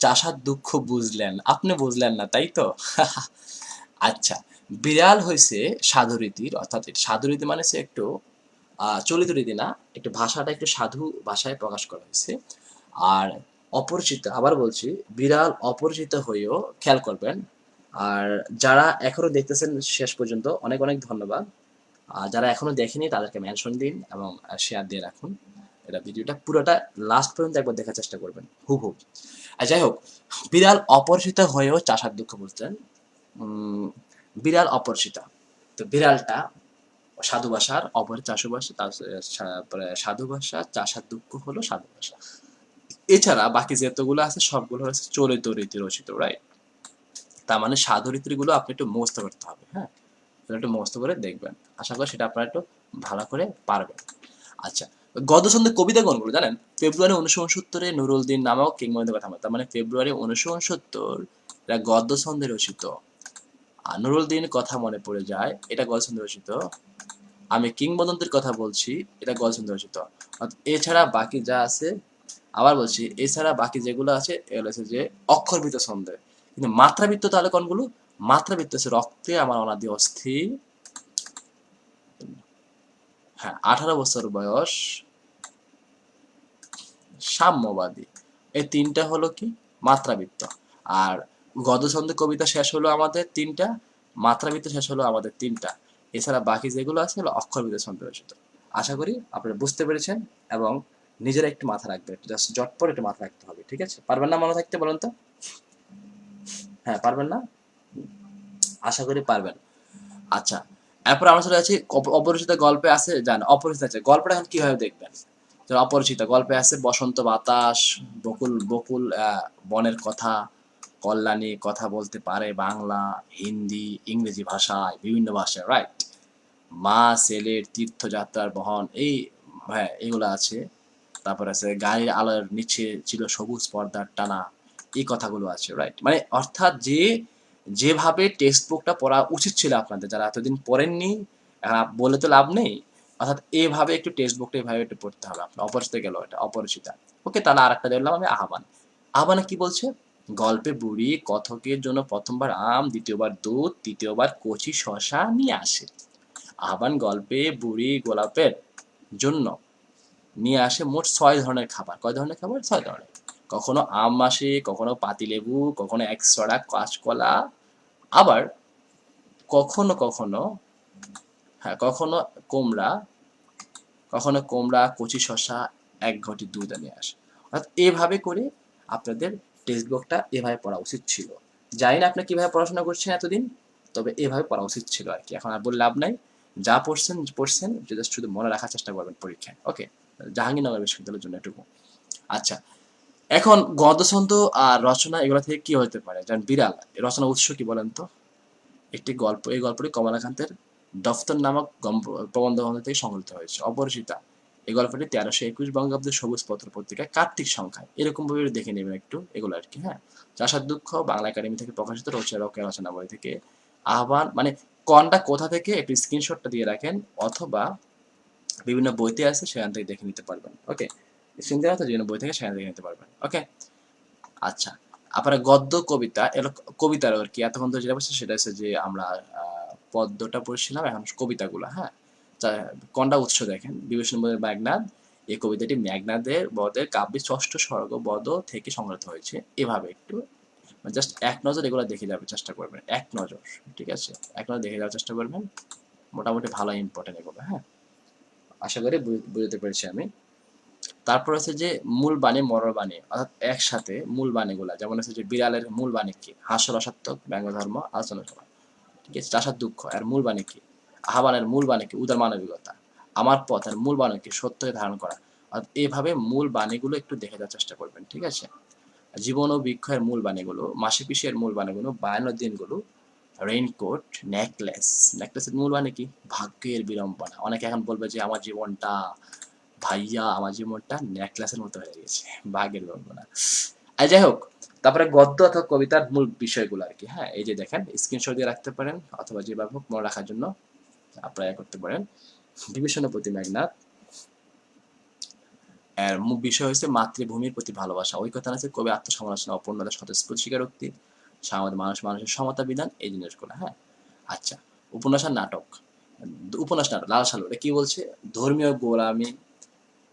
চাষার দুঃখ বুঝলেন। আপনি বুঝলেন না, তাই তো? আচ্ছা, বিড়াল হইছে সাধুরীতির, অর্থাৎ সাধুরীতি মানে হচ্ছে একটু চলিত রীতি না, একটু ভাষাটা একটু সাধু ভাষায় প্রকাশ করা হয়েছে। আর অপরিচিত, আবার বলছি, বিড়াল অপরিচিত হয়েও, খেয়াল করবেন। আর যারা এখনো দেখতেছেন শেষ পর্যন্ত, অনেক অনেক ধন্যবাদ। আর যারা এখনো দেখেনি তাদেরকে মেনশন দিন এবং শেয়ার দিয়ে রাখুন। এটা ভিডিওটা পুরোটা লাস্ট পর্যন্ত একবার দেখার চেষ্টা করবেন, হুবহু। আর যাই হোক, বিড়াল অপরিচিত হয়েও চাষার দুঃখ বুঝলেন। বিড়াল অপরিচিতা, তো বিড়ালটা সাধু ভাষার, অপর চাষু ভাষা, তারপরে সাধু ভাষা, চাষার দুঃখ হলো সাধু ভাষা। এছাড়া বাকি যতগুলো আছে সবগুলো হচ্ছে চলিত রীতি রচিত, রাইট? তার মানে সাধু রীতিগুলো আপনি একটু মুখস্থ করতে হবে, হ্যাঁ? একটু মুখস্থ করে দেখবেন, আশা করি সেটা আপনারা একটু ভালো করে পারবেন। আচ্ছা, গদ্যছন্দের কবিতা কোনগুলো জানেন? ফেব্রুয়ারি 1969 নুরুল দিন নামক কিংবদন্তির কথা বলে। তার মানে ফেব্রুয়ারি 1969 এটা গদ্য ছন্দে রচিত। আর নুরুল দিন কথা মনে পড়ে যায়, এটা গদ্য ছন্দে রচিত। আমি কিংবদন্তির কথা বলছি, এটা গদ্য ছন্দে রচিত। এছাড়া বাকি যা আছে, আবার বলছি, এছাড়া বাকি যেগুলো আছে এগুলো হচ্ছে যে অক্ষরবৃত্ত ছন্দে। কিন্তু মাত্রাবৃত্ত তাহলে কোনগুলো? মাত্রাবৃত্ত হচ্ছে রক্তে আমার অনাদি অস্থি, হ্যাঁ, 18 বছর বয়স, সাম্যবাদী। এই তিনটা হলো কি? মাত্রাবৃত্ত। আর গদ্যছন্দের কবিতা শেষ হলো আমাদের তিনটা, মাত্রাবৃত্ত শেষ হলো আমাদের তিনটা। এছাড়া বাকি যেগুলো আছে হলো অক্ষরবৃত্ত ছন্দে রচিত। আশা করি আপনারা বুঝতে পেরেছেন এবং নিজেরা একটু মাথা রাখবেন, জাস্ট জটপট একটু মাথা রাখতে হবে, ঠিক আছে? পারবেন না মনে থাকতে, বলেন তো? হ্যাঁ, পারবেন না? আশা করি পারবেন। আচ্ছা, এরপর আমরা চলে যাচ্ছি অপরিচিত গল্পে আছে, জান অপরিচিত আছে গল্পটা এখন কিভাবে দেখবেন। অপরিচিত গল্পে আছে বসন্ত বাতাস, বকুল বকুল বনের কথা, কল্যাণী কথা বলতে পারে বাংলা, হিন্দি, ইংরেজি ভাষায়, বিভিন্ন ভাষায়, রাইট? মা ছেলের তীর্থযাত্রার বহন, এই, হ্যাঁ, এগুলো আছে। তারপর আছে গাড়ির আলোর নিচে ছিল সবুজ পর্দার টানা, এই কথাগুলো আছে, রাইট? মানে অর্থাৎ যেভাবে টেক্সট বুকটা পড়া উচিত ছিল আপনাদের, যারা এতদিন পড়েননি, বলে তো লাভ নেই। অর্থাৎ এইভাবে একটু টেক্সট বুকটা এইভাবে একটু পড়তে হবে আপনার। অপরিচিত গেল, এটা অপরিচিতা। ওকে, তাহলে আর একটা দেখলাম আমি আহ্বান। আহ্বানে কি বলছে? গল্পে বুড়ি কথকের জন্য প্রথমবার আম, দ্বিতীয়বার দুধ, তৃতীয়বার কচি শশা নিয়ে আসে। আহ্বান গল্পে বুড়ি গোলাপের জন্য নিয়ে আসে মোট 6 ধরনের খাবার। কয় ধরনের খাবার? 6 ধরনের। কখনো আম আসে, কখনো পাতিলেবু, কখনো একশড়া কাঁচকলা, আবার কখনো কখনো, হ্যাঁ, কখনো কোমড়া, কচি শশা, এক ঘটি দুধ নিয়ে আসে। অর্থাৎ এভাবে করে আপনাদের টেক্সট বুকটা এভাবে পড়া উচিত ছিল। জানি না আপনি কিভাবে পড়াশোনা করছেন এতদিন, তবে এভাবে পড়া উচিত ছিল আর কি। এখন আর বলে লাভ নাই, যা পড়ছেন পড়ছেন, জাস্ট শুধু মনে রাখার চেষ্টা করবেন পরীক্ষায়, ওকে? জাহাঙ্গীরনগর বিশ্ববিদ্যালয়ের জন্য এটুকু। আচ্ছা, এখন গদ্যছন্দ আর রচনা এগুলো থেকে কি হতে পারে? যেমন বিড়াল, রচনার উৎস কি বলেন তো? একটি গল্প, এই গল্পটি কমলাকান্তের দফতর নামক প্রবন্ধ গ্রন্থ থেকে সংগৃহীত হয়েছে। অপরিচিতা, এই গল্পটি 1321 বঙ্গাব্দের সবুজ পত্র পত্রিকায় কার্তিক সংখ্যায়, এরকম ভাবে দেখে নেবেন একটু এগুলো আর কি, হ্যাঁ? চাষার দুঃখ বাংলা একাডেমি থেকে প্রকাশিত রচনা রচনা বই থেকে। আহ্বান, মানে কোনটা কোথা থেকে একটু স্ক্রিনশটটা দিয়ে রাখেন, অথবা বিভিন্ন বইতে আছে সেখান থেকে দেখে নিতে পারবেন, ওকে? স্ক্রিন দেওয়া তো বিভিন্ন বই থেকে সেখান থেকে দেখে নিতে পারবেন, ওকে? আচ্ছা, আপনার গদ্য কবিতা এলো, কবিতার আর কি এতক্ষণ তো যেটা বলছি সেটা হচ্ছে যে আমরা পদ্যটা পড়ছিলাম, এখন কবিতাগুলো, হ্যাঁ? কোনটা উৎস দেখেন, বিভূতিভূষণ মেঘনাদ। এই কবিতাটি মেঘনাদের বদের কাব্যের ষষ্ঠ স্বর্গ বদ থেকে সংগৃহীত হয়েছে। এভাবে একটু জাস্ট এক নজর এগুলো দেখে যাবে চেষ্টা করবেন, এক নজর, ঠিক আছে? এক নজর দেখে যাওয়ার চেষ্টা করবেন, মোটামুটি ভালো ইম্পর্টেন্ট এগুলো, হ্যাঁ? আশা করি বুঝতে পেরেছি আমি। তারপর হচ্ছে যে মূল বাণী, মরল বাণী, অর্থাৎ একসাথে মূল বাণীগুলা, যেমন হচ্ছে যে বিড়ালের মূল বাণী কি? হাস্যরসাত্মক ব্যঙ্গধর্ম আলোচনা সভা, ঠিক আছে? চাষার দুঃখ এর মূল বাণী কি? আহ্বানের মূল বাণী কি? উদার মানবিকতা। আমার পথ এর মূল বাণী কি? সত্যকে ধারণ করা। অর্থাৎ এইভাবে মূল বাণীগুলো একটু দেখে যাওয়ার চেষ্টা করবেন, ঠিক আছে? জীবন ও বৃক্ষ এর মূল বাণীগুলো, মাসে পিসের মূল বাণীগুলো, 52 দিনগুলো, রেইনকোট, নেকলেস। নেকলেসের মূল মানে কি? ভাগ্যের বিড়ম্বনা। অনেকে এখন বলবে যে আমার জীবনটা ভাইয়া, আমার জীবনটা নেকলেসের মতো হয়ে গেছে, ভাগ্যের বিড়ম্বনা। আর যাই হোক, তারপরে গদ্য অথবা কবিতার মূল বিষয়গুলো আর কি। হ্যাঁ, এই যে দেখেন, স্ক্রিনশট দিয়ে রাখতে পারেন অথবা যেভাবে হোক মনে রাখার জন্য আপনারা করতে পারেন। বিভীষণপতি মেঘনাদ এর মূল বিষয় হচ্ছে মাতৃভূমির প্রতি ভালোবাসা। ওই কথা আছে কবি আত্মসমালোচনা, অপূর্ণতা, স্বতঃস্ফূর্ত স্বীকারোক্তি, সামাজিক মানুষের সমতা বিধান, এই জিনিসগুলো। হ্যাঁ, আচ্ছা, উপন্যাস আর নাটক। উপন্যাস নাটক লাল সালু এটা কি বলছে? ধর্মীয় গোলামি,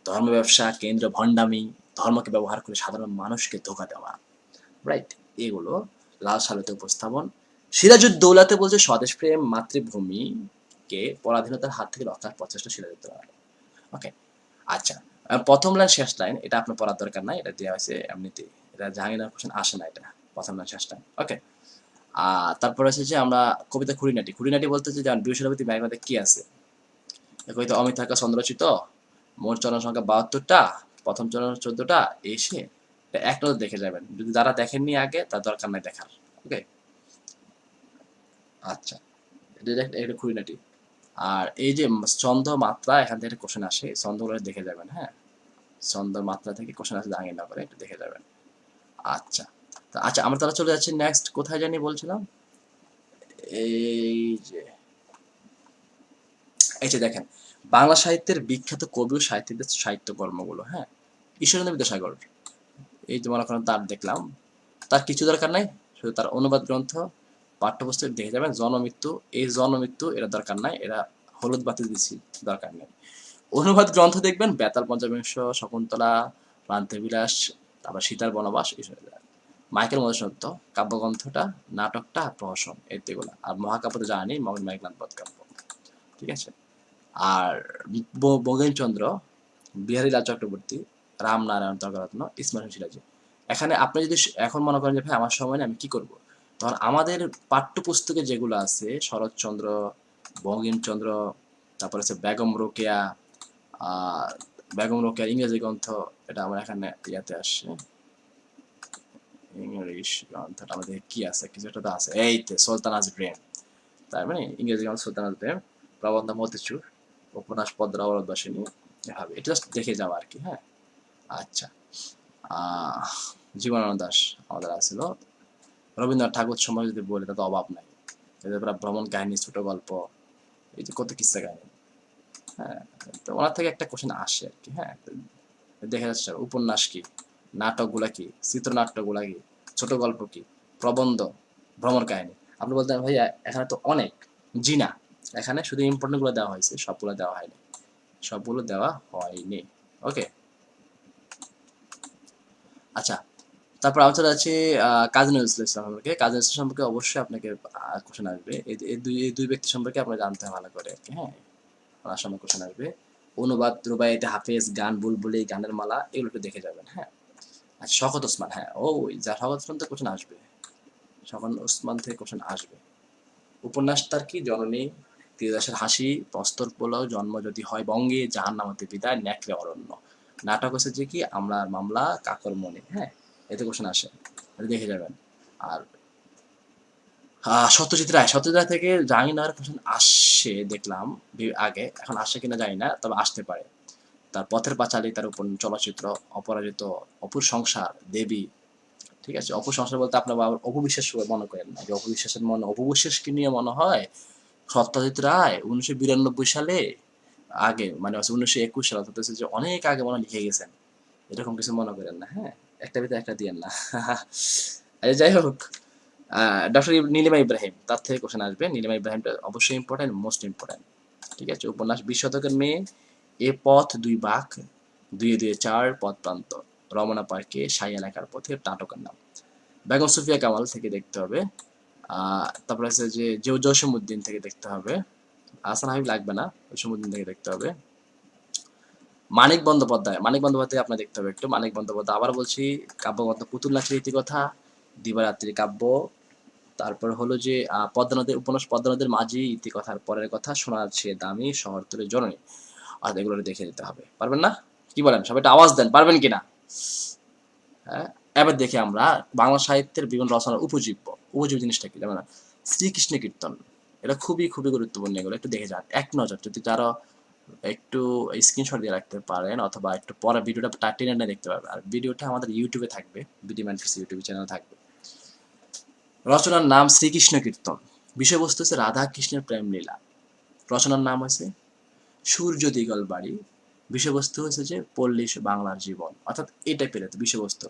ধর্ম ব্যবসা, কেন্দ্র ভণ্ডামি, ধর্মকে ব্যবহার করে সাধারণ মানুষকে ধোঁকা দেওয়া, রাইট? এগুলো লাল সালুতে উপস্থাপন। সিরাজউদ্দৌলাতে বলছে স্বদেশ প্রেম, মাতৃভূমিকে পরাধীনতার হাত থেকে রক্ষার প্রচেষ্টা সিরাজউদ্দৌলা। ওকে, আচ্ছা, প্রথম লাইন শেষ লাইন এটা আপনার পড়ার দরকার নাই, এটা দেওয়া হয়েছে এমনিতেই, এটা জাহাঙ্গীরনামা কোশ্চেন আসে না, এটা প্রথম লাইন শেষ লাইন। ওকে, তারপর হচ্ছে যে আমরা কবিতা খুঁড়িনাটি। খুঁড়িনাটি বলতে যে বিশ্বসভাপতি মেঘনাদে কি আছে? কবিতা অমিত হালকা ছন্দরচিত, মোট চরণ সংখ্যা 72টা, প্রথম চরণ 14টা, এসে এক নজর দেখে যাবেন। যদি যারা দেখেননি আগে তার দরকার নাই দেখার। ওকে, আচ্ছা, এটা খুঁড়িনাটি। আর এই যে ছন্দ মাত্রা, এখান থেকে কোশ্চেন আসে, ছন্দগুলো দেখে যাবেন। হ্যাঁ, ছন্দ মাত্রা থেকে কোশ্চেন আসে জাহাঙ্গীরনগরে, একটু দেখে যাবেন। আচ্ছা, আচ্ছা, আমরা তাহলে চলে যাচ্ছি নেক্সট, কোথায় জানি বলছিলাম? এই যে, এই যে দেখেন, বাংলা সাহিত্যের বিখ্যাত কবি ও সাহিত্যিকদের সাহিত্যকর্মগুলো। হ্যাঁ, ঈশ্বরচন্দ্র বিদ্যাসাগর, এই যে মনে করেন তার দেখলাম, তার কিছু দরকার নাই, শুধু তার অনুবাদ গ্রন্থ পাঠ্যপুস্তক দেখে যাবেন। জন্মমৃত্যু, এই জন্মমৃত্যু এটা দরকার নাই, এটা হলুদ বাতি দিচ্ছি, দরকার নেই। অনুবাদ গ্রন্থ দেখবেন বেতাল পঞ্চবিংশ, শকুন্তলা, প্রান্তিবিলাস, তারপর সীতার বনবাস, এইসব। মাইকেল মধুসূদন দত্ত কাব্যগ্রন্থটা, নাটকটা, প্রহসন, এগুলো। আর মহাকাব্য তো জানি, মোহাম্মদ মেঘনাদ বধকাব্য। ঠিক আছে, আর বঙ্কিমচন্দ্র, বিহারীলাল চক্রবর্তী, রামনারায়ণ তর্করত্ন, ইসমাইল সিরাজি। এখানে আপনি যদি এখন মনে করেন যে ভাই আমার সময় নেই আমি কি করব, তখন আমাদের পাঠ্যপুস্তকে যেগুলো আছে শরৎচন্দ্র, বঙ্কিমচন্দ্র, তারপর হচ্ছে বেগম রোকেয়া, বেগম রোকেয়ার ইংরেজি গ্রন্থ, এটা আমার এখানে ইয়াতে আসছে, ইংলিশ গ্রন্থটা আমাদের কি আছে, কিছু একটা তো আছে, এই তো সুলতানাজ প্রেম, তার মানে ইংরেজি গ্রন্থ সুলতানাজ প্রেম, প্রবন্ধ মতিচুর, উপন্যাস পদ্মা অবরোধবাসিনী, এভাবে এটা জাস্ট দেখে যাওয়া আর কি। হ্যাঁ, আচ্ছা, জীবনানন্দ দাশ আমাদের আছিল। রবীন্দ্রনাথ ঠাকুর সম্পর্কে যদি বলি তা তো অভাব নাই, এদের ভ্রমণ কাহিনী, ছোট গল্প, এই যে কত কিস্সা কাহিনী। হ্যাঁ, তো ওনার থেকে একটা কোশ্চেন আসে আর কি। হ্যাঁ, দেখা যাচ্ছে উপন্যাস কি, নাটকগুলা কি, চিত্রনাট্যগুলা কি, ছোট গল্প কি, প্রবন্ধ, ভ্রমণ কাহিনী। আপনি বলতেন ভাইয়া এখানে তো অনেক, জি না, এখানে শুধু ইম্পর্টেন্ট গুলো দেওয়া হয়েছে, সবগুলো দেওয়া হয়নি, সবগুলো দেওয়া হয়নি। ওকে, আচ্ছা, তারপর আমি চলে যাচ্ছি কাজী নজরুল ইসলাম সম্পর্কে। কাজী নজরুল ইসলাম সম্পর্কে অবশ্যই আপনাকে কোশ্চেন আসবে, এই দুই ব্যক্তি সম্পর্কে আপনার জানতে হবে ভালো করে আর কি। হ্যাঁ, ওনার সম্পর্কে কোশ্চেন আসবে। অনুবাদ, রুবাইয়াতে হাফেজ, গান বুলবুলি, গানের মালা, এগুলো একটু দেখে যাবেন। হ্যাঁ, আচ্ছা, শওকত ওসমান, হ্যাঁ ওই যা শওকত ওসমান থেকে কোশ্চেন আসবে, শওকত ওসমান থেকে কোশ্চেন আসবে। উপন্যাস তার কি? জননী, তীরদাসের হাসি, প্রস্তর পোলাও, জন্ম যদি হয় বঙ্গে, জাহান্নামতে বিদায়, নেকড়ে অরণ্য। নাটক হচ্ছে যে কি আমলার মামলা, কাকর মনে। হ্যাঁ, এতে কোশ্চেন আসে, এটা দেখে যাবেন। আর সত্যজিৎ রায়, সত্যজিৎ রায় থেকে জাহাঙ্গীরনগরের কোশ্চেন আসে দেখলাম আগে, এখন আসে কিনা জানি না, তবে আসতে পারে। তার পথের পাঁচালী, তার উপর চলচ্চিত্র, অপরাজিত, অপুর সংসার, দেবী। ঠিক আছে, অপু সংসার বলতে আপনার অপু বিশ্বাস মনে করেন না, যে অপু বিশ্বাসের মনে, অপু বিশ্বাসকে নিয়ে মনে হয় সত্যজিৎ রায় 1992 সালে, আগে মানে 1921 সালে, অর্থাৎ যে অনেক আগে মনে লিখে গেছেন, এরকম কিছু মনে করেন না। হ্যাঁ, একটা ভিতরে একটা দিয়েন না। যাই হোক, ডক্টর নীলিমা ইব্রাহিম, তার থেকে কোশ্চেন আসবে। নীলিমা ইব্রাহিমটা অবশ্যই ইম্পর্টেন্ট, মোস্ট ইম্পর্টেন্ট। ঠিক আছে, উপন্যাস 20 শতকের মেয়ে, এ পথ দুই বাক, দুয়ে দুয়ে চার পথ প্রান্ত, রমনা পার্কে, সাই এলাকার পথে, নাটকের নাম। বেগম সুফিয়া কামাল থেকে দেখতে হবে। তারপরে আছে যে জসীমউদ্দিন থেকে দেখতে হবে। হাসান হাবিব লাগবে না, জসীমউদ্দিন থেকে দেখতে হবে। মানিক বন্দ্যোপাধ্যায়, মানিক বন্দ্যোপাধ্যায় আপনার দেখতে হবে একটু। মানিক বন্দ্যোপাধ্যায় আবার বলছি, কাব্যগ্রন্থ পুতুল নাচের ইতিকথা, দিবারাত্রি কাব্য, তারপর হলো যে পদ্মা নদীর উপন্যাস, পদ্মা নদীর মাঝি, ইতিকথার পরের কথা, শোনার চেয়ে দামি, শহরতলির জননী। আর এগুলো দেখে দিতে হবে। পারবেন না? কি বলেন, সবাই একটা আওয়াজ দেন, পারবেন কিনা? হ্যাঁ, এবার দেখি আমরা বাংলা সাহিত্যের বিভিন্ন রচনার উপজীব্য। উপজীব্য জিনিসটা কি, যেমন শ্রীকৃষ্ণ কীর্তন, এটা খুবই খুবই গুরুত্বপূর্ণ, এগুলো একটু দেখে যান এক নজর, যদি তারা একটু স্ক্রিনশট দিয়ে রাখতে পারেন অথবা একটু পরে ভিডিওটা টেনে টেনে দেখতে পারবেন। আর ভিডিওটা আমাদের ইউটিউবে থাকবে, বিডি ম্যানফিস ইউটিউব চ্যানেল থাকবে। রচনার নাম শ্রীকৃষ্ণ কীর্তন, বিষয়বস্তু হচ্ছে রাধা কৃষ্ণের প্রেম লীলা। রচনার নাম হচ্ছে সূর্য দিগল বাড়ি, বিষয়বস্তু হচ্ছে যে পল্লী বাংলার জীবন, অর্থাৎ এই টাইপের বিষয়বস্তু।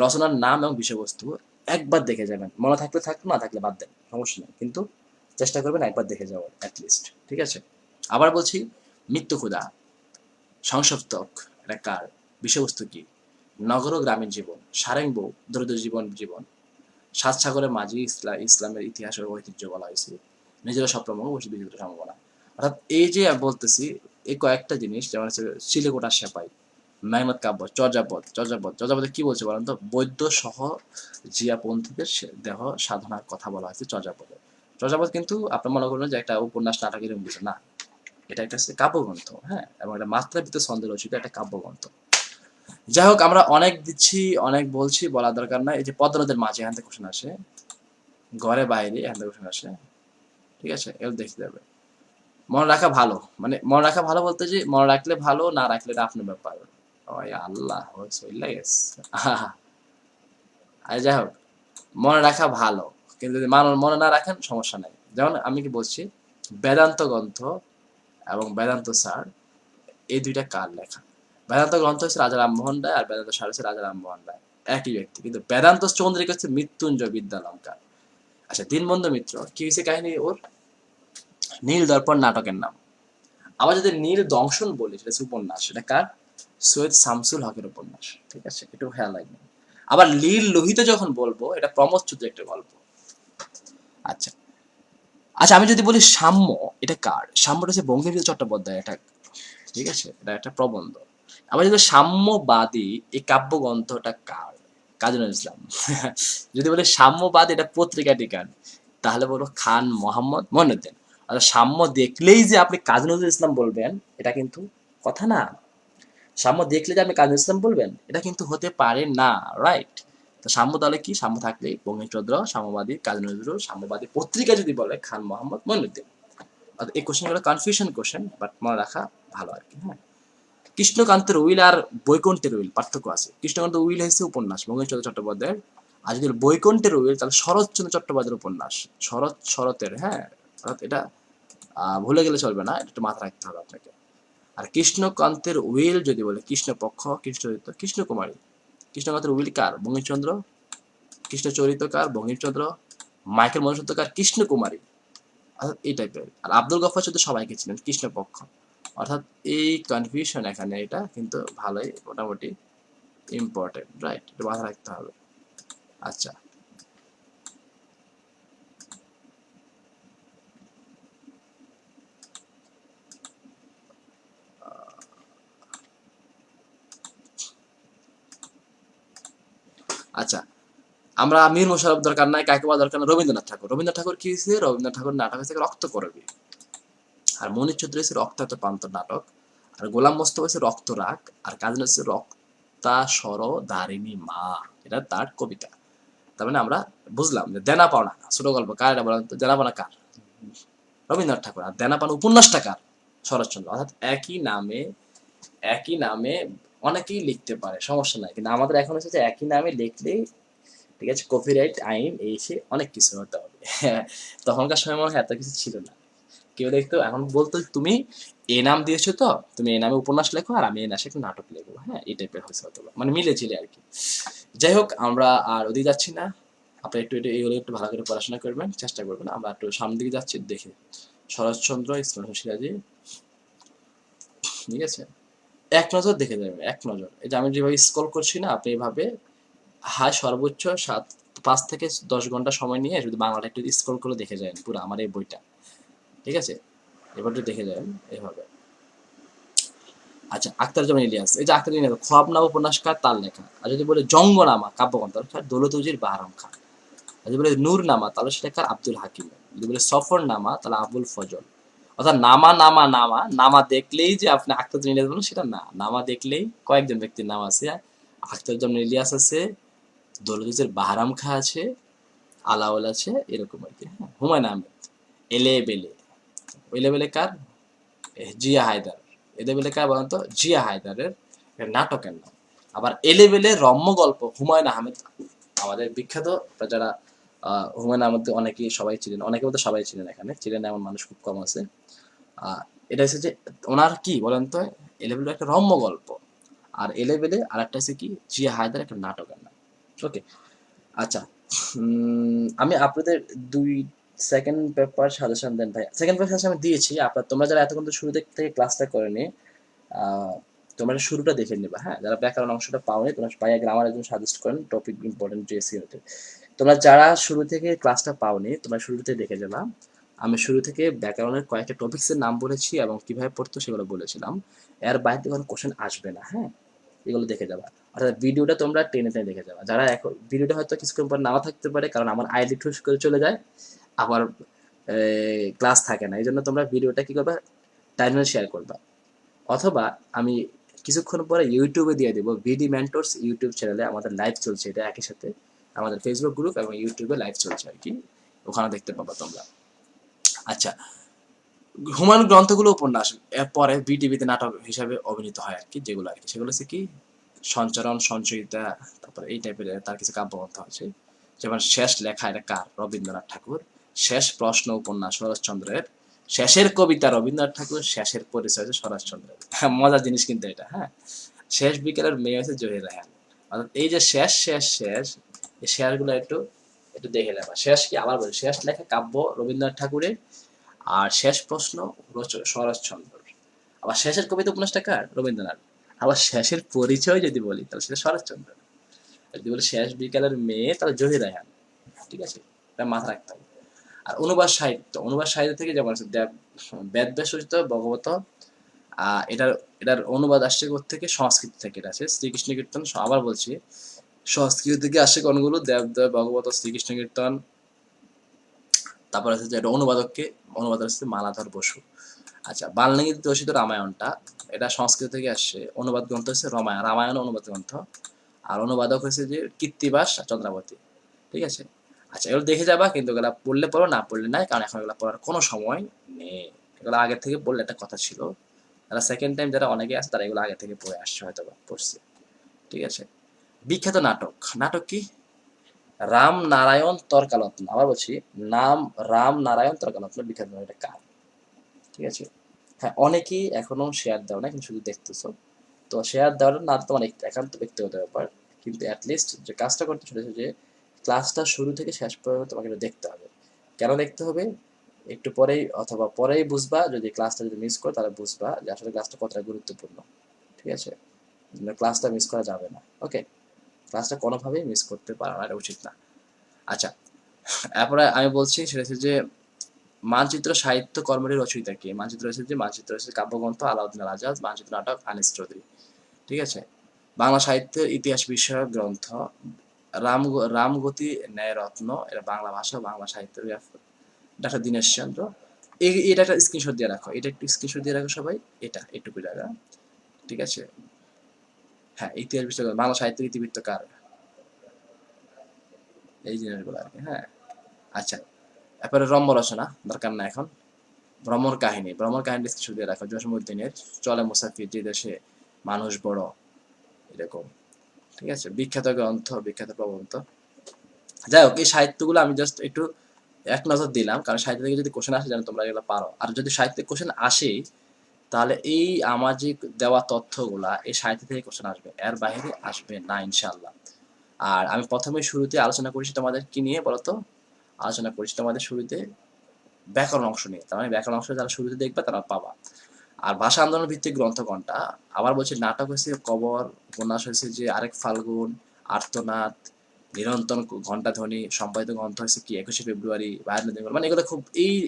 রচনার নাম এবং বিষয়বস্তু একবার দেখে যাবেন, মনে থাকলে থাকবে, না থাকলে বাদ দেন, সমস্যা নেই, কিন্তু চেষ্টা করবেন একবার দেখে যাওয়ার অ্যাটলিস্ট, ঠিক আছে? আবার বলছি, মৃত্যু ক্ষুধা, সংসপ্তক, এটা কার, বিষয়বস্তু কি, নগর ও গ্রামীণ জীবন, সারেং বউ, দরিদ্র জীবন, সাত সাগরের মাঝি, ইসলামের ইতিহাস ও ঐতিহ্য বলা হয়েছে, নিজের স্বপ্নমহ বিচিত্র সম্ভাবনা। অর্থাৎ এই যে আমি বলতেছি, এই কয়েকটা জিনিস, যেমন হচ্ছে চিলেকোটা সেপাই, মেহমদ কাব্য, চর্যাপদ কি বলছে বলেন তো? বৈদ্য সহ জিয়াপন্থীদের দেহ সাধনার কথা বলা হয়েছে চর্যাপদে। চর্যাপদ কিন্তু আপনি মনে করবেন যে একটা উপন্যাস নাটক এরকম কিছু না, এটা একটা হচ্ছে কাব্যগ্রন্থ, হ্যাঁ, এবং এটা মাত্রাবৃত্ত ছন্দে রচিত একটা কাব্যগ্রন্থ। যাই হোক, আমরা অনেক দিচ্ছি, অনেক বলছি, বলার দরকার নাই। এই যে পদ্মা নদের মাঝে এখান থেকে কোশ্চেন আসে, ঘরে বাইরে এখান থেকে কোশ্চেন আসে, ঠিক আছে? এগুলো দেখতে যাবে। মনে রাখা ভালো, মানে মনে রাখা ভালো বলতে যে মনে রাখলে ভালো, না রাখলে এটা আপনার ব্যাপার। ওই আল্লাহ চলে গেছে। আর যাই হোক, মনে রাখা ভালো, কিন্তু যদি মনে না রাখেন সমস্যা নাই। যেমন আমি কি বলছি, বেদান্ত গ্রন্থ এবং বেদান্ত স্যার, এই দুইটা কার লেখা? বেদান্ত গ্রন্থ হচ্ছে রাজা রামমোহন রায়, আর বেদান্ত স্যার হচ্ছে রাজা রামমোহন রায়, একই ব্যক্তি, কিন্তু বেদান্ত চন্দ্রিক হচ্ছে মৃত্যুঞ্জয় বিদ্যালঙ্কার। আচ্ছা, দীনবন্ধু মিত্র কি হয়েছে কাহিনী ওর? নীল দর্পণ নাটকের নাম। আবার যদি নীল দংশন বলি, সেটা হচ্ছে উপন্যাস, সেটা কার? সৈয়দ শামসুল হকের উপন্যাস, ঠিক আছে? একটু খেয়াল রাখবেন। আবার নীল লোহিত যখন বলবো, এটা প্রমোদ চৌধুরীর একটা গল্প। আচ্ছা আচ্ছা, আমি যদি বলি সাম্য, এটা কার? সাম্যটা হচ্ছে বঙ্কিমচন্দ্র চট্টোপাধ্যায়, এটা, ঠিক আছে? এটা একটা প্রবন্ধ। আবার যদি সাম্যবাদী, এই কাব্যগ্রন্থটা কার? কাজী নজরুল ইসলাম। যদি বলি সাম্যবাদ, এটা পত্রিকাটি কার? তাহলে বলবো খান মোহাম্মদ মইনুদ্দিন। আচ্ছা, সাম্য দেখলেই যে আপনি কাজী নজরুল ইসলাম বলবেন, এটা কিন্তু কথা না। সাম্য দেখলে যে আপনি কাজী নজরুল ইসলাম বলবেন, এটা কিন্তু হতে পারে না, রাইট? তো সাম্য তাহলে কি? সাম্য থাকলেই বঙ্কিমচন্দ্র, সাম্যবাদী কাজী নজরুল, সাম্যবাদী পত্রিকা যদি বলে খান মোহাম্মদ মইনুদ্দিন। এই কোশ্চেনগুলো কনফিউশন কোশ্চেন, বাট মনে রাখা ভালো আর কি, হ্যাঁ। কৃষ্ণকান্তের উইল আর বৈকুণ্ঠের উইল পার্থক্য আছে। কৃষ্ণকান্তের উইল হয়েছে উপন্যাস বঙ্কিমচন্দ্র চট্টোপাধ্যায়ের, আর যদি বৈকুণ্ঠের উইল, তাহলে শরৎচন্দ্র চট্টোপাধ্যায়ের উপন্যাস, শরতের, হ্যাঁ। অর্থাৎ এটা ভুলে গেলে চলবে না, এটা একটু মাথা রাখতে হবে আপনাকে। আর কৃষ্ণকান্তের উইল যদি বলে কৃষ্ণপক্ষ, কৃষ্ণচরিত্র, কৃষ্ণকুমারী। কৃষ্ণকান্তের উইল কার? বঙ্কিমচন্দ্র। কৃষ্ণচরিত্র কার? বঙ্কিমচন্দ্র। মাইকেল মধুসূদন কার? কৃষ্ণকুমারী। অর্থাৎ এই টাইপের। আর আব্দুল গফফার শুধু সবাইকে ছিলেন কৃষ্ণপক্ষ। অর্থাৎ এই কনফিউশন এখানে, এটা কিন্তু ভালোই মোটামুটি ইম্পর্টেন্ট, রাইট? এটা মাথায় রাখতে হবে। আচ্ছা আচ্ছা, আমরা মীর মোশাররফ দরকার নাই, কাকে বলা দরকার নাই, রবীন্দ্রনাথ ঠাকুর। রবীন্দ্রনাথ ঠাকুর কি হয়েছে? রবীন্দ্রনাথ ঠাকুর নাটক হচ্ছে রক্ত করবি, আর মনির চৌধুরী হচ্ছে রক্তাক্ত প্রান্ত নাটক, আর গোলাম মোস্তফা হচ্ছে রক্ত রাগ, আর কাজী নজরুল হচ্ছে রক্তা সর দারিণী মা, এটা তার কবিতা। তার মানে আমরা বুঝলাম যে দেনা পাওনা ছোট গল্প কার, এটা বলেন তো? দেনা পাওনা কার? রবীন্দ্রনাথ ঠাকুর। আর দেনা পাওনা উপন্যাসটা কার? শরৎচন্দ্র। অর্থাৎ একই নামে অনেকেই লিখতে পারে, সমস্যা নাই, কিন্তু আমাদের এখন হচ্ছে যে একই নামে লিখলেই, ঠিক আছে, কপিরাইট আইন এসে অনেক কিছু হতে হবে। তখনকার সময় মনে হয় এত কিছু ছিল না, কেউ দেখতো, এখন বলতো তুমি এ নাম দিয়েছো, তো তুমি এ নামে উপন্যাস লেখো, আর আমি এ নামে একটা নাটক লিখবো, হ্যাঁ, এই টাইপের হয়েছে হয়তো, মানে মিলেছিল আর কি। যাই হোক, আমরা আর ওদিকে যাচ্ছি না। আপনি একটু এইগুলো একটু ভালো করে পড়াশোনা করবেন, চেষ্টা করবেন। আমরা একটু সামনের দিকে যাচ্ছি, দেখে শরৎচন্দ্র, ইসমাইল সিরাজি, ঠিক আছে? এক নজর দেখে যাবেন, এক নজর। এই যে আমি যেভাবে স্ক্রল করছি না, আপনি এভাবে সর্বোচ্চ 5 থেকে 10 ঘন্টা সময় নিয়ে যদি বাংলাটা একটু স্ক্রল করে দেখে যায় পুরো আমার এই বইটা, ঠিক আছে? এবার একটু দেখে যাবেন এভাবে। আচ্ছা, আখতারুজ্জামান ইলিয়াস, এই যে আখতার ইলিয়াস খোয়াবনা উপন্যাসকার, তার লেখা। আর যদি বলে জঙ্গনামা কাব্যগ্রন্থ, দৌলত উজির বাহারাম খান। আর যদি বলে নূরনামা, তাহলে সেটা কার? আব্দুল হাকিম। যদি বলে সফরনামা, তাহলে আবুল ফজল। অর্থাৎ নামা নামা নামা নামা দেখলেই যে আপনি আখতারুজ্জামান ইলিয়াস বলেন সেটা না, নামা দেখলেই কয়েকজন ব্যক্তির নাম আছে। আখতারুজ্জামান ইলিয়াস আছে, দৌলত উজির বাহারাম খা আছে, আলাওল আছে, এরকম আর কি। হ্যাঁ, হুমায়ুন আহমেদ। এলে বেলে, এলে বেলে কার? জিয়া হায়দার। এলে বেলে কার বলেন তো? জিয়া হায়দারের নাটকের নাম। আবার এলে বেলে রম্য গল্প হুমায়ুন আহমেদ, আমাদের বিখ্যাত, যারা হুমায়ুন আহমেদ অনেকেই সবাই ছিলেন, অনেকে বলতে সবাই ছিলেন, এখানে ছিলেন এমন মানুষ খুব কম আছে। এটা হচ্ছে যে ওনার কি বলেন তো, এলেবেলে একটা রম্য গল্প, আর এলেবেলে আর একটা হচ্ছে কি জিয়া হায়দার একটা নাটকের নাম। ওকে, আচ্ছা। আমি আপনাদের দুই সেকেন্ড পেপার সাজেশন দেন ভাই। সেকেন্ড পেপার সাজেশন আমি দিয়েছি। আপনার তোমরা যারা এতক্ষণ তো শুরু থেকে ক্লাসটা করেনি, তোমরা শুরুটা দেখে নেবা। হ্যাঁ, যারা ব্যাকরণ অংশটা পাওনি, তোমরা পাইয়া গ্রামার একজন সাজেস্ট করেন, টপিক ইম্পর্টেন্ট জিএসসি হতে। তোমরা যারা শুরু থেকে ক্লাসটা পাওনি, তোমরা শুরুতে দেখে যাবা। আমি শুরু থেকে ব্যাকরণের কয়েকটা টপিক্সের নাম বলেছি এবং কিভাবে পড়তো সেগুলো বলেছিলাম। এর বাইরে কোনো কোশ্চেন আসবে না। হ্যাঁ, এগুলো দেখে যাবা। অর্থাৎ ভিডিওটা তোমরা টেনে টেনে দেখে যাবা। যারা এখন ভিডিওটা হয়তো কিছুক্ষণ পর নাও থাকতে পারে, কারণ আমার আইডি ঠুস করে চলে যায়, আমার ক্লাস থাকে না। এই জন্য তোমরা ভিডিওটা কি করবা, টাইমলাইন শেয়ার করবা, অথবা আমি কিছুক্ষণ পরে ইউটিউবে দিয়ে দেবো। ভিডি মেন্টরস ইউটিউব চ্যানেলে আমাদের লাইভ চলছে, এটা একই সাথে আমাদের ফেসবুক গ্রুপ এবং ইউটিউবে লাইভ চলছে আর কি, ওখানে দেখতে পাবা তোমরা। আচ্ছা, হুমায়ুন গ্রন্থগুলো উপন্যাস এর পরে বিটিভিতে নাটক হিসাবে অভিনীত হয় আর কি, যেগুলো আর কি সেগুলো হচ্ছে কি সঞ্চরণ, সঞ্চয়িতা, তারপর এই টাইপের তার কিছু কাব্যগ্রন্থ আছে। যেমন শেষ লেখা, এটা কার? রবীন্দ্রনাথ ঠাকুর। শেষ প্রশ্ন উপন্যাস শরৎচন্দ্রের। শেষের কবিতা রবীন্দ্রনাথ ঠাকুর। শেষের পরিচয় হচ্ছে শরৎচন্দ্রের। মজার জিনিস কিন্তু এটা। হ্যাঁ, শেষ বিকেলের মেয়ে হচ্ছে জহির রায়হান। অর্থাৎ এই যে শেষ শেষ শেষ, এই শেষগুলো একটু একটু দেখে নেবা। শেষ কি আবার বলি, শেষ লেখা কাব্য রবীন্দ্রনাথ ঠাকুরের, আর শেষ প্রশ্ন শরৎচন্দ্র। আবার শেষের কবিতা উপন্যাসটা কার? রবীন্দ্রনাথ। আবার শেষের পরিচয় যদি বলি তাহলে সেটা শরৎচন্দ্র। যদি বলি শেষ বিকালের মেয়ে তাহলে জহির রায়হান। ঠিক আছে, এটা মাথা রাখতে হবে। আর অনুবাদ সাহিত্য, অনুবাদ সাহিত্য থেকে যেমন আছে বেদব্যাস রচিত ভগবত, এটার এটার অনুবাদ আসছে থেকে সংস্কৃত থেকে, এটা আছে শ্রীকৃষ্ণ কীর্তন। আবার বলছি, সংস্কৃত থেকে আসছে কোনগুলো? দেবদয় ভগবত, শ্রীকৃষ্ণ কীর্তন। তারপর আছে যে এটা অনুবাদককে, অনুবাদ হচ্ছে মালাধর বসু। আচ্ছা, বাল্মীকি রচিত রামায়ণটা, এটা সংস্কৃত থেকে আসছে। অনুবাদ গ্রন্থ হচ্ছে রামায়ণ অনুবাদ গ্রন্থ। আর অনুবাদক হচ্ছে যে কৃত্তিবাস চন্দ্রাবতী। ঠিক আছে, আচ্ছা এগুলো দেখে যাবা, কিন্তু এগুলো পড়লে পড়ো, না পড়লে নাই, কারণ এখন এগুলো পড়ার কোনো সময় নেই। এগুলো আগের থেকে পড়লে একটা কথা ছিল। যারা সেকেন্ড টাইম যারা অনেকে আছে তারা এগুলো আগে থেকে পড়ে আসছে, হয়তো বা পড়ছে। ঠিক আছে, বিখ্যাত নাটক, নাটক কি? রাম নারায়ণ তর্কালত্ন। আবার বলছি, নাম রাম নারায়ণ তর্কালত্ন বিখ্যাত নাটক। এটা কার? ঠিক আছে, হ্যাঁ, অনেকেই এখনো শেয়ার দাও না, কিন্তু শুধু দেখতেছো। তো শেয়ার দেওয়াটা না তোমার একান্ত ব্যক্তিগত ব্যাপার, কিন্তু অ্যাটলিস্ট যে কাজটা করতে চলেছে, যে ক্লাসটা শুরু থেকে শেষ পর্যন্ত তোমাকে এটা দেখতে হবে। কেন দেখতে হবে? একটু পরেই অথবা পরেই বুঝবা। যদি ক্লাসটা যদি মিস করো তাহলে বুঝবা যে আসলে ক্লাসটা কতটা গুরুত্বপূর্ণ। ঠিক আছে, ক্লাসটা মিস করা যাবে না। ওকে, ক্লাসটা কোনোভাবেই মিস করতে পারা এটা উচিত না। আচ্ছা, এরপরে আমি বলছি সেটা হচ্ছে যে মানচিত্র সাহিত্য কর্মের রচয়িতা কে? মানচিত্র হচ্ছে যে মানচিত্র হচ্ছে কাব্যগ্রন্থ আলাউদ্দিন আল আজাদ, মানচিত্র নাটক আনিস চৌধুরী। ঠিক আছে, বাংলা সাহিত্যের ইতিহাস বিষয়ক গ্রন্থ রামগতি ন্যায়রত্ন, এটা বাংলা ভাষা বাংলা সাহিত্যের ডাক্তার দীনেশ চন্দ্র। এটা একটা স্ক্রিনশট দিয়ে রাখো, এটা একটু স্ক্রিনশট দিয়ে রাখো সবাই, এটা একটুকু জায়গা। ঠিক আছে, হ্যাঁ, ইতিহাস বিষয় বাংলা সাহিত্যের ইতিবৃত্ত কার? এই জিনিসগুলো আর কি। হ্যাঁ, আচ্ছা, এরপরে রম্য রচনা দরকার না এখন। ভ্রমর কাহিনী, ভ্রমর কাহিনী স্ক্রিনশট দিয়ে রাখো। জসীমউদ্দিনের চলে মুসাফির, যে দেশে মানুষ বড়, এরকম। ঠিক আছে, বিখ্যাত গ্রন্থ, বিখ্যাত প্রবন্ধ। যাই হোক, এই সাহিত্যগুলো আমি জাস্ট একটু এক নজর দিলাম, কারণ সাহিত্য থেকে যদি কোশ্চেন আসে যেন তোমরা এগুলো পারো। আর যদি সাহিত্যে কোশ্চেন আসে, তাহলে এই আমার যে দেওয়া তথ্যগুলা এই সাহিত্য থেকে কোশ্চেন আসবে, এর বাইরে আসবে না ইনশাল্লাহ। আর আমি প্রথমে শুরুতে আলোচনা করেছি তোমাদের কি নিয়ে বলতো? আলোচনা করেছি তোমাদের শুরুতে ব্যাকরণ অংশ নিয়ে। তার মানে ব্যাকরণ অংশ যারা শুরুতে দেখবে তারা পাবা। আর ভাষা আন্দোলন ভিত্তিক গ্রন্থ কোনটা? আবার বলছি, নাটক হয়েছে কবর, উপন্যাস হয়েছে যে আরেক ফাল্গুন, আর্তনাদ, নিরন্তন ঘণ্টাধ্বনি, সম্পাদিত গ্রন্থ হয়েছে কি 21শে ফেব্রুয়ারি, মানে এগুলো খুব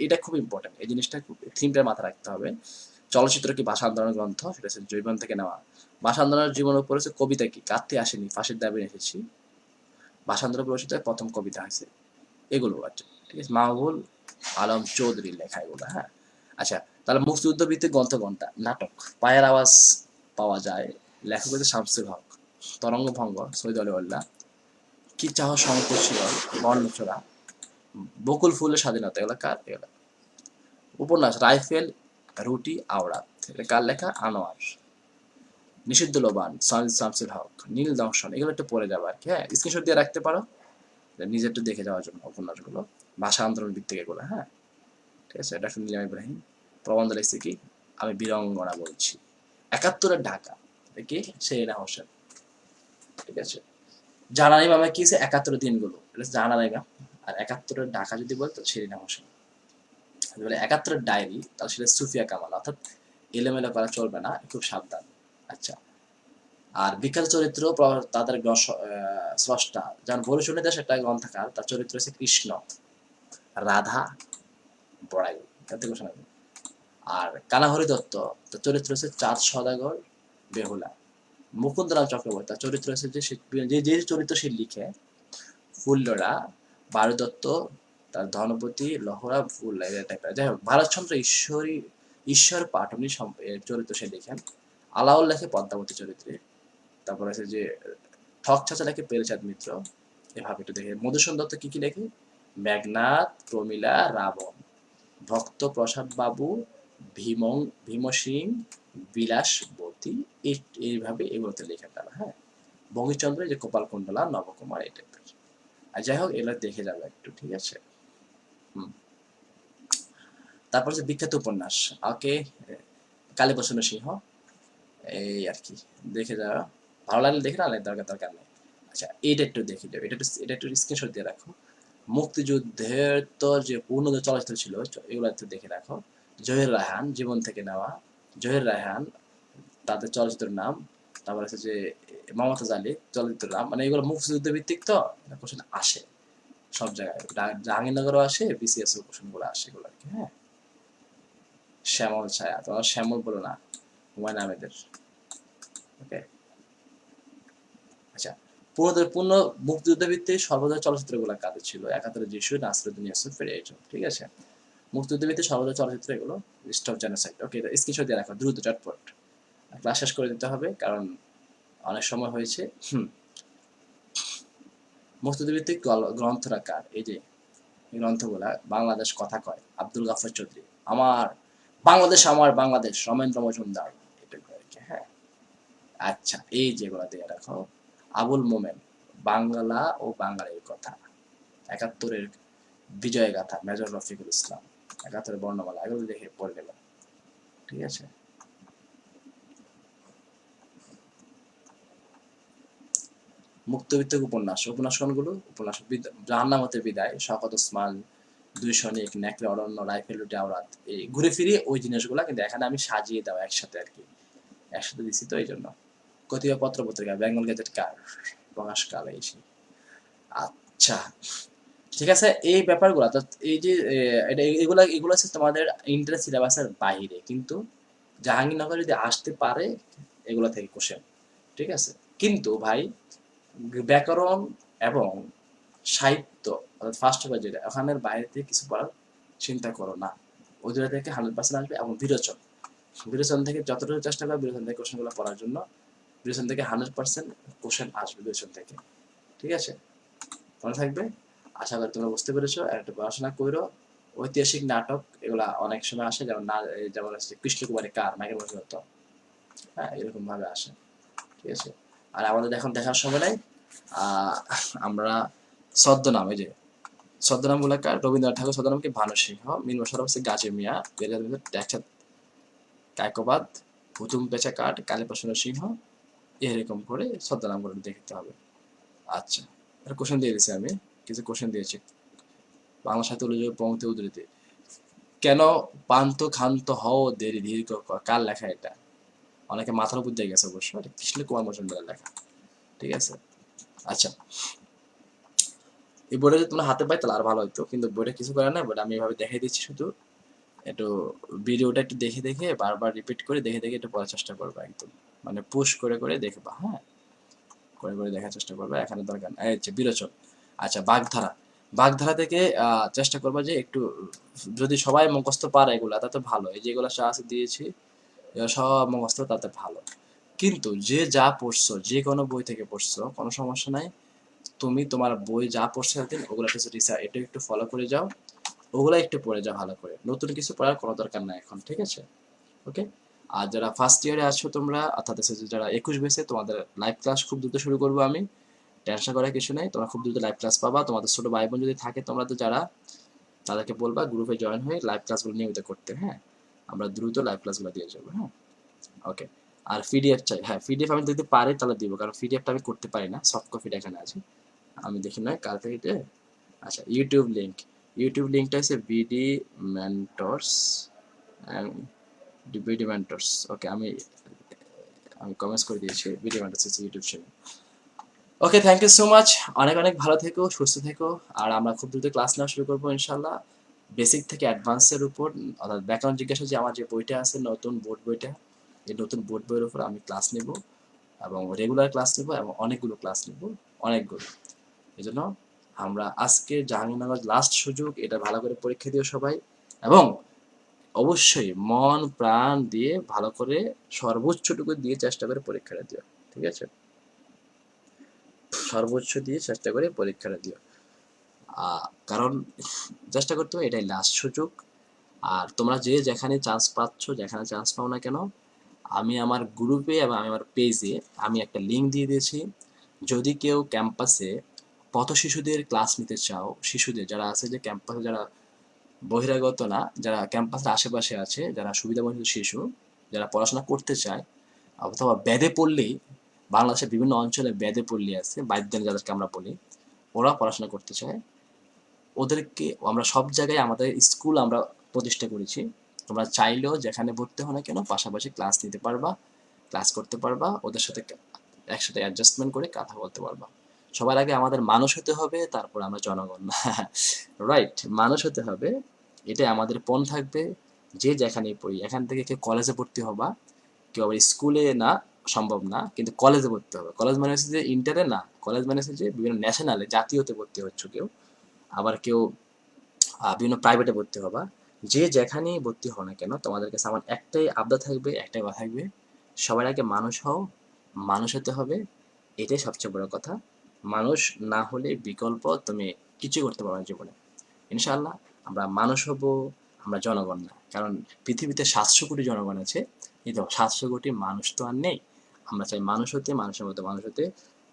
এটা খুব ইম্পর্টেন্ট, এই জিনিসটা খুব থিমটা মাথায় রাখতে হবে। চলচ্চিত্র কি ভাষা আন্দোলনের গ্রন্থ? সেটা হচ্ছে জৈবন থেকে নেওয়া। ভাষা আন্দোলনের জীবনের উপর হচ্ছে কবিতা কি? কাঁদতে আসেনি, ফাঁসির দাবি এসেছি, ভাষা আন্দোলন রচিত প্রথম কবিতা হয়েছে। এগুলো আছে। ঠিক আছে, মাহবুল আলম চৌধুরীর লেখা এগুলো। হ্যাঁ, আচ্ছা, তাহলে মুক্তিযুদ্ধ ভিত্তিক গ্রন্থ কোনটা? নাটক পায়ের আওয়াজ পাওয়া যায়, লেখক হচ্ছে শামসুল হক। তরঙ্গ ভঙ্গ সৈয়দ আলিউল্লাহ। কি চাহ শঙ্কর শিরল, বর্ণচোরা। বকুল ফুলের স্বাধীনতা, এগুলো কার? এগুলো উপন্যাস রাইফেল, রুটি, আওরাত, এটা কার লেখা? আনোয়ার। নিষিদ্ধ লোবান, শামসুল হক, নীল দংশন, এগুলো একটু পড়ে যাবে আর কি। হ্যাঁ, স্ক্রিনশট দিয়ে রাখতে পারো নিজে একটু দেখে যাওয়ার জন্য উপন্যাসগুলো, ভাষা আন্দোলন দিক থেকে এগুলো। হ্যাঁ, ঠিক আছে। এটা শুনলাম ইব্রাহিম। প্রবন্ধ লিখছে কি? আমি বীরঙ্গনা বলছি। ৭১-এর ঢাকা, কি? সেরিনা হোসেন। ঠিক আছে। জাহানারা ইমামের কি আছে? ৭১-এর দিনগুলো, এটা জাহানারা ইমাম। আর ৭১-এর ঢাকা যদি বলতো সেরিনা হোসেন। বলে ৭১-এর ডায়েরি, তাহলে সেটা সুফিয়া কামাল। অর্থাৎ এলোমেলো করা চলবে না, খুব সাবধান। আচ্ছা। আর বিখ্যাত চরিত্র তাদের স্রষ্টা, যেমন বরুসুনিতে সেটা গ্রন্থাকার, তার চরিত্র হচ্ছে কৃষ্ণ, রাধা, বড়াই, তাতে ঘোষণা। আর কানাহরি দত্ত, তার চরিত্র হচ্ছে চাঁদ সদাগর, বেহুলা। মুকুন্দরাম চক্রবর্তী, তার চরিত্র হচ্ছে যে চরিত্র সে লিখে, ফুল্লরা, বারু দত্ত, তার ধনপতি, লহরা, ফুল টাইপের। যাই হোক, ভারতচন্দ্র ঈশ্বর পাটনি চরিত্র সে লিখেন। আলাউল লেখে পদ্মাবতী চরিত্রে। তারপর আছে যে ঠক চাচা লেখে পেরেচাঁদ মিত্র। এভাবে একটু দেখে। মধুসূদন দত্ত কি কি লেখে? মেঘনাথ, প্রমীলা, রাবণ, ভক্ত প্রসাদ বাবু, ভীম সিং, বিলাসবতী, এইভাবে এগুলোতে লেখেন তারা। হ্যাঁ, বঙ্কিমচন্দ্র যে কপাল কুণ্ডলা, নবকুমার, এই টাইপের। আর যাই হোক, এগুলো দেখে যাবে একটু, ঠিক আছে। তারপর যে বিখ্যাত উপন্যাস, ওকে, কালীপ্রসন্ন সিংহ, এই আর কি, দেখে যাওয়া। ভালো লাগলে দেখে, না দরকার নেই। আচ্ছা, এইটা একটু দেখে যাবে, এটা একটু স্ক্রিনশট দিয়ে রাখো। মুক্তিযুদ্ধের তো যে পূর্ণ চলচ্চিত্র ছিল, এগুলো একটু দেখে রাখো। জহির রায়হান, জীবন থেকে নেওয়া। জহির রায়হান, তাদের চলচ্চিত্রের নাম। তারপর আছে যে মমতাজ আলী, চলচ্চিত্রের নাম। মানে এগুলো মুক্তিযুদ্ধ ভিত্তিক, তো কোশ্চেন আসে সব জায়গায়। জাহাঙ্গীরনগরও আসে, বিসিএস এর কোশ্চেন গুলো আসে এগুলো আর কি। হ্যাঁ, শ্যামল ছায়া, তোমার শ্যামল বলো না, হুমায়ুন আহমেদের। ওকে। আচ্ছা, পূর্ণ মুক্তিযুদ্ধ ভিত্তিক সর্বদা চলচ্চিত্রগুলো কাদের ছিল? ৭১-এর যিশু, নাসরুদ্দিন ইউসুফের, এইসব। ঠিক আছে। মুক্তিযুদ্ধ ভিত্তিক সর্বদা চলচ্চিত্র এগুলো। List of genocide. ওকে, এটা স্ক্রিনশট দিয়ে রাখো, দ্রুত চটপট। ক্লাস শেষ করে দিতে হবে, কারণ অনেক সময় হয়েছে। মুক্তিযুদ্ধ ভিত্তিক গ্রন্থরা কার? এই যে গ্রন্থগুলা, বাংলাদেশ কথা কয়, আব্দুল গাফর চৌধুরী। আমার বাংলাদেশ, আমার বাংলাদেশ, রমেন্দ্র মজুমদার, এটা আর কি। হ্যাঁ, আচ্ছা, এই যেগুলো দিয়ে রাখো। আবুল মোমেন, বাংলা ও বাঙালির কথা। ৭১-এর বিজয় গাথা, মেজর রফিকুল ইসলাম। ৭১-এর বর্ণমালা, এগুলো দেখে পড়ে গেল। ঠিক আছে। মুক্তভিত্তিক উপন্যাস, উপন্যাস কোনগুলো? উপন্যাস জাহান্নামতের বিদায়, শওকত ওসমান, দুই সৈনিক, নেকড়ে অরণ্য, রাইফেল, রুটি, আওরাত। এই ঘুরে ফিরে ওই জিনিসগুলো, কিন্তু এখানে আমি সাজিয়ে দেওয়া একসাথে আর কি, একসাথে দিছি তো এই জন্য। কতিপয় পত্র পত্রিকা, বেঙ্গল গেজেট কার প্রকাশকাল, এই সেই। আচ্ছা, ঠিক আছে। এই ব্যাপারগুলো তো, এই যে এগুলো হচ্ছে তোমাদের ইন্টার সিলেবাসের বাইরে, কিন্তু জাহাঙ্গীরনগর যদি আসতে পারে এগুলো থেকে কোশ্চেন। ঠিক আছে। কিন্তু ভাই, ব্যাকরণ এবং সাহিত্য, অর্থাৎ ফার্স্ট পেপার যেটা, ওখানের বাইরে থেকে কিছু পড়ার চিন্তা করো না। ওই দুটো থেকে 100% আসবে। এবং বিরোচন, বিরোচন থেকে যতটুকু চেষ্টা করো বিরোচন থেকে কোশ্চেনগুলো পড়ার জন্য। বিরোচন থেকে 100% কোশ্চেন আসবে বিরোচন থেকে। ঠিক আছে, মনে থাকবে। আশা করি তোমরা বুঝতে পেরেছো। একটা পড়াশোনা করো। ঐতিহাসিক নাটক এগুলা অনেক সময় আসে, যেমন যেমন হচ্ছে কৃষ্ণকুমারী কার, মাইকেল মধুসূদন। হ্যাঁ, এরকম ভাবে আসে। ঠিক আছে। আর আমাদের এখন দেখার সময় নাই। আমরা ছদ্মনাম, এই যে ছদ্মনাম গুলা কার? রবীন্দ্রনাথ ঠাকুর ছদ্মনামকে ভানু সিংহ, মীর মশারফ হচ্ছে গাজী মিয়া, কায়কোবাদ, হুতুম পেঁচা কাঠ, কালীপ্রসন্ন সিংহ, এরকম করে ছদ্মনাম গুলো দেখতে হবে। আচ্ছা, একটা কোশ্চেন দিয়ে দিয়েছি আমি, কিছু কোশ্চেন দিয়েছি। বাংলা সাহিত্য উল্লেখযোগ্য পংক্তি উদ্ধৃতি। কেন পান্ত ক্ষান্ত হও দেরি দীর্ঘ, কার লেখা এটা? অনেকে মাথার উপর দিয়ে গেছে অবশ্য, এটা কৃষ্ণ কুমার মজুমদারের লেখা। ঠিক আছে। আচ্ছা, এই বইটা যদি তোমরা হাতে পাই তাহলে আর ভালো হইতো, কিন্তু বইটা কিছু করে না। বইটা আমি এভাবে দেখাই দিচ্ছি শুধু। একটু ভিডিওটা একটু দেখে দেখে বারবার রিপিট করে দেখে দেখে একটু পড়ার চেষ্টা করবে একদম, মানে পুশ করে করে দেখবা। হ্যাঁ, করে করে দেখার চেষ্টা করবে, এখানে দরকার এই হচ্ছে বিরোচন। আচ্ছা, বাগধারা, বাগধারা থেকে চেষ্টা করবা যে একটু, যদি সবাই মুখস্থ পারে এগুলা তাতে ভালো। এই যেগুলো আছে দিয়েছি, এগুলো সব মুখস্থ, তাতে ভালো। কিন্তু যে যা পড়ছো, যে কোনো বই থেকে পড়ছো, কোনো সমস্যা নাই। তুমি তোমার বই যা পড়ছো এতদিন ওগুলো এটা একটু ফলো করে যাও, ওগুলো একটু পড়ে যাও ভালো করে, নতুন কিছু পড়ার কোনো দরকার নাই এখন, ঠিক আছে? ওকে। আর যারা ফার্স্ট ইয়ারে আছো তোমরা, অর্থাৎ যারা 21 বেসে, তোমাদের লাইভ ক্লাস খুব দ্রুত শুরু করবো আমি, টেনশন করার কিছু নেই, তোমরা খুব দ্রুত লাইভ ক্লাস পাবা। তোমাদের ছোট ভাই বোন যদি থাকে তোমরা তো যারা, তাদেরকে বলবা গ্রুপে জয়েন হয়ে লাইভ ক্লাসগুলো নিয়মিত করতে, হ্যাঁ? আমরা দ্রুত লাইভ ক্লাসগুলো দিয়ে যাবো, হ্যাঁ? ওকে। আর পিডিএফ চাই, হ্যাঁ পিডিএফ আমি দিতে পারি তাহলে দিব, কারণ পিডিএফটা আমি করতে পারি না, সফট কপিটা এখানে আছে, আমি দেখি না কাল থেকে। আচ্ছা, ইউটিউব লিঙ্কটা হচ্ছে BD mentors and BD mentors. Okay, আমি কমেন্টস করে দিয়েছি, বিডি মেন্টরস হচ্ছে YouTube channel. Okay, thank you so much, অনেক অনেক ভালো থেকো, সুস্থ থেকো। আর আমরা খুব দ্রুত ক্লাস নেওয়া শুরু করবো ইনশাল্লাহ, বেসিক থেকে অ্যাডভান্সের উপর, অর্থাৎ ব্যাকরণ জিজ্ঞাসা যে আমার যে বইটা আছে নতুন বোর্ড বইটা, এই নতুন বোর্ড বইয়ের উপর আমি ক্লাস নেব, এবং রেগুলার ক্লাস নেব, এবং অনেকগুলো ক্লাস নেব, অনেকগুলো। এই জন্য আমরা আজকে জাহাঙ্গীরনগর লাস্ট সুযোগ, এটা ভালো করে পরীক্ষা দিও সবাই, এবং অবশ্যই মন প্রাণ দিয়ে ভালো করে সর্বোচ্চটুকু দিয়ে চেষ্টা করে পরীক্ষাটা দিও, ঠিক আছে? সর্বোচ্চ দিয়ে চেষ্টা করে পরীক্ষাটা দিও, কারণ চেষ্টা করতে হবে, এটাই লাস্ট সুযোগ। আর তোমরা যে যেখানে চান্স পাচ্ছ, যেখানে চান্স পাও না কেন, আমি আমার গ্রুপে এবং আমি আমার পেজে আমি একটা লিঙ্ক দিয়ে দিয়েছি। যদি কেউ ক্যাম্পাসে পথ শিশুদের ক্লাস নিতে চাও, শিশুদের যারা আছে যে ক্যাম্পাসে, যারা বহিরাগত না, যারা ক্যাম্পাসের আশেপাশে আছে, যারা সুবিধাবঞ্চিত শিশু, যারা পড়াশোনা করতে চায়, অথবা ব্যাদে পল্লী, বাংলাদেশের বিভিন্ন অঞ্চলে ব্যাদে পল্লী আছে, বাদ্যান যাদেরকে আমরা বলি, ওরা পড়াশোনা করতে চায়, ওদেরকে আমরা সব জায়গায় আমাদের স্কুল আমরা প্রতিষ্ঠা করেছি। তোমরা চাইলেও যেখানে ভর্তি হও না কেন পাশাপাশি ক্লাস নিতে পারবা, ক্লাস করতে পারবা, ওদের সাথে একসাথে অ্যাডজাস্টমেন্ট করে কথা বলতে পারবা। সবার আগে আমাদের মানুষ হতে হবে, তারপর আমরা জনগণ। রাইট, মানুষ হতে হবে, এটাই আমাদের পণ থাকবে। যে যেখানেই পড়ি, এখান থেকে কেউ কলেজে ভর্তি হবা, কেউ আবার স্কুলে না, সম্ভব না, কিন্তু কলেজে ভর্তি হবে। কলেজ মানে হচ্ছে যে ইন্টারে না, কলেজ মানে হচ্ছে যে বিভিন্ন ন্যাশনালে, জাতীয়তে ভর্তি হচ্ছে কেউ, আবার কেউ বিভিন্ন প্রাইভেটে ভর্তি হবা। যে যেখানেই ভর্তি হও না কেন, তোমাদের কাছে আমার একটাই আবদার থাকবে, একটাই কথা থাকবে, সবার আগে মানুষ হও, মানুষ হতে হবে, এটাই সবচেয়ে বড় কথা। মানুষ না হলে বিকল্প তুমি কিছু করতে পারো না জীবনে। ইনশাআল্লাহ আমরা মানুষ হব, আমরা জনগণ না, কারণ পৃথিবীতে 700 কোটি জনগণ আছে, কিন্তু 700 কোটি মানুষ তো আর নেই। আমরা চাই মানুষ হতে, মানুষের মতো মানুষ হতে।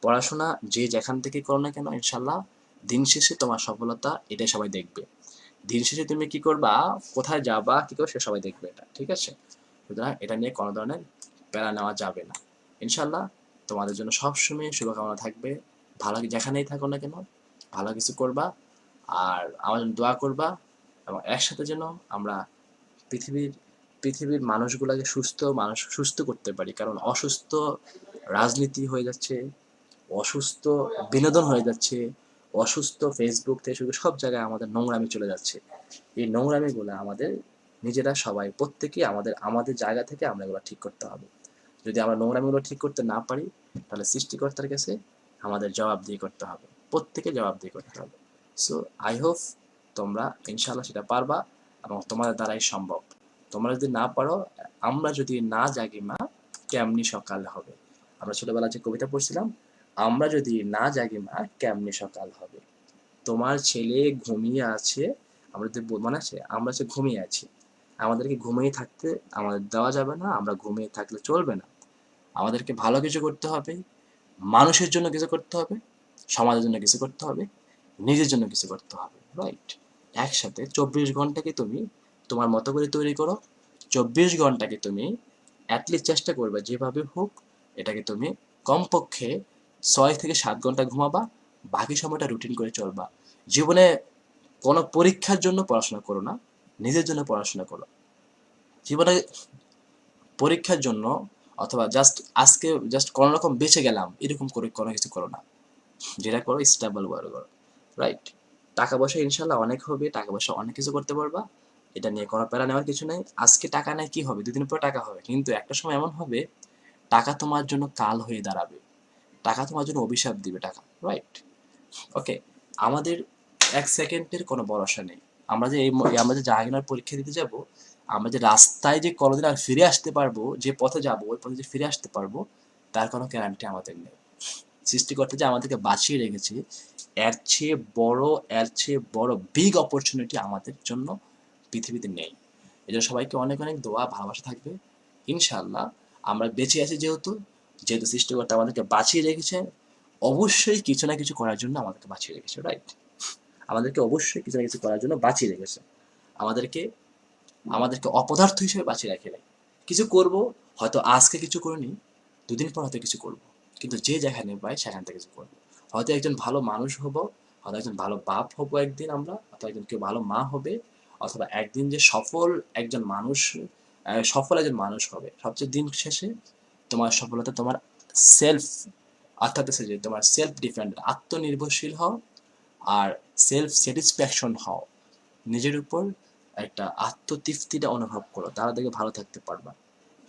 পড়াশোনা যে যেখান থেকে করো না কেন, ইনশাল্লাহ দিন শেষে তোমার সফলতা এটাই সবাই দেখবে। দিন শেষে তুমি কি করবা, কোথায় যাবা, কি করো, সে সবাই দেখবে এটা, ঠিক আছে? সুতরাং এটা নিয়ে কোনো ধরনের প্যারা নেওয়া যাবে না। ইনশাল্লাহ তোমাদের জন্য সবসময় শুভকামনা থাকবে, ভালো যেখানেই থাকো না কেন ভালো কিছু করবা, আর আমার জন্য দোয়া করবা, এবং একসাথে যেন আমরা পৃথিবীর পৃথিবীর মানুষগুলোকে সুস্থ করতে পারি। কারণ অসুস্থ রাজনীতি হয়ে যাচ্ছে, অসুস্থ বিনোদন হয়ে যাচ্ছে, অসুস্থ ফেসবুক থেকে শুরু সব জায়গায় আমাদের নোংরামি চলে যাচ্ছে। এই নোংরামিগুলো আমাদের নিজেরা সবাই প্রত্যেকেই আমাদের আমাদের জায়গা থেকে আমরা এগুলো ঠিক করতে হবে। যদি আমরা নোংরামিগুলো ঠিক করতে না পারি, তাহলে সৃষ্টিকর্তার কাছে আমাদের জবাবদিহি করতে হবে, প্রত্যেকে জবাবদিহি করতে হবে। সো আই হোপ তোমরা ইনশাল্লাহ সেটা পারবা, এবং তোমাদের দ্বারাই সম্ভব। তোমরা যদি না পারো, আমরা যদি না জাগি মা, কেমনি সকাল হবে। আমরা ছোটবেলায় যে কবিতা পড়ছিলাম, আমরা যদি না জাগি মা, কেমনি সকাল হবে। তোমার ছেলে ঘুমিয়ে আছে, আমাদের মনে আছে, আমরা যে ঘুমিয়ে আছি, আমাদেরকে ঘুমিয়ে থাকতে আমাদের দেওয়া যাবে না, আমরা ঘুমিয়ে থাকলে চলবে না। আমাদেরকে ভালো কিছু করতে হবে, মানুষের জন্য কিছু করতে হবে, সমাজের জন্য কিছু করতে হবে, নিজের জন্য কিছু করতে হবে, রাইট? একসাথে 24 ঘন্টাকে তুমি তোমার মতো করে তৈরি করো। 24 ঘন্টাকে তুমি অ্যাটলিস্ট চেষ্টা করবে যেভাবে হোক, এটাকে তুমি কমপক্ষে 6 থেকে 7 ঘন্টা ঘুমাবা, বাকি সময়টা রুটিন করে চলবা। জীবনে কোনো পরীক্ষার জন্য পড়াশোনা করো না, নিজের জন্য পড়াশোনা করো। জীবনে পরীক্ষার জন্য অথবা আজকে কোনো রকম বেঁচে গেলাম এরকম করে কোনো কিছু করো না, যেটা করো স্টেবল ওয়ার্ক করো, রাইট? টাকা পয়সা ইনশাল্লাহ অনেক হবে, টাকা পয়সা অনেক কিছু করতে পারবা, এটা নিয়ে কোনো প্যারা নেওয়ার কিছু নেই। আজকে টাকা নেই কি হবে, 2 দিন পর টাকা হবে, কিন্তু একটা সময় এমন হবে টাকা তোমার জন্য কাল হয়ে দাঁড়াবে, টাকা তোমার জন্য অভিশাপ দিবে টাকা, রাইট? ওকে। আমাদের 1 সেকেন্ডের কোনো ভরসা নেই। আমরা যে জাহাঙ্গীরনগর পরীক্ষা দিতে যাব, আমরা যে রাস্তায় যে কোনোদিন আর ফিরে আসতে পারবো, যে পথে যাব ওই পথে যে ফিরে আসতে পারবো, তার কোনো গ্যারান্টি আমাদের নেই। সৃষ্টিকর্তা যে আমাদেরকে বাঁচিয়ে রেখেছে, এর চেয়ে বড় বিগ অপরচুনিটি আমাদের জন্য পৃথিবীতে নেই। এই জন্য সবাইকে অনেক অনেক দোয়া, ভালোবাসা থাকবে। ইনশাআল্লাহ আমরা বেঁচে আছি যেহেতু, সৃষ্টিকর্তা আমাদেরকে বাঁচিয়ে রেখেছে, অবশ্যই কিছু না কিছু করার জন্য আমাদেরকে বাঁচিয়ে রেখেছে, রাইট? আমাদেরকে অবশ্যই কিছু না কিছু করার জন্য বাঁচিয়ে রেখেছে। আমাদেরকে আমাদেরকে অপদার্থ হিসেবে বাঁচিয়ে রাখে নাই। কিছু করব, হয়তো আজকে কিছু করিনি, দুদিন পর হয়তো কিছু করব, কিন্তু যে যেখানে পাই সেখান থেকে কিছু করবো। হয়তো একজন ভালো মানুষ হব, হয়তো একজন ভালো বাপ হব একদিন আমরা, অথবা একজন কেউ ভালো মা হবে, অথবা একদিন যে সফল একজন মানুষ হবে। সবচেয়ে দিন শেষে তোমার সফলতা তোমার সেলফ, অর্থাৎ হচ্ছে যে তোমার সেলফ ডিপেন্ডেন্ট, আত্মনির্ভরশীল হও আর সেলফ স্যাটিসফ্যাকশন হও। নিজের উপর একটা আত্মতৃপ্তিটা অনুভব করো, তাহলে দেখে ভালো থাকতে পারবা।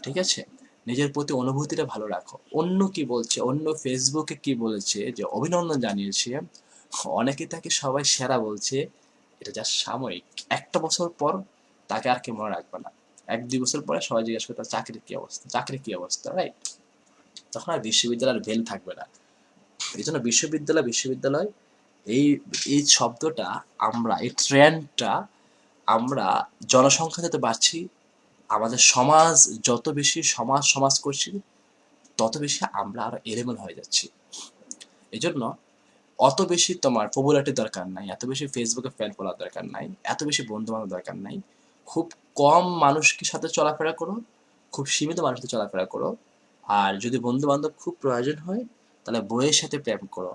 ঠিক আছে? নিজের প্রতি অনুভূতিটা ভালো রাখো। অন্য কি বলছে, অন্য ফেসবুকে কি বলেছে যে অভিনন্দন জানিয়েছে, অনেকে তাকে সবাই সেরা বলছে, এটা জাস্ট সাময়িক। একটা বছর পর তাকে আর কেউ মনে রাখবে না। 1-2 বছর পরে সবাই জিজ্ঞেস করে তার চাকরির কি অবস্থা, রাইট? তখন আর বিশ্ববিদ্যালয়ের ভ্যালু থাকবে না। এই জন্য বিশ্ববিদ্যালয় এই এই শব্দটা, এই ট্রেন্ডটা আমরা জনসংখ্যা যত বাড়ছি, আমাদের সমাজ যত বেশি সমাজ করছি, তত বেশি আমরা আরো এলোমেলো হয়ে যাচ্ছি। এই জন্য অত বেশি তোমার পপুলারিটির দরকার নাই, এত বেশি ফেসবুকে ফ্যান ফলোয়ার দরকার নাই, এত বেশি বন্ধু বান্ধব দরকার নাই। খুব কম মানুষকে সাথে চলাফেরা করো, খুব সীমিত মানুষের সাথে চলাফেরা করো। আর যদি বন্ধু বান্ধব খুব প্রয়োজন হয়, তাহলে বইয়ের সাথে প্রেম করো,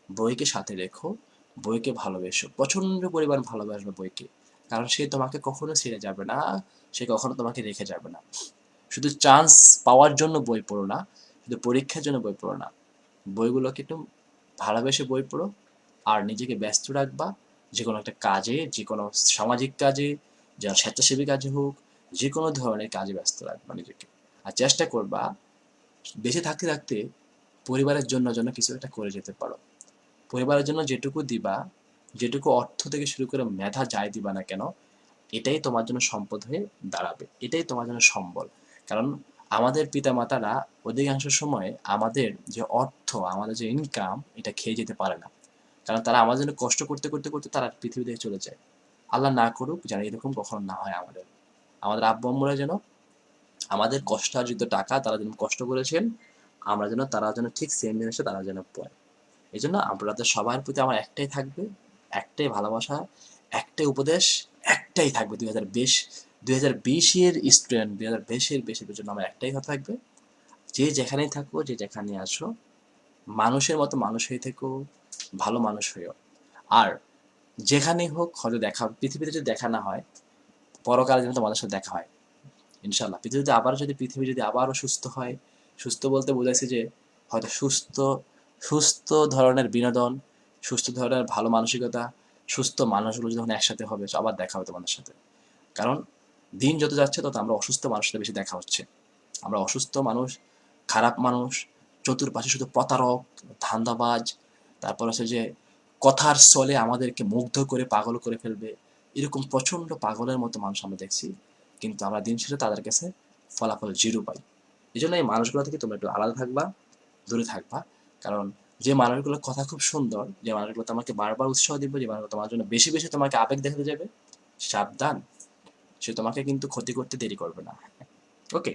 বইকে সাথে রেখো, বইকে ভালোবেসো, প্রচন্ড পরিমাণ ভালোবাসবে বইকে। কারণ সে তোমাকে কখনো ছেড়ে যাবে না, সে কখনো তোমাকে রেখে যাবে না। শুধু চান্স পাওয়ার জন্য বই পড়ো না, শুধু পরীক্ষার জন্য বই পড়ো না, বইগুলোকে একটু ভালোবেসে বই পড়ো। আর নিজেকে ব্যস্ত রাখবা যে কোনো একটা কাজে, যে কোনো সামাজিক কাজে, যা স্বেচ্ছাসেবী কাজে হোক, যে কোনো ধরনের কাজে ব্যস্ত রাখবা নিজেকে। আর চেষ্টা করবা বেঁচে থাকতে থাকতে পরিবারের জন্য যেন কিছু একটা করে যেতে পারো। পরিবারের জন্য যেটুকু দিবা, যেটুকু অর্থ থেকে শুরু করে মেধা যাই দিবা না কেন, এটাই তোমার জন্য সম্পদ হয়ে দাঁড়াবে, এটাই তোমার জন্য সম্বল। কারণ আমাদের পিতামাতারা অধিকাংশ সময় আমাদের যে অর্থ, আমাদের যে ইনকাম, এটা খেয়ে যেতে পারে না। কারণ তারা আমাদের জন্য কষ্ট করতে করতে করতে তারা পৃথিবী থেকে চলে যায়। আল্লাহ না করুক যেন এরকম কখনো না হয় আমাদের। আমাদের আব্বু আম্মুরা যেন আমাদের কষ্টার্জিত টাকা তারা যেন কষ্ট করেছেন, তারা যেন ঠিক সেম জিনিসটা তারা যেন পায়। এই জন্য আপনাদের সবার প্রতি আমার একটাই থাকবে, একটাই ভালোবাসা, একটাই উপদেশ, একটাই থাকবে। 2020-এর স্টুডেন্ট, 2020-এর বেশিদের জন্য আমার একটাই কথা থাকবে, যে যেখানেই থাকো, যে যেখানে আসো, মানুষের মতো মানুষ হয়ে থেকো, ভালো মানুষ হইও। আর যেখানেই হোক, হয়তো পৃথিবীতে যদি দেখা না হয়, পরকালে যেন তোমাদের সাথে দেখা হয় ইনশাল্লাহ। পৃথিবী যদি আবারও সুস্থ হয়, সুস্থ বলতে বোঝাইছে যে হয়তো সুস্থ ধরনের বিনোদন, সুস্থ ধরনের ভালো মানসিকতা, সুস্থ মানুষগুলো যখন একসাথে হবে, আবার দেখা হবে তোমাদের সাথে। কারণ দিন যত যাচ্ছে তত আমরা অসুস্থ মানুষের সাথে বেশি দেখা হচ্ছে। আমরা অসুস্থ মানুষ, খারাপ মানুষ, চতুর্পাশে শুধু প্রতারক, ধান্দাবাজ, তারপর হচ্ছে যে কথার ছলে আমাদেরকে মুগ্ধ করে পাগল করে ফেলবে, এরকম প্রচণ্ড পাগলের মতো মানুষ আমরা দেখছি। কিন্তু আমরা দিন শেষে তাদের কাছে ফলাফল জিরো পাই। এই জন্য এই মানুষগুলো থেকে তোমরা একটু আলাদা থাকবা, দূরে থাকবা। কারণ যে মানুষগুলোর কথা খুব সুন্দর, যে মানুষগুলো তোমাকে বারবার উৎসাহ দিবে, যে মানুষগুলো তোমার জন্য বেশি বেশি তোমাকে আবেগ দেখাতে যাবে, সাবধান, সে তোমাকে কিন্তু ক্ষতি করতে দেরি করবে না। ওকে?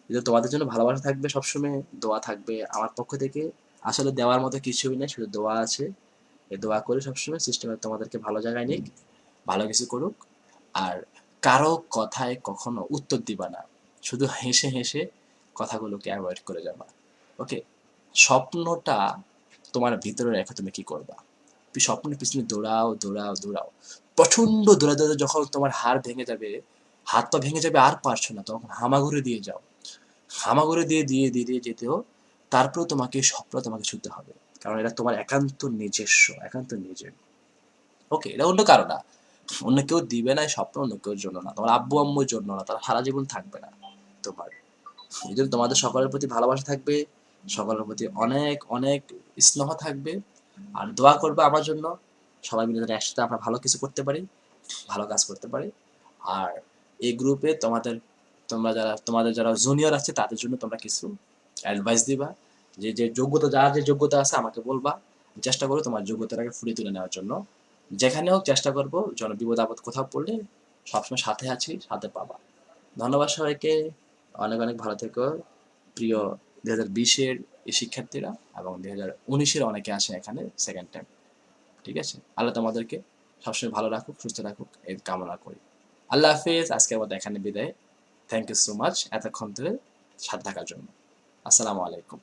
যে তোমাদের জন্য ভালোবাসা থাকবে, সবসময় দোয়া থাকবে আমার পক্ষ থেকে। আসলে দেওয়ার মতো কিছুই নেই, শুধু দোয়া আছে। এই দোয়া করে সবসময় সিস্টেমে তোমাদেরকে ভালো জায়গায় নিক, ভালো কিছু করুক। আর কারো কথায় কখনো উত্তর দিবা না, শুধু হেসে হেসে কথাগুলোকে অ্যাভয়েড করে যাবা। ওকে? স্বপ্নটা তোমার ভিতরে রেখে তুমি কি করবা? স্বপ্নের পিছনে দৌড়াও দৌড়াও দৌড়াও, প্রচন্ড দৌড়াতে যখন তোমার হাত পা ভেঙে যাবে আর পারছো না, তখন হামাগুড়ি দিয়ে যাও, হামাগুড়ি দিয়ে দিয়ে দিয়ে দিয়ে যেতেও, তারপরেও তোমাকে স্বপ্ন তোমাকে ছুঁতে হবে। কারণ এটা তোমার একান্ত নিজস্ব, একান্ত নিজের। ওকে? এটা অন্য কারো না, অন্য কেউ দিবে না এই স্বপ্ন, অন্য কেউর জন্য না, তোমার আব্বু আম্মুর জন্য না, তারা সারা জীবন থাকবে না তোমার। এই জন্য তোমাদের সকলের প্রতি ভালোবাসা থাকবে, সকলের প্রতি অনেক অনেক স্নেহ থাকবে। আর দোয়া করবে আমার জন্য, সবাই মিলে যেন একসাথে আমরা ভালো কিছু করতে পারি, ভালো কাজ করতে পারি। আর এই গ্রুপে তোমাদের যারা জুনিয়র আছে তাদের জন্য তোমরা কিছু অ্যাডভাইস দিবা, যে যে যোগ্যতা, যার যে যোগ্যতা আছে আমাকে বলবা, চেষ্টা করো তোমার যোগ্যতাটাকে ফুটিয়ে তুলে নেওয়ার জন্য। যেখানে হোক চেষ্টা করবো যেন বিপদ আপদ কোথাও পড়লে সবসময় সাথে আছি, সাথে পাবা। ধন্যবাদ সবাইকে, অনেক অনেক ভালো থেকো প্রিয় 2020-এর এই শিক্ষার্থীরা, এবং 2019-এর অনেকে আসে এখানে সেকেন্ড টাইম। ঠিক আছে, আল্লাহ তোমাদেরকে সবসময় ভালো রাখুক, সুস্থ রাখুক, এই কামনা করি। আল্লাহ হাফেজ, আজকে আমাদের এখানে বিদায়। থ্যাংক ইউ সো মাচ এতক্ষণ ধরে সাথে থাকার জন্য। আসসালামু আলাইকুম।